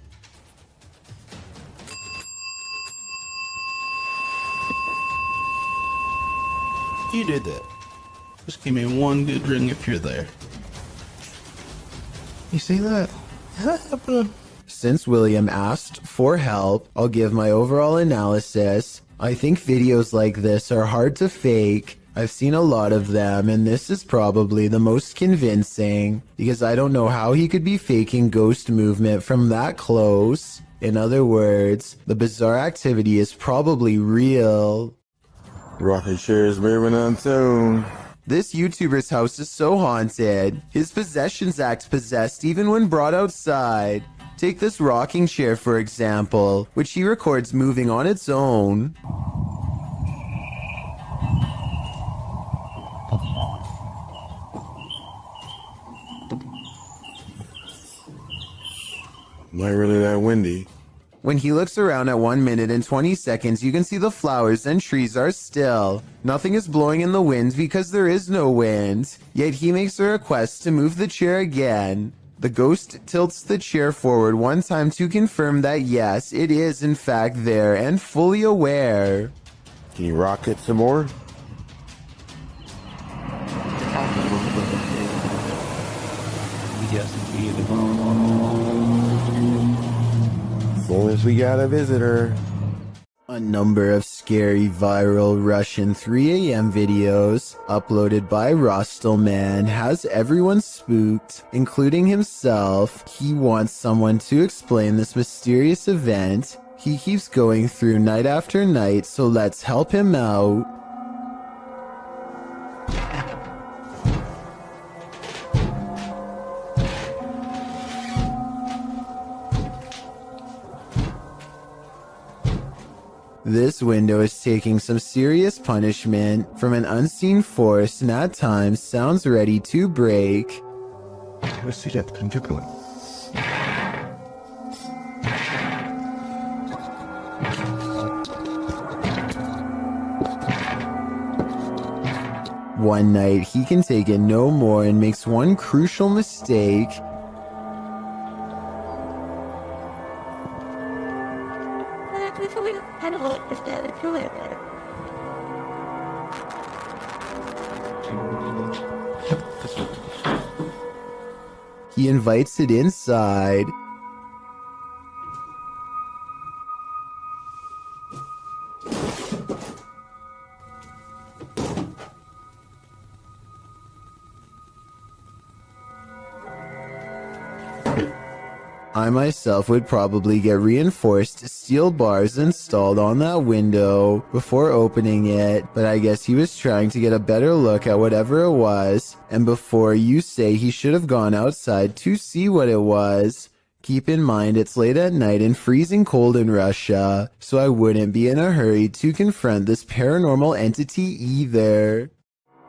[SPEAKER 5] You did that. Just give me one good ring if you're there. You see that? Is that happening?
[SPEAKER 1] Since William asked for help, I'll give my overall analysis. I think videos like this are hard to fake. I've seen a lot of them, and this is probably the most convincing, because I don't know how he could be faking ghost movement from that close. In other words, the bizarre activity is probably real.
[SPEAKER 8] Rocket chair is moving on soon.
[SPEAKER 1] This YouTuber's house is so haunted. His possessions act possessed even when brought outside. Take this rocking chair, for example, which he records moving on its own.
[SPEAKER 8] Not really that windy.
[SPEAKER 1] When he looks around at 1 minute and 20 seconds, you can see the flowers and trees are still. Nothing is blowing in the wind because there is no wind. Yet he makes a request to move the chair again. The ghost tilts the chair forward one time to confirm that yes, it is in fact there and fully aware.
[SPEAKER 8] Can you rock it some more? As long as we got a visitor.
[SPEAKER 1] A number of scary viral Russian 3 a.m. videos uploaded by Rostelman has everyone spooked, including himself. He wants someone to explain this mysterious event. He keeps going through night after night, so let's help him out. This window is taking some serious punishment from an unseen force and at times sounds ready to break. One night, he can take it no more and makes one crucial mistake. He invites it inside. I myself would probably get reinforced steel bars installed on that window before opening it, but I guess he was trying to get a better look at whatever it was, and before you say he should have gone outside to see what it was, keep in mind it's late at night and freezing cold in Russia, so I wouldn't be in a hurry to confront this paranormal entity either.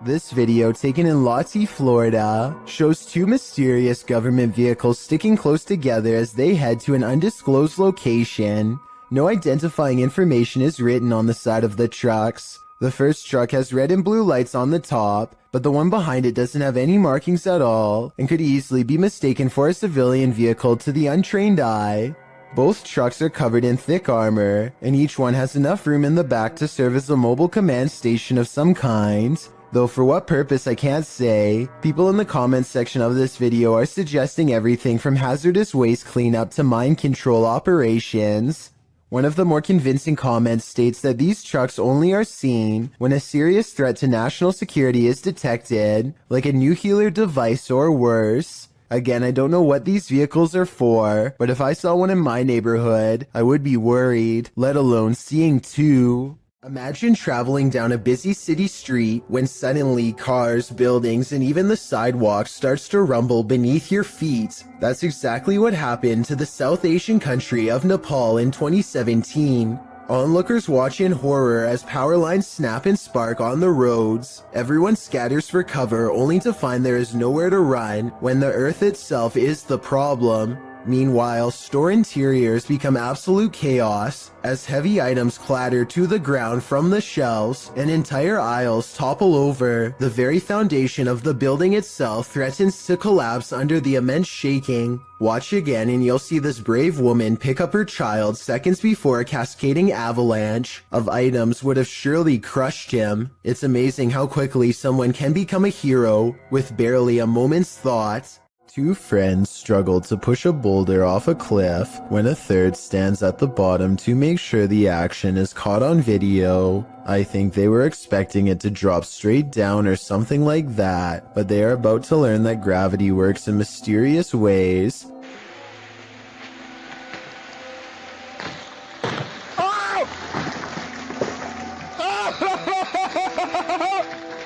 [SPEAKER 1] This video, taken in Lottie, Florida, shows two mysterious government vehicles sticking close together as they head to an undisclosed location. No identifying information is written on the side of the trucks. The first truck has red and blue lights on the top, but the one behind it doesn't have any markings at all and could easily be mistaken for a civilian vehicle to the untrained eye. Both trucks are covered in thick armor, and each one has enough room in the back to serve as a mobile command station of some kind. Though for what purpose I can't say. People in the comments section of this video are suggesting everything from hazardous waste cleanup to mind control operations. One of the more convincing comments states that these trucks only are seen when a serious threat to national security is detected, like a nuclear device or worse. Again, I don't know what these vehicles are for, but if I saw one in my neighborhood, I would be worried, let alone seeing two. Imagine traveling down a busy city street when suddenly cars, buildings, and even the sidewalk starts to rumble beneath your feet. That's exactly what happened to the South Asian country of Nepal in 2017. Onlookers watch in horror as power lines snap and spark on the roads. Everyone scatters for cover only to find there is nowhere to run when the earth itself is the problem. Meanwhile, store interiors become absolute chaos as heavy items clatter to the ground from the shelves and entire aisles topple over. The very foundation of the building itself threatens to collapse under the immense shaking. Watch again and you'll see this brave woman pick up her child seconds before a cascading avalanche of items would have surely crushed him. It's amazing how quickly someone can become a hero with barely a moment's thought. Two friends struggle to push a boulder off a cliff when a third stands at the bottom to make sure the action is caught on video. I think they were expecting it to drop straight down or something like that, but they are about to learn that gravity works in mysterious ways.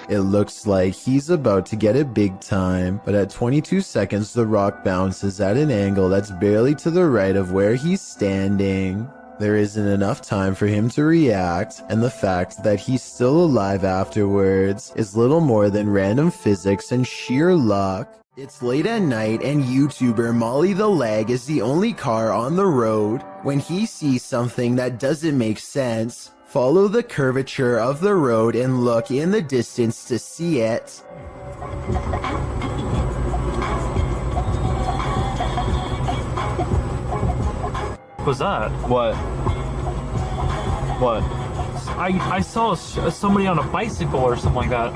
[SPEAKER 1] It looks like he's about to get it big time, but at 22 seconds the rock bounces at an angle that's barely to the right of where he's standing. There isn't enough time for him to react, and the fact that he's still alive afterwards is little more than random physics and sheer luck. It's late at night and YouTuber Molly the Leg is the only car on the road. When he sees something that doesn't make sense, follow the curvature of the road and look in the distance to see it.
[SPEAKER 20] What was that?
[SPEAKER 8] What? What?
[SPEAKER 20] I saw somebody on a bicycle or something like that.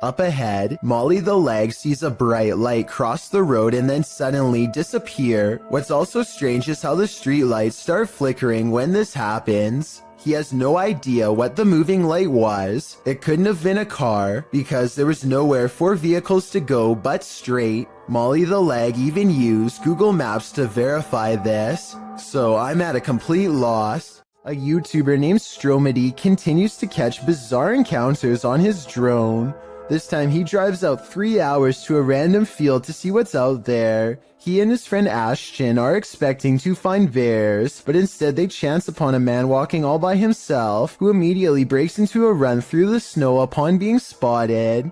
[SPEAKER 1] Up ahead, Molly the Leg sees a bright light cross the road and then suddenly disappear. What's also strange is how the street lights start flickering when this happens. He has no idea what the moving light was. It couldn't have been a car because there was nowhere for vehicles to go but straight. Molly the Leg even used Google Maps to verify this, so I'm at a complete loss. A YouTuber named Stromedy continues to catch bizarre encounters on his drone. This time he drives out 3 hours to a random field to see what's out there. He and his friend Ashton are expecting to find bears, but instead they chance upon a man walking all by himself, who immediately breaks into a run through the snow upon being spotted.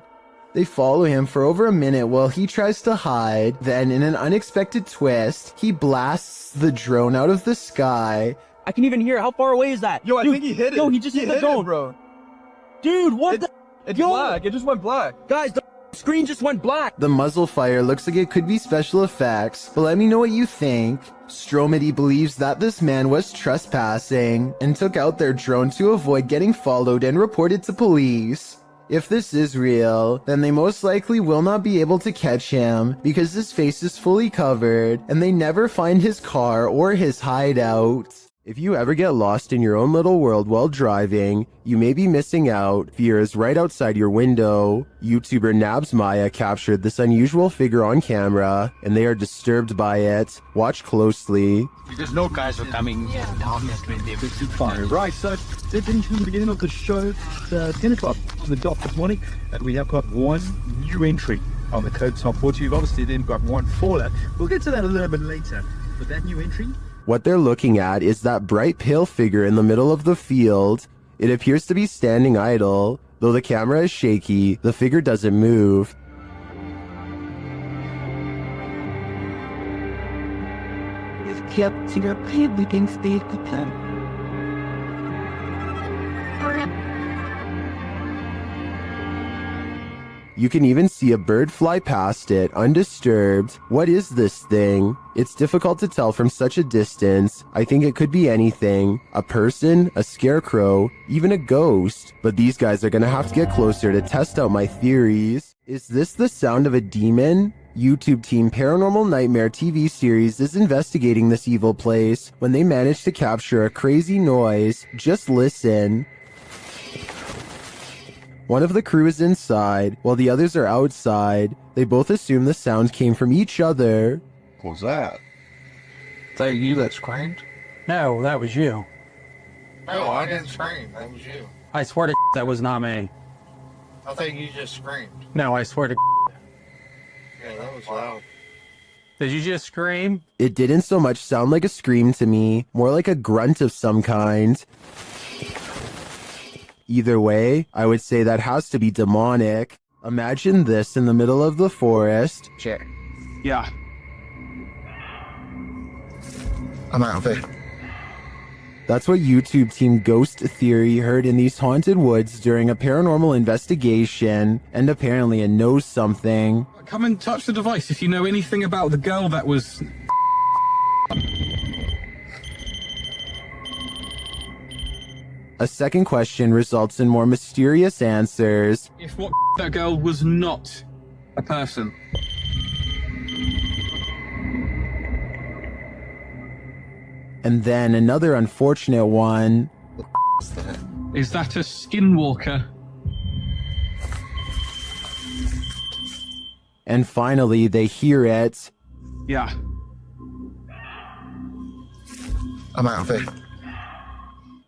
[SPEAKER 1] They follow him for over a minute while he tries to hide. Then, in an unexpected twist, he blasts the drone out of the sky.
[SPEAKER 10] I can even hear it. How far away is that?
[SPEAKER 15] Yo, I think he hit it.
[SPEAKER 10] Yo, he just hit the drone,
[SPEAKER 15] bro.
[SPEAKER 10] Dude, what the?
[SPEAKER 15] It's
[SPEAKER 10] Yo!
[SPEAKER 15] black. It just went black.
[SPEAKER 10] Guys, the screen just went black.
[SPEAKER 1] The muzzle fire looks like it could be special effects, but let me know what you think. Stromedy believes that this man was trespassing and took out their drone to avoid getting followed and reported to police. If this is real, then they most likely will not be able to catch him because his face is fully covered and they never find his car or his hideout. If you ever get lost in your own little world while driving, you may be missing out. Fear is right outside your window. YouTuber Nabs Maya captured this unusual figure on camera, and they are disturbed by it. Watch closely.
[SPEAKER 16] Because no guys are coming down this way. They would
[SPEAKER 15] Fine. Right, so they've been to the beginning of the show, 10 o'clock on the dot this morning, and we have got one new entry on the Code Top 40. We've obviously then got one fallout. We'll get to that a little bit later, but that new entry...
[SPEAKER 1] What they're looking at is that bright pale figure in the middle of the field. It appears to be standing idle. Though the camera is shaky, the figure doesn't move.
[SPEAKER 10] It's kept your baby can stay with them.
[SPEAKER 1] You can even see a bird fly past it, undisturbed. What is this thing? It's difficult to tell from such a distance. I think it could be anything. A person, a scarecrow, even a ghost. But these guys are gonna have to get closer to test out my theories. Is this the sound of a demon? YouTube team Paranormal Nightmare TV series is investigating this evil place when they manage to capture a crazy noise. Just listen. One of the crew is inside, while the others are outside. They both assume the sound came from each other.
[SPEAKER 16] What was that?
[SPEAKER 5] Is that you that screamed?
[SPEAKER 7] No, that was you.
[SPEAKER 5] No, I didn't scream. That was you.
[SPEAKER 7] I swear to that was not me.
[SPEAKER 5] I think you just screamed.
[SPEAKER 7] No, I swear to
[SPEAKER 5] Yeah, that was loud.
[SPEAKER 7] Did you just scream?
[SPEAKER 1] It didn't so much sound like a scream to me, more like a grunt of some kind. Either way, I would say that has to be demonic. Imagine this in the middle of the forest.
[SPEAKER 12] Sure.
[SPEAKER 7] Yeah.
[SPEAKER 5] I'm out of it.
[SPEAKER 1] That's what YouTube team Ghost Theory heard in these haunted woods during a paranormal investigation, and apparently it knows something.
[SPEAKER 11] Come and touch the device if you know anything about the girl that was...
[SPEAKER 1] A second question results in more mysterious answers.
[SPEAKER 11] If what that girl was not a person.
[SPEAKER 1] And then another unfortunate one.
[SPEAKER 11] Is that a skinwalker?
[SPEAKER 1] And finally, they hear it.
[SPEAKER 11] Yeah.
[SPEAKER 5] I'm out of it.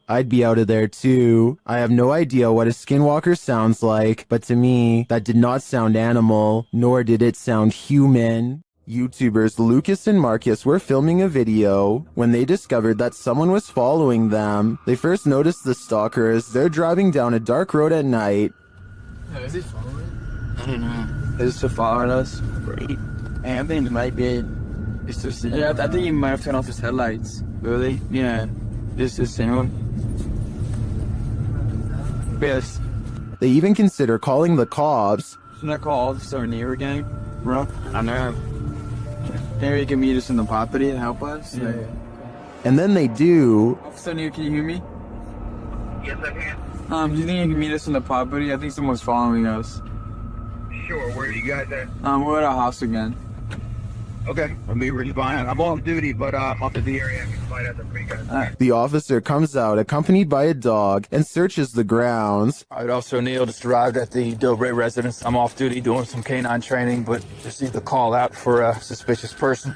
[SPEAKER 1] I'd be out of there too. I have no idea what a skinwalker sounds like, but to me, that did not sound animal, nor did it sound human. YouTubers Lucas and Marcus were filming a video when they discovered that someone was following them. They first noticed the stalker as they're driving down a dark road at night.
[SPEAKER 15] Is he following?
[SPEAKER 10] I don't know. Is he following us? Right. I think it might be. It's just. Yeah, I think he might have turned off his headlights. Really? Yeah. It's the same one. Yes.
[SPEAKER 1] They even consider calling the cops.
[SPEAKER 10] Shouldn't I call Officer Near again, bro? I know. Maybe you can meet us in the property and help us. Yeah.
[SPEAKER 1] And then they do.
[SPEAKER 10] Officer Near, can you hear me?
[SPEAKER 21] Yes, I can.
[SPEAKER 10] Do you think you can meet us in the property? I think someone's following us.
[SPEAKER 21] Sure, where are you guys at?
[SPEAKER 10] We're at our house again.
[SPEAKER 21] Okay, I'll be really fine. I'm on duty, but off to the area. I can find out the free guys.
[SPEAKER 1] The officer comes out accompanied by a dog and searches the grounds.
[SPEAKER 3] All right, Officer O'Neill just arrived at the Dobre residence. I'm off duty doing some canine training, but received a call out for a suspicious person.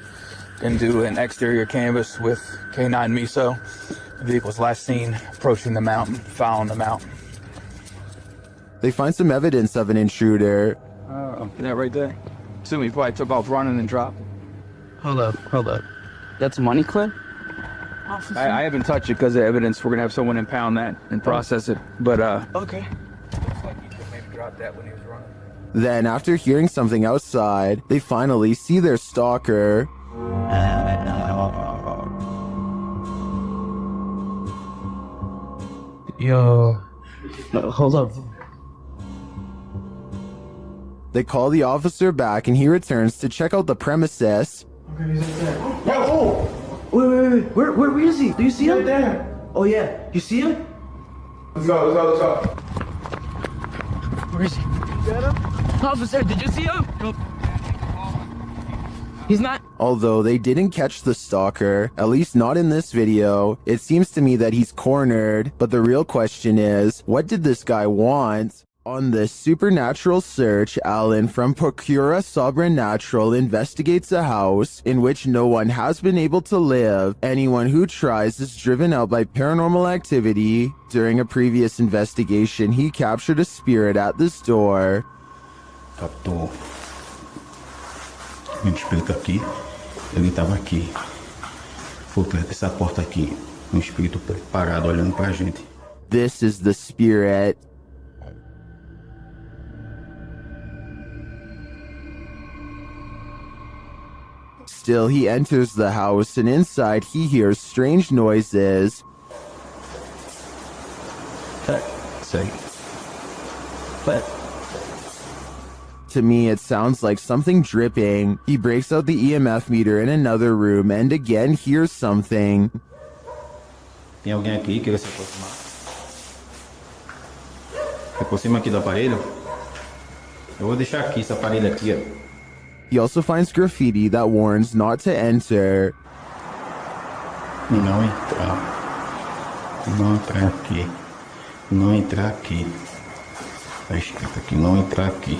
[SPEAKER 3] Then do an exterior canvass with canine miso. The vehicle was last seen approaching the mountain, following the mountain.
[SPEAKER 1] They find some evidence of an intruder.
[SPEAKER 10] That right there. Assume he probably took off running and dropped.
[SPEAKER 13] Hold up. That's a money clip?
[SPEAKER 10] I haven't touched it because of evidence. We're gonna have someone impound that and process it. But
[SPEAKER 13] okay.
[SPEAKER 3] Looks like he could maybe drop that when he was running.
[SPEAKER 1] Then, after hearing something outside, they finally see their stalker.
[SPEAKER 13] Yo. Hold up.
[SPEAKER 1] They call the officer back and he returns to check out the premises.
[SPEAKER 13] Oh! Wait. Where is he? Do you see him? Right there. Oh yeah. You see him?
[SPEAKER 11] Let's go.
[SPEAKER 13] Where is he? Officer, did you see him? Nope. He's not.
[SPEAKER 1] Although they didn't catch the stalker, at least not in this video, it seems to me that he's cornered. But the real question is, what did this guy want? On this supernatural search, Alan from Procura Sobrenatural investigates a house in which no one has been able to live. Anyone who tries is driven out by paranormal activity. During a previous investigation, he captured a spirit at this door.
[SPEAKER 16] Captou um espírito aqui. Ele estava aqui. Foi perto dessa porta aqui. Espírito parado olhando pra gente.
[SPEAKER 1] This is the spirit. Still, he enters the house, and inside he hears strange noises. To me, it sounds like something dripping. He breaks out the EMF meter in another room and again hears something.
[SPEAKER 16] Tem alguém aqui que quer se aproximar? Se aproxima aqui do aparelho. Eu vou deixar aqui esse aparelho aqui, ó.
[SPEAKER 1] He also finds graffiti that warns not to enter.
[SPEAKER 16] Não entrar. Não entrar aqui. Não entrar aqui. Tá escrito aqui, não entrar aqui.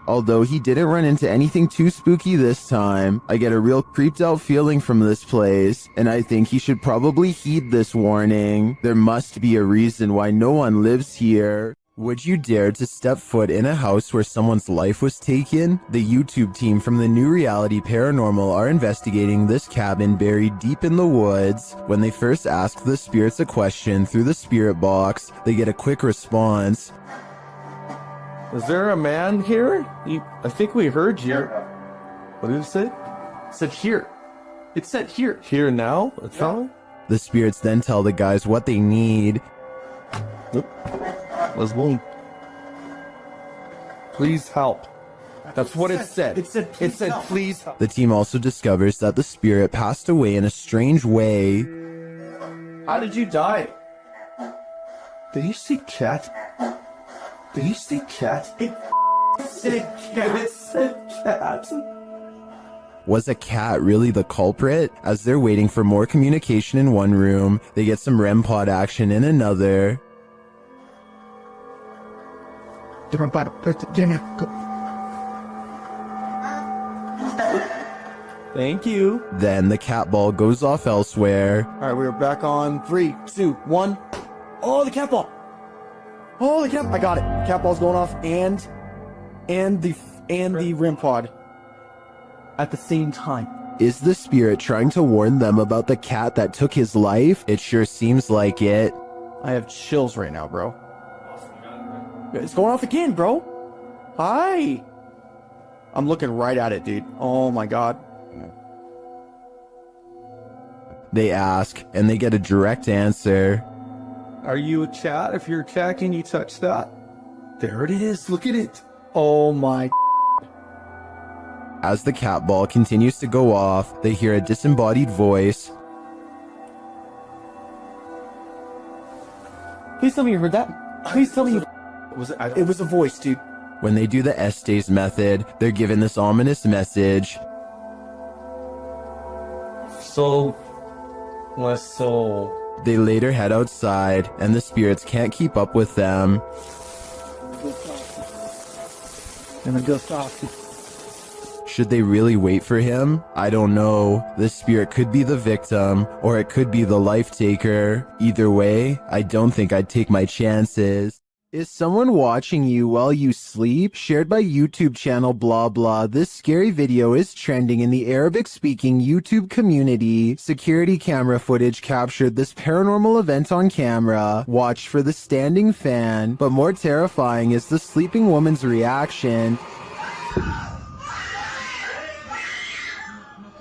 [SPEAKER 1] Although he didn't run into anything too spooky this time, I get a real creeped out feeling from this place, and I think he should probably heed this warning. There must be a reason why no one lives here. Would you dare to step foot in a house where someone's life was taken? The YouTube team from the New Reality Paranormal are investigating this cabin buried deep in the woods. When they first ask the spirits a question through the spirit box, they get a quick response.
[SPEAKER 6] Is there a man here? I think we heard you. What did it say? It said here. It said here. Here now? It's not?
[SPEAKER 1] The spirits then tell the guys what they need.
[SPEAKER 6] Let's move. Please help. That's what it said. It said please help.
[SPEAKER 1] The team also discovers that the spirit passed away in a strange way.
[SPEAKER 6] How did you die? Did you see cat? Did you see cat? It said cat. It said cat.
[SPEAKER 1] Was a cat really the culprit? As they're waiting for more communication in one room, they get some REM pod action in another.
[SPEAKER 6] Thank you.
[SPEAKER 1] Then the cat ball goes off elsewhere.
[SPEAKER 6] Alright, we're back on 3, 2, 1. Oh, the cat ball! Oh, the cat! I got it. Cat ball's going off, and the REM pod at the same time.
[SPEAKER 1] Is the spirit trying to warn them about the cat that took his life? It sure seems like it.
[SPEAKER 6] I have chills right now, bro. It's going off again, bro. Hi. I'm looking right at it, dude. Oh my god.
[SPEAKER 1] They ask, and they get a direct answer.
[SPEAKER 6] Are you a cat? If you're a cat, can you touch that? There it is. Look at it. Oh my.
[SPEAKER 1] As the cat ball continues to go off, they hear a disembodied voice.
[SPEAKER 6] Please tell me you heard that. Please tell me you... It was a voice, dude.
[SPEAKER 1] When they do the Estes method, they're given this ominous message.
[SPEAKER 6] So...
[SPEAKER 1] They later head outside, and the spirits can't keep up with them. Should they really wait for him? I don't know. This spirit could be the victim, or it could be the life taker. Either way, I don't think I'd take my chances. Is someone watching you while you sleep? Shared by YouTube channel blah blah. This scary video is trending in the Arabic-speaking YouTube community. Security camera footage captured this paranormal event on camera. Watch for the standing fan. But more terrifying is the sleeping woman's reaction.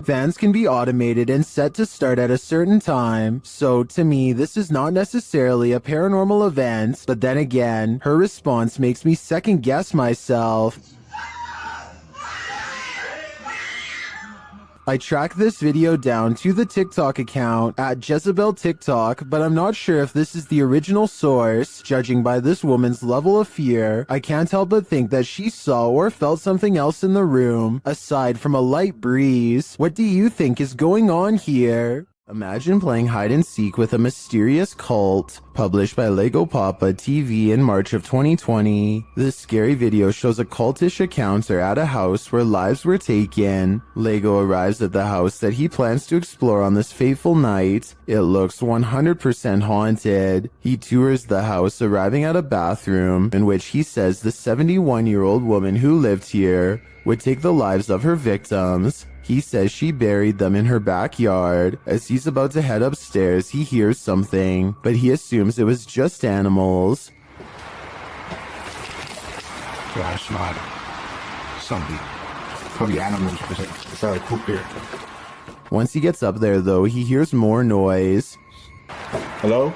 [SPEAKER 1] Fans can be automated and set to start at a certain time, so to me this is not necessarily a paranormal event, but then again, her response makes me second guess myself. I tracked this video down to the TikTok account at Jezebel TikTok, but I'm not sure if this is the original source. Judging by this woman's level of fear, I can't help but think that she saw or felt something else in the room, aside from a light breeze. What do you think is going on here? Imagine playing hide and seek with a mysterious cult. Published by Lego Papa TV in March of 2020. This scary video shows a cultish encounter at a house where lives were taken. Lego arrives at the house that he plans to explore on this fateful night. It looks 100% haunted. He tours the house, arriving at a bathroom in which he says the 71-year-old woman who lived here would take the lives of her victims. He says she buried them in her backyard. As he's about to head upstairs, he hears something, but he assumes it was just animals.
[SPEAKER 21] Yeah, it's not something. Probably animals because it's how I cook here.
[SPEAKER 1] Once he gets up there, though, he hears more noise.
[SPEAKER 21] Hello?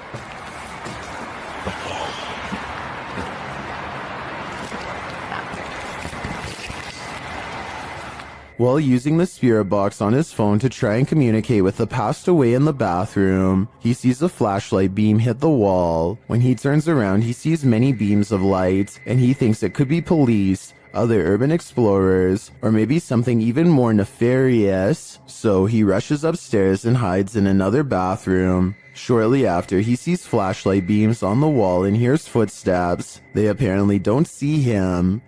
[SPEAKER 1] While using the spirit box on his phone to try and communicate with the passed away in the bathroom, he sees a flashlight beam hit the wall. When he turns around, he sees many beams of light, and he thinks it could be police, other urban explorers, or maybe something even more nefarious. So he rushes upstairs and hides in another bathroom. Shortly after, he sees flashlight beams on the wall and hears footsteps. They apparently don't see him.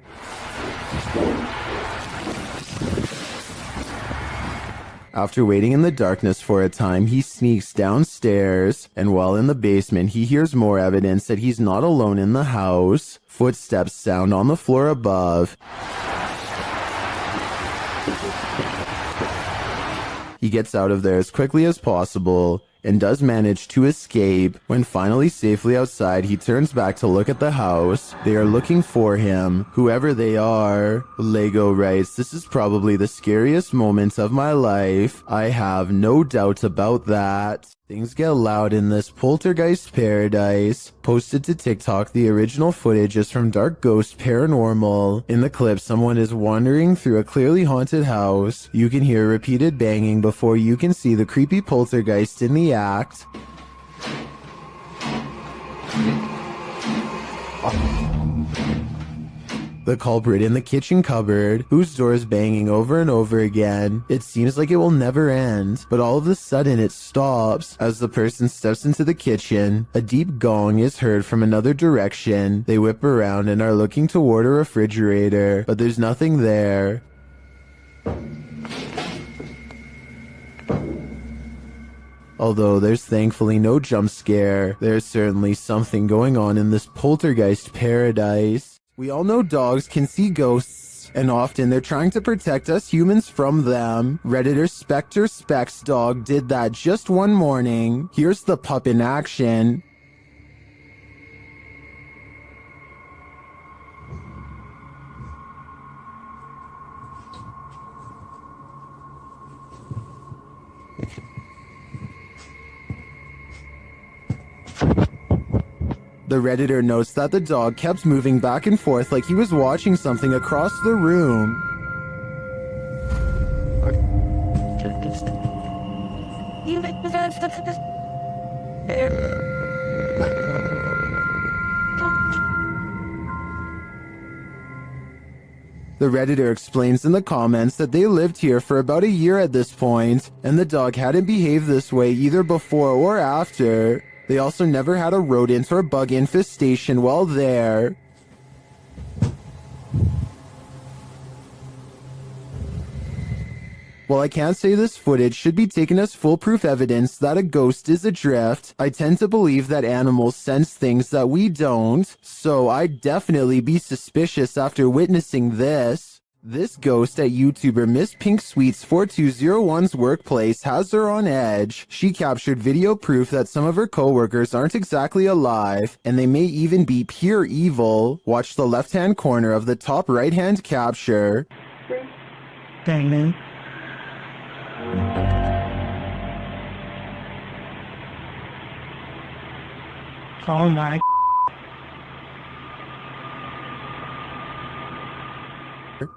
[SPEAKER 1] After waiting in the darkness for a time, he sneaks downstairs, and while in the basement, he hears more evidence that he's not alone in the house. Footsteps sound on the floor above. He gets out of there as quickly as possible, and does manage to escape. When finally safely outside, he turns back to look at the house. They are looking for him, whoever they are. Lego writes, "This is probably the scariest moment of my life. I have no doubt about that." Things get loud in this poltergeist paradise. Posted to TikTok, the original footage is from Dark Ghost Paranormal. In the clip, someone is wandering through a clearly haunted house. You can hear repeated banging before you can see the creepy poltergeist in the act. The culprit in the kitchen cupboard, whose door is banging over and over again. It seems like it will never end, but all of a sudden it stops. As the person steps into the kitchen, a deep gong is heard from another direction. They whip around and are looking toward a refrigerator, but there's nothing there. Although there's thankfully no jump scare, there's certainly something going on in this poltergeist paradise. We all know dogs can see ghosts, and often they're trying to protect us humans from them. Redditor Spectre Specs Dog did that just one morning. Here's the pup in action. The Redditor notes that the dog kept moving back and forth like he was watching something across the room. The Redditor explains in the comments that they lived here for about a year at this point, and the dog hadn't behaved this way either before or after. They also never had a rodent or bug infestation while there. While I can't say this footage should be taken as foolproof evidence that a ghost is adrift, I tend to believe that animals sense things that we don't, so I'd definitely be suspicious after witnessing this. This ghost at YouTuber Miss Pink Sweets 4201's workplace has her on edge. She captured video proof that some of her coworkers aren't exactly alive, and they may even be pure evil. Watch the left-hand corner of the top right-hand capture.
[SPEAKER 13] Dang, man. Oh my.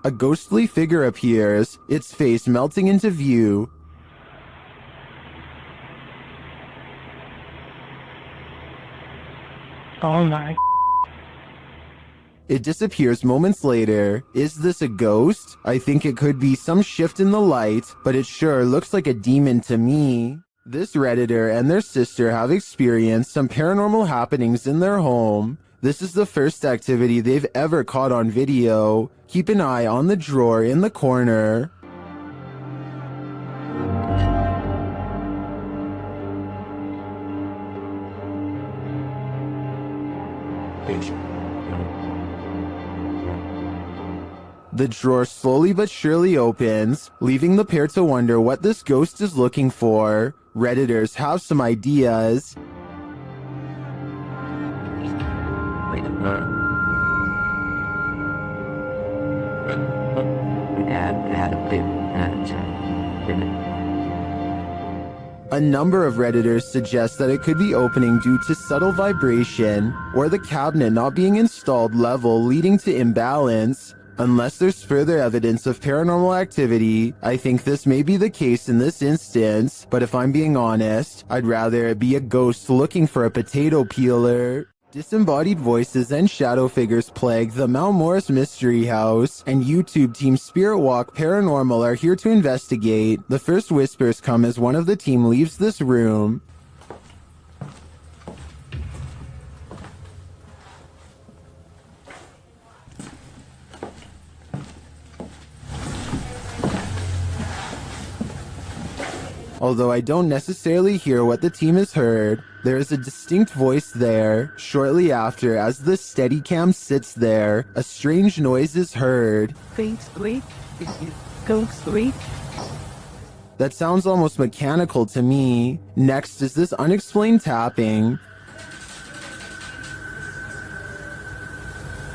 [SPEAKER 1] A ghostly figure appears, its face melting into view.
[SPEAKER 13] Oh my.
[SPEAKER 1] It disappears moments later. Is this a ghost? I think it could be some shift in the light, but it sure looks like a demon to me. This Redditor and their sister have experienced some paranormal happenings in their home. This is the first activity they've ever caught on video. Keep an eye on the drawer in the corner. The drawer slowly but surely opens, leaving the pair to wonder what this ghost is looking for. Redditors have some ideas. A number of Redditors suggest that it could be opening due to subtle vibration, or the cabinet not being installed level leading to imbalance. Unless there's further evidence of paranormal activity, I think this may be the case in this instance, but if I'm being honest, I'd rather it be a ghost looking for a potato peeler. Disembodied voices and shadow figures plague the Mount Morris Mystery House, and YouTube team Spirit Walk Paranormal are here to investigate. The first whispers come as one of the team leaves this room. Although I don't necessarily hear what the team has heard, there is a distinct voice there. Shortly after, as the Steadicam sits there, a strange noise is heard. That sounds almost mechanical to me. Next is this unexplained tapping.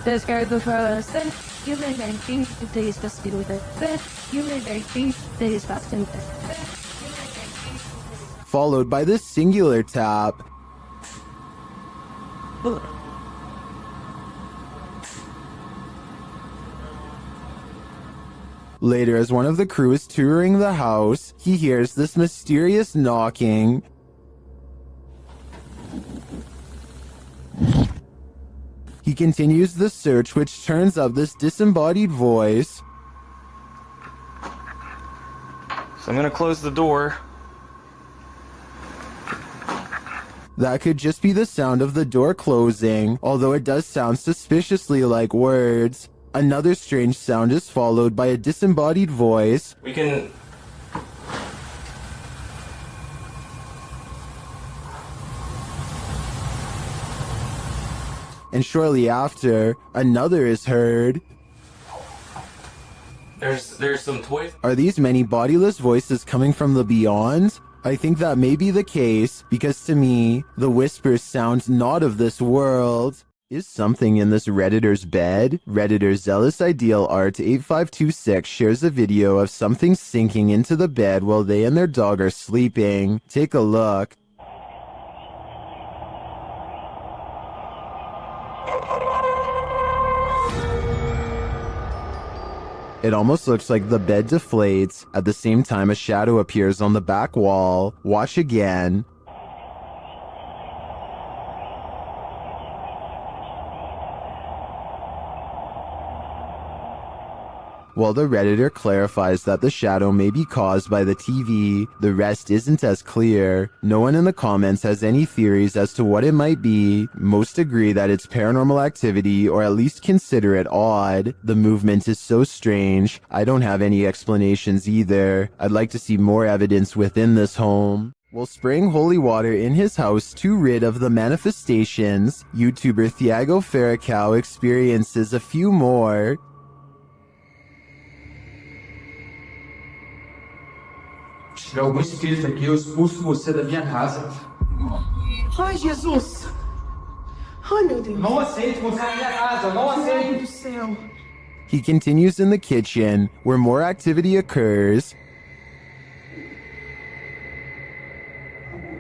[SPEAKER 4] Describe the person. You may think that is fasting with it. You may think that is fasting with it.
[SPEAKER 1] Followed by this singular tap. Later, as one of the crew is touring the house, he hears this mysterious knocking. He continues the search, which turns up this disembodied voice.
[SPEAKER 14] So I'm gonna close the door.
[SPEAKER 1] That could just be the sound of the door closing, although it does sound suspiciously like words. Another strange sound is followed by a disembodied voice.
[SPEAKER 14] We can...
[SPEAKER 1] And shortly after, another is heard.
[SPEAKER 14] There's some toys.
[SPEAKER 1] Are these many bodiless voices coming from the beyond? I think that may be the case, because to me, the whispers sound not of this world. Is something in this Redditor's bed? Redditor Zealous Ideal Art 8526 shares a video of something sinking into the bed while they and their dog are sleeping. Take a look. It almost looks like the bed deflates. At the same time, a shadow appears on the back wall. Watch again. While the Redditor clarifies that the shadow may be caused by the TV, the rest isn't as clear. No one in the comments has any theories as to what it might be. Most agree that it's paranormal activity, or at least consider it odd. The movement is so strange. I don't have any explanations either. I'd like to see more evidence within this home. While spraying holy water in his house to rid of the manifestations, YouTuber Thiago Ferracao experiences a few more.
[SPEAKER 3] Se algum espírito aqui, eu expulso você da minha casa.
[SPEAKER 4] Ai, Jesus! Ai, meu Deus!
[SPEAKER 3] Não aceito você na minha casa, não
[SPEAKER 4] Ai,
[SPEAKER 3] aceito!
[SPEAKER 4] meu Deus do céu!
[SPEAKER 1] He continues in the kitchen, where more activity occurs.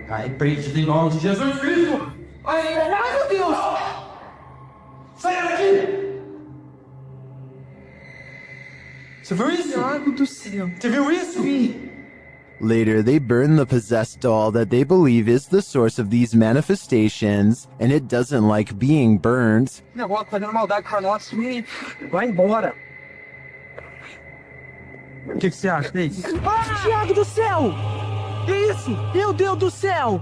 [SPEAKER 3] Ai, prende em nome de Jesus Cristo!
[SPEAKER 4] Ai, meu Deus!
[SPEAKER 3] Sai daqui! Você viu isso?
[SPEAKER 4] Thiago do céu!
[SPEAKER 3] Você viu isso?
[SPEAKER 4] Vi!
[SPEAKER 1] Later, they burn the possessed doll that they believe is the source of these manifestations, and it doesn't like being burnt.
[SPEAKER 3] O negócio fazendo maldade pra nós. Vai embora. O que você acha disso?
[SPEAKER 4] Ah, Thiago do céu! Que isso? Meu Deus do céu!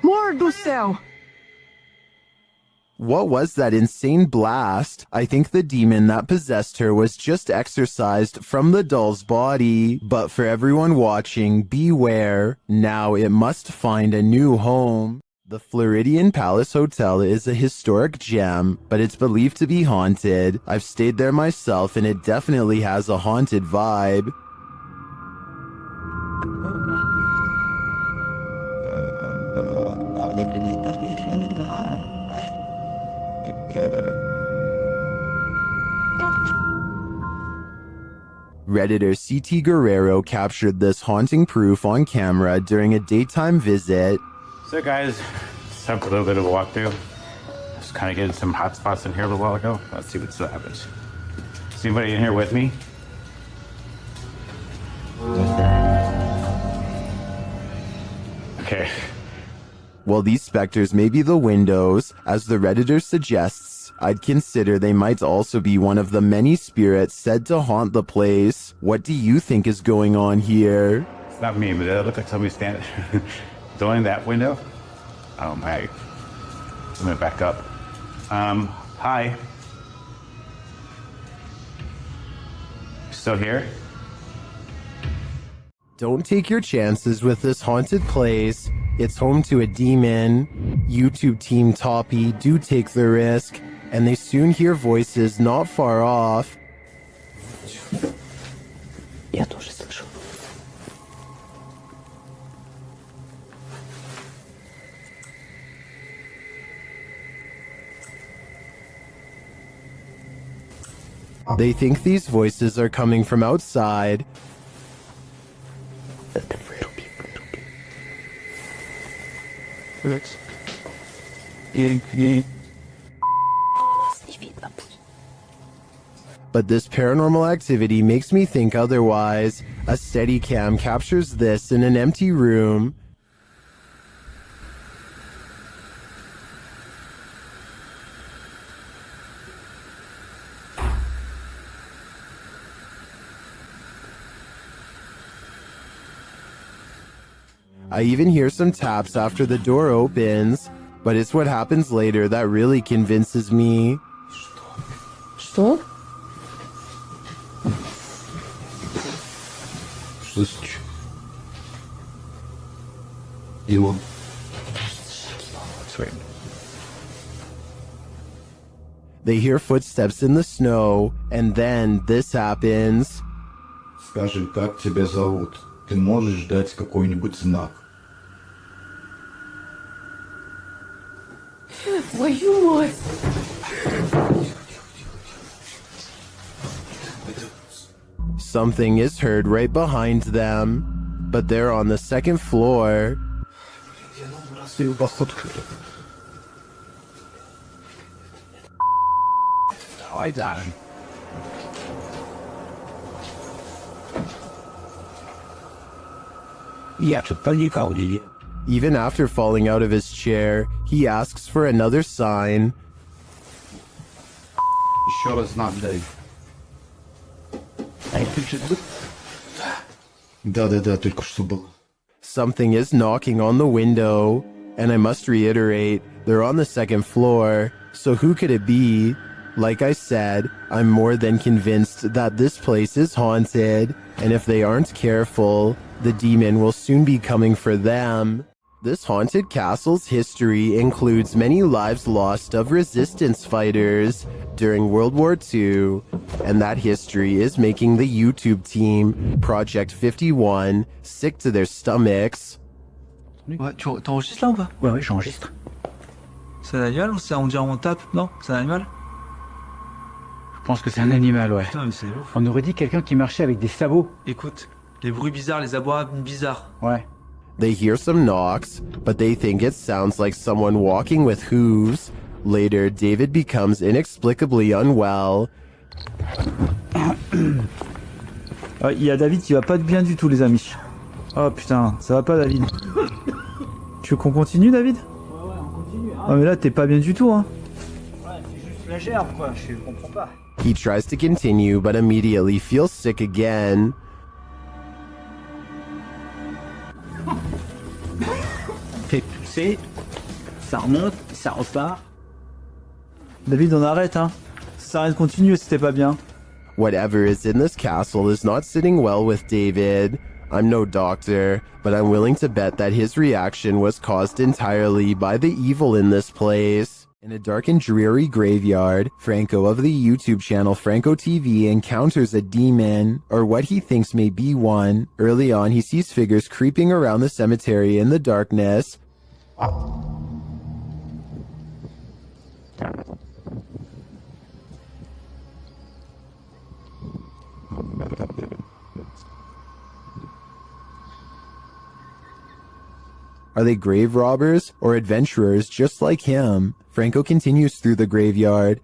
[SPEAKER 4] Amor do céu!
[SPEAKER 1] What was that insane blast? I think the demon that possessed her was just exorcised from the doll's body. But for everyone watching, beware. Now it must find a new home. The Floridian Palace Hotel is a historic gem, but it's believed to be haunted. I've stayed there myself and it definitely has a haunted vibe. Redditor CT Guerrero captured this haunting proof on camera during a daytime visit.
[SPEAKER 16] So guys, just have a little bit of a walkthrough. Just kind of getting some hot spots in here a little while ago. Let's see what still happens. Is anybody in here with me? Okay.
[SPEAKER 1] While these specters may be the windows, as the Redditor suggests, I'd consider they might also be one of the many spirits said to haunt the place. What do you think is going on here?
[SPEAKER 16] It's not me, but it looked like somebody standing doing that window. Oh my. I'm gonna back up. Hi. Still here?
[SPEAKER 1] Don't take your chances with this haunted place. It's home to a demon. YouTube team Toppy do take the risk, and they soon hear voices not far off.
[SPEAKER 4] Я тоже слышу.
[SPEAKER 1] They think these voices are coming from outside. But this paranormal activity makes me think otherwise. A Steadicam captures this in an empty room. I even hear some taps after the door opens, but it's what happens later that really convinces me.
[SPEAKER 4] Что?
[SPEAKER 5] Слышишь? Его.
[SPEAKER 16] Sweet.
[SPEAKER 1] They hear footsteps in the snow, and then this happens.
[SPEAKER 16] Скажи, как тебя зовут? Ты можешь дать какой-нибудь знак?
[SPEAKER 4] Твою мать!
[SPEAKER 1] Something is heard right behind them, but they're on the second floor.
[SPEAKER 16] Давай, Darren.
[SPEAKER 1] Even after falling out of his chair, he asks for another sign.
[SPEAKER 16] Еще раз знак дай.
[SPEAKER 5] Да, только что было.
[SPEAKER 1] Something is knocking on the window, and I must reiterate, they're on the second floor, so who could it be? Like I said, I'm more than convinced that this place is haunted, and if they aren't careful, the demon will soon be coming for them. This haunted castle's history includes many lives lost of resistance fighters during World War II, and that history is making the YouTube team, Project 51, sick to their stomachs.
[SPEAKER 10] Ouais, t'enregistres là ou pas? Ouais, j'enregistre. C'est un animal ou on dirait on tape? Non, c'est un animal? Je pense que c'est un animal, ouais. Putain, mais c'est ouf. On aurait dit quelqu'un qui marchait avec des sabots. Écoute, les bruits bizarres, les abois bizarres. Ouais.
[SPEAKER 1] They hear some knocks, but they think it sounds like someone walking with hooves. Later, David becomes inexplicably unwell.
[SPEAKER 10] Il y a David qui va pas bien du tout, les amis. Oh putain, ça va pas, David. Tu veux qu'on continue, David? Ouais, on continue. Hein. Ah, mais là, t'es pas bien du tout, hein. Ouais, c'est juste la gerbe, quoi. Je comprends pas.
[SPEAKER 1] He tries to continue, but immediately feels sick again.
[SPEAKER 10] Fait pousser, ça remonte, ça repart. David, on arrête, hein. Ça sert à rien de continuer si t'es pas bien.
[SPEAKER 1] Whatever is in this castle is not sitting well with David. I'm no doctor, but I'm willing to bet that his reaction was caused entirely by the evil in this place. In a dark and dreary graveyard, Franco of the YouTube channel Franco TV encounters a demon, or what he thinks may be one. Early on, he sees figures creeping around the cemetery in the darkness. Are they grave robbers or adventurers just like him? Franco continues through the graveyard.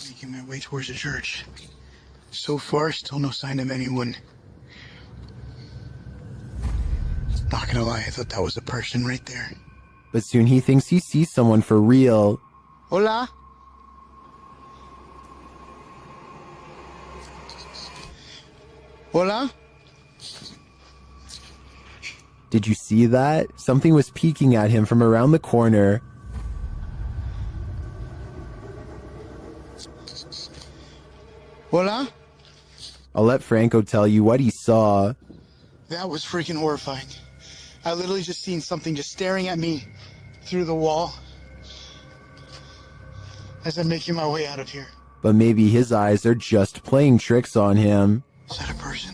[SPEAKER 21] Making my way towards the church. So far, still no sign of anyone. Not gonna lie, I thought that was a person right there.
[SPEAKER 1] But soon he thinks he sees someone for real.
[SPEAKER 21] Hola? Hola?
[SPEAKER 1] Did you see that? Something was peeking at him from around the corner.
[SPEAKER 21] Hola?
[SPEAKER 1] I'll let Franco tell you what he saw.
[SPEAKER 21] That was freaking horrifying. I literally just seen something just staring at me through the wall as I'm making my way out of here.
[SPEAKER 1] But maybe his eyes are just playing tricks on him.
[SPEAKER 21] Is that a person?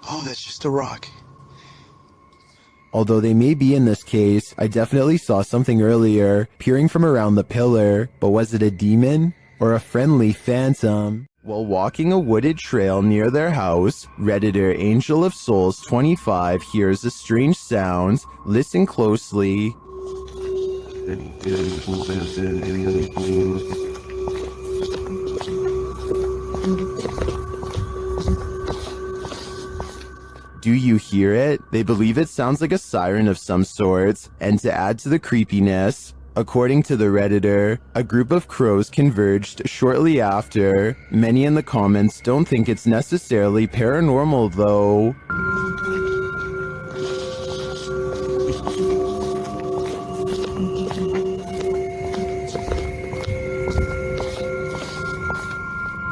[SPEAKER 21] Oh, that's just a rock.
[SPEAKER 1] Although they may be in this case, I definitely saw something earlier, peering from around the pillar, but was it a demon or a friendly phantom? While walking a wooded trail near their house, Redditor Angel of Souls 25 hears a strange sound. Listen closely. Do you hear it? They believe it sounds like a siren of some sorts, and to add to the creepiness, according to the Redditor, a group of crows converged shortly after. Many in the comments don't think it's necessarily paranormal though.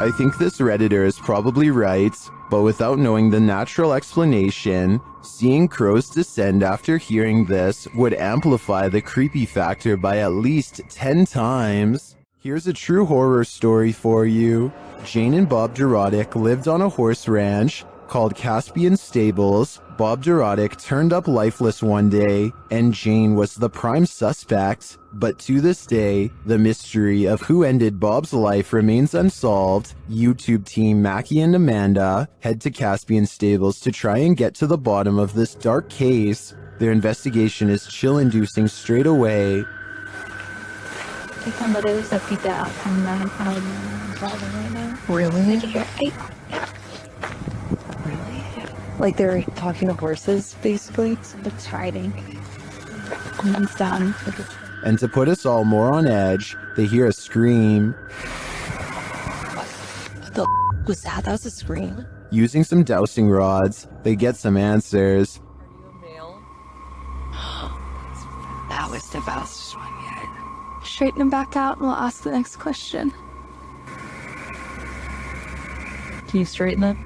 [SPEAKER 1] I think this Redditor is probably right, but without knowing the natural explanation, seeing crows descend after hearing this would amplify the creepy factor by at least 10 times. Here's a true horror story for you. Jane and Bob Dorodic lived on a horse ranch called Caspian Stables. Bob Dorodic turned up lifeless one day, and Jane was the prime suspect. But to this day, the mystery of who ended Bob's life remains unsolved. YouTube team Mackie and Amanda head to Caspian Stables to try and get to the bottom of this dark case. Their investigation is chill-inducing straight away.
[SPEAKER 4] Somebody was up that from driving right now.
[SPEAKER 17] Really?
[SPEAKER 4] Really?
[SPEAKER 17] Like they're talking to horses, basically?
[SPEAKER 4] It's riding. And it's done.
[SPEAKER 1] And to put us all more on edge, they hear a scream.
[SPEAKER 17] What the was that? That was a scream.
[SPEAKER 1] Using some dowsing rods, they get some answers.
[SPEAKER 17] That was the best one yet.
[SPEAKER 4] Straighten him back out and we'll ask the next question.
[SPEAKER 17] Can you straighten them?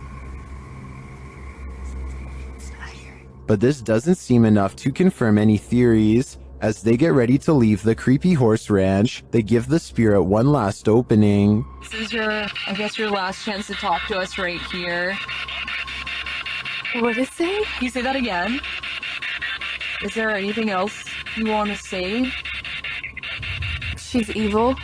[SPEAKER 1] But this doesn't seem enough to confirm any theories. As they get ready to leave the creepy horse ranch, they give the spirit one last opening.
[SPEAKER 17] This is I guess your last chance to talk to us right here.
[SPEAKER 4] What did it say?
[SPEAKER 17] Can you say that again? Is there anything else you want to say?
[SPEAKER 4] She's evil.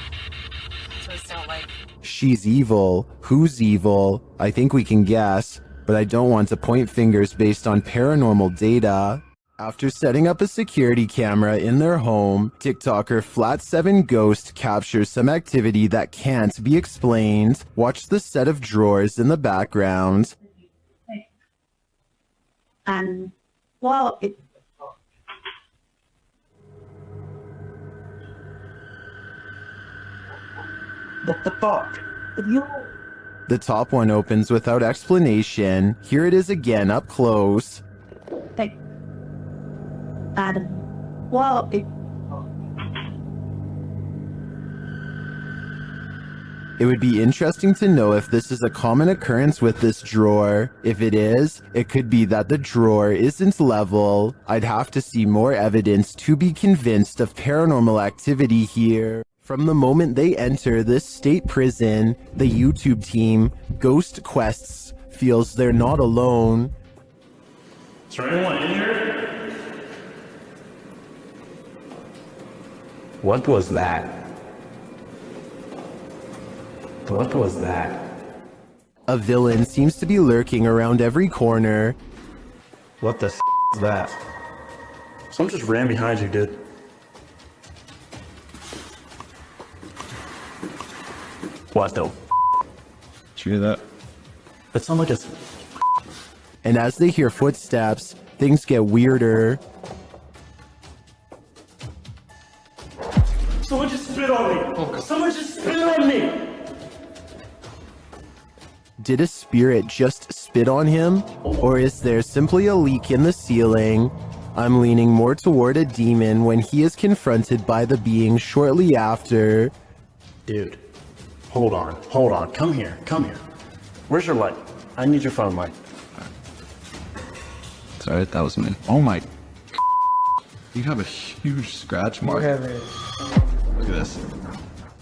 [SPEAKER 17] That's what it sounds like.
[SPEAKER 1] She's evil. Who's evil? I think we can guess, but I don't want to point fingers based on paranormal data. After setting up a security camera in their home, TikToker Flat7 Ghost captures some activity that can't be explained. Watch the set of drawers in the background.
[SPEAKER 4] Well,
[SPEAKER 13] What the fuck?
[SPEAKER 1] The top one opens without explanation. Here it is again up close.
[SPEAKER 4] Well,
[SPEAKER 1] It would be interesting to know if this is a common occurrence with this drawer. If it is, it could be that the drawer isn't level. I'd have to see more evidence to be convinced of paranormal activity here. From the moment they enter this state prison, the YouTube team, Ghost Quests, feels they're not alone.
[SPEAKER 15] Is there anyone in here?
[SPEAKER 8] What was that? What was that?
[SPEAKER 1] A villain seems to be lurking around every corner.
[SPEAKER 8] What the is that?
[SPEAKER 15] Someone just ran behind you, dude.
[SPEAKER 8] What the? Did you hear that?
[SPEAKER 15] That sounded like a...
[SPEAKER 1] And as they hear footsteps, things get weirder.
[SPEAKER 13] Someone just spit on me! Someone just spit on me!
[SPEAKER 1] Did a spirit just spit on him? Or is there simply a leak in the ceiling? I'm leaning more toward a demon when he is confronted by the being shortly after.
[SPEAKER 15] Dude, hold on. Come here. Where's your light? I need your phone light.
[SPEAKER 8] Sorry, that was me. Oh my. You have a huge scratch mark. Look at this.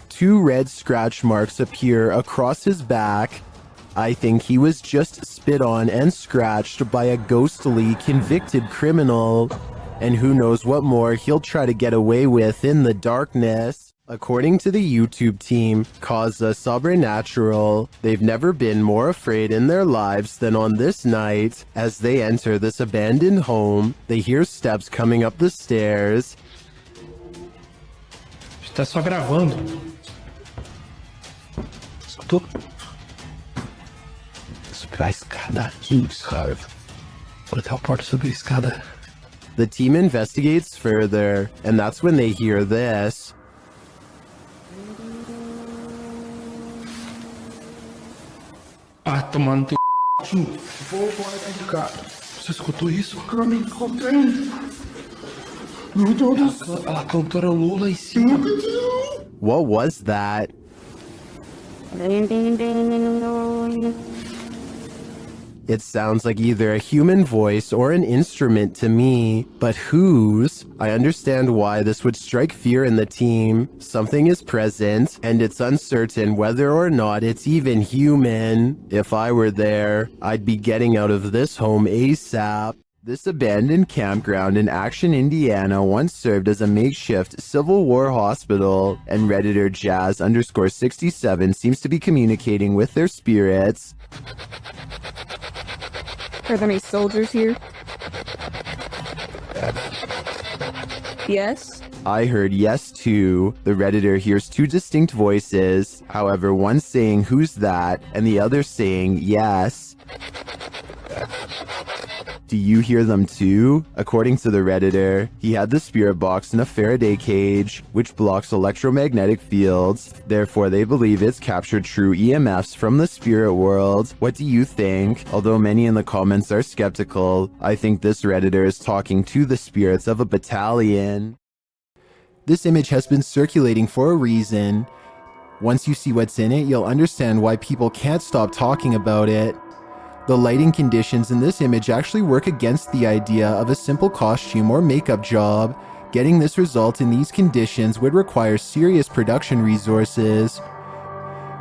[SPEAKER 1] 2 red scratch marks appear across his back. I think he was just spit on and scratched by a ghostly convicted criminal. And who knows what more he'll try to get away with in the darkness. According to the YouTube team, Causa Sobrenatural, they've never been more afraid in their lives than on this night. As they enter this abandoned home, they hear steps coming up the stairs.
[SPEAKER 20] Está só gravando.
[SPEAKER 8] Escutou? Subir a escada. Isso, cara. Vou até a porta subir a escada.
[SPEAKER 1] The team investigates further, and that's when they hear this.
[SPEAKER 20] Ah, tomando teu
[SPEAKER 5] Vou embora dentro, cara. Você escutou isso? Cara, me contendo. Meu Deus do céu.
[SPEAKER 8] Ela cantarolou lá em cima.
[SPEAKER 1] What was that? It sounds like either a human voice or an instrument to me, but whose? I understand why this would strike fear in the team. Something is present, and it's uncertain whether or not it's even human. If I were there, I'd be getting out of this home ASAP. This abandoned campground in Action, Indiana once served as a makeshift Civil War hospital, and Redditor Jazz_67 seems to be communicating with their spirits.
[SPEAKER 4] Are there any soldiers here? Yes?
[SPEAKER 1] I heard yes too. The Redditor hears 2 distinct voices, however one saying who's that and the other saying yes. Do you hear them too? According to the Redditor, he had the spirit box in a Faraday cage, which blocks electromagnetic fields. Therefore, they believe it's captured true EMFs from the spirit world. What do you think? Although many in the comments are skeptical, I think this Redditor is talking to the spirits of a battalion. This image has been circulating for a reason. Once you see what's in it, you'll understand why people can't stop talking about it. The lighting conditions in this image actually work against the idea of a simple costume or makeup job. Getting this result in these conditions would require serious production resources.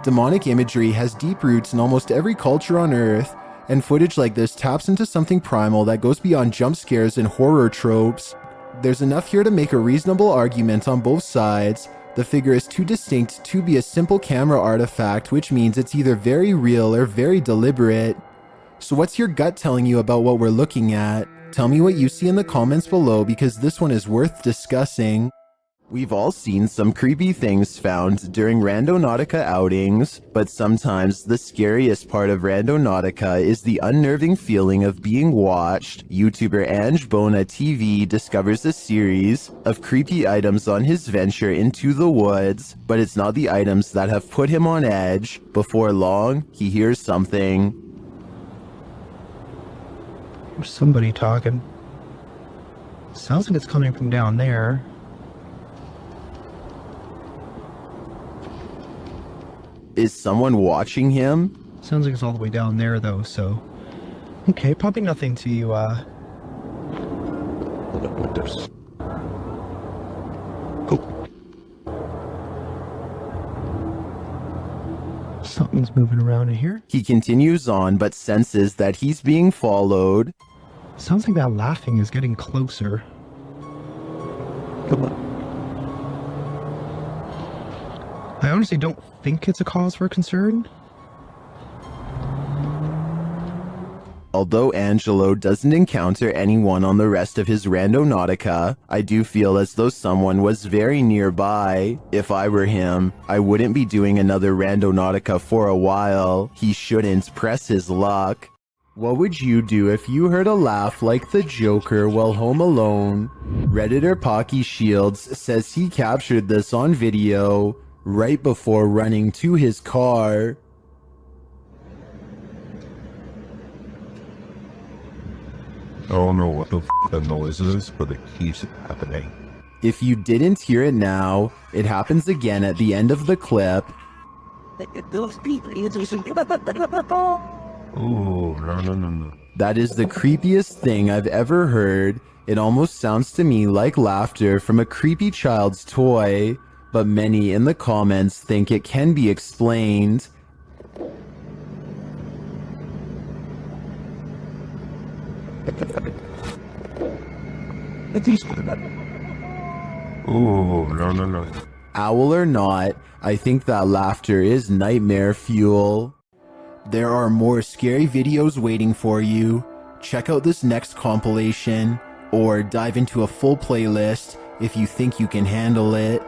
[SPEAKER 1] Demonic imagery has deep roots in almost every culture on Earth, and footage like this taps into something primal that goes beyond jump scares and horror tropes. There's enough here to make a reasonable argument on both sides. The figure is too distinct to be a simple camera artifact, which means it's either very real or very deliberate. So what's your gut telling you about what we're looking at? Tell me what you see in the comments below, because this one is worth discussing. We've all seen some creepy things found during Randonautica outings, but sometimes the scariest part of Randonautica is the unnerving feeling of being watched. YouTuber Ange Bona TV discovers a series of creepy items on his venture into the woods, but it's not the items that have put him on edge. Before long, he hears something.
[SPEAKER 10] There's somebody talking. Sounds like it's coming from down there.
[SPEAKER 1] Is someone watching him?
[SPEAKER 10] Sounds like it's all the way down there though, so... Okay, probably nothing to, Something's moving around in here.
[SPEAKER 1] He continues on, but senses that he's being followed.
[SPEAKER 10] Sounds like that laughing is getting closer. Come on. I honestly don't think it's a cause for concern.
[SPEAKER 1] Although Angelo doesn't encounter anyone on the rest of his Randonautica, I do feel as though someone was very nearby. If I were him, I wouldn't be doing another Randonautica for a while. He shouldn't press his luck. What would you do if you heard a laugh like the Joker while home alone? Redditor Pocky Shields says he captured this on video right before running to his car.
[SPEAKER 18] I don't know what the f that noise is, but it keeps happening.
[SPEAKER 1] If you didn't hear it now, it happens again at the end of the clip.
[SPEAKER 18] Ooh, no.
[SPEAKER 1] That is the creepiest thing I've ever heard. It almost sounds to me like laughter from a creepy child's toy, but many in the comments think it can be explained.
[SPEAKER 18] Ooh, no.
[SPEAKER 1] Owl or not, I think that laughter is nightmare fuel. There are more scary videos waiting for you. Check out this next compilation, or dive into a full playlist if you think you can handle it.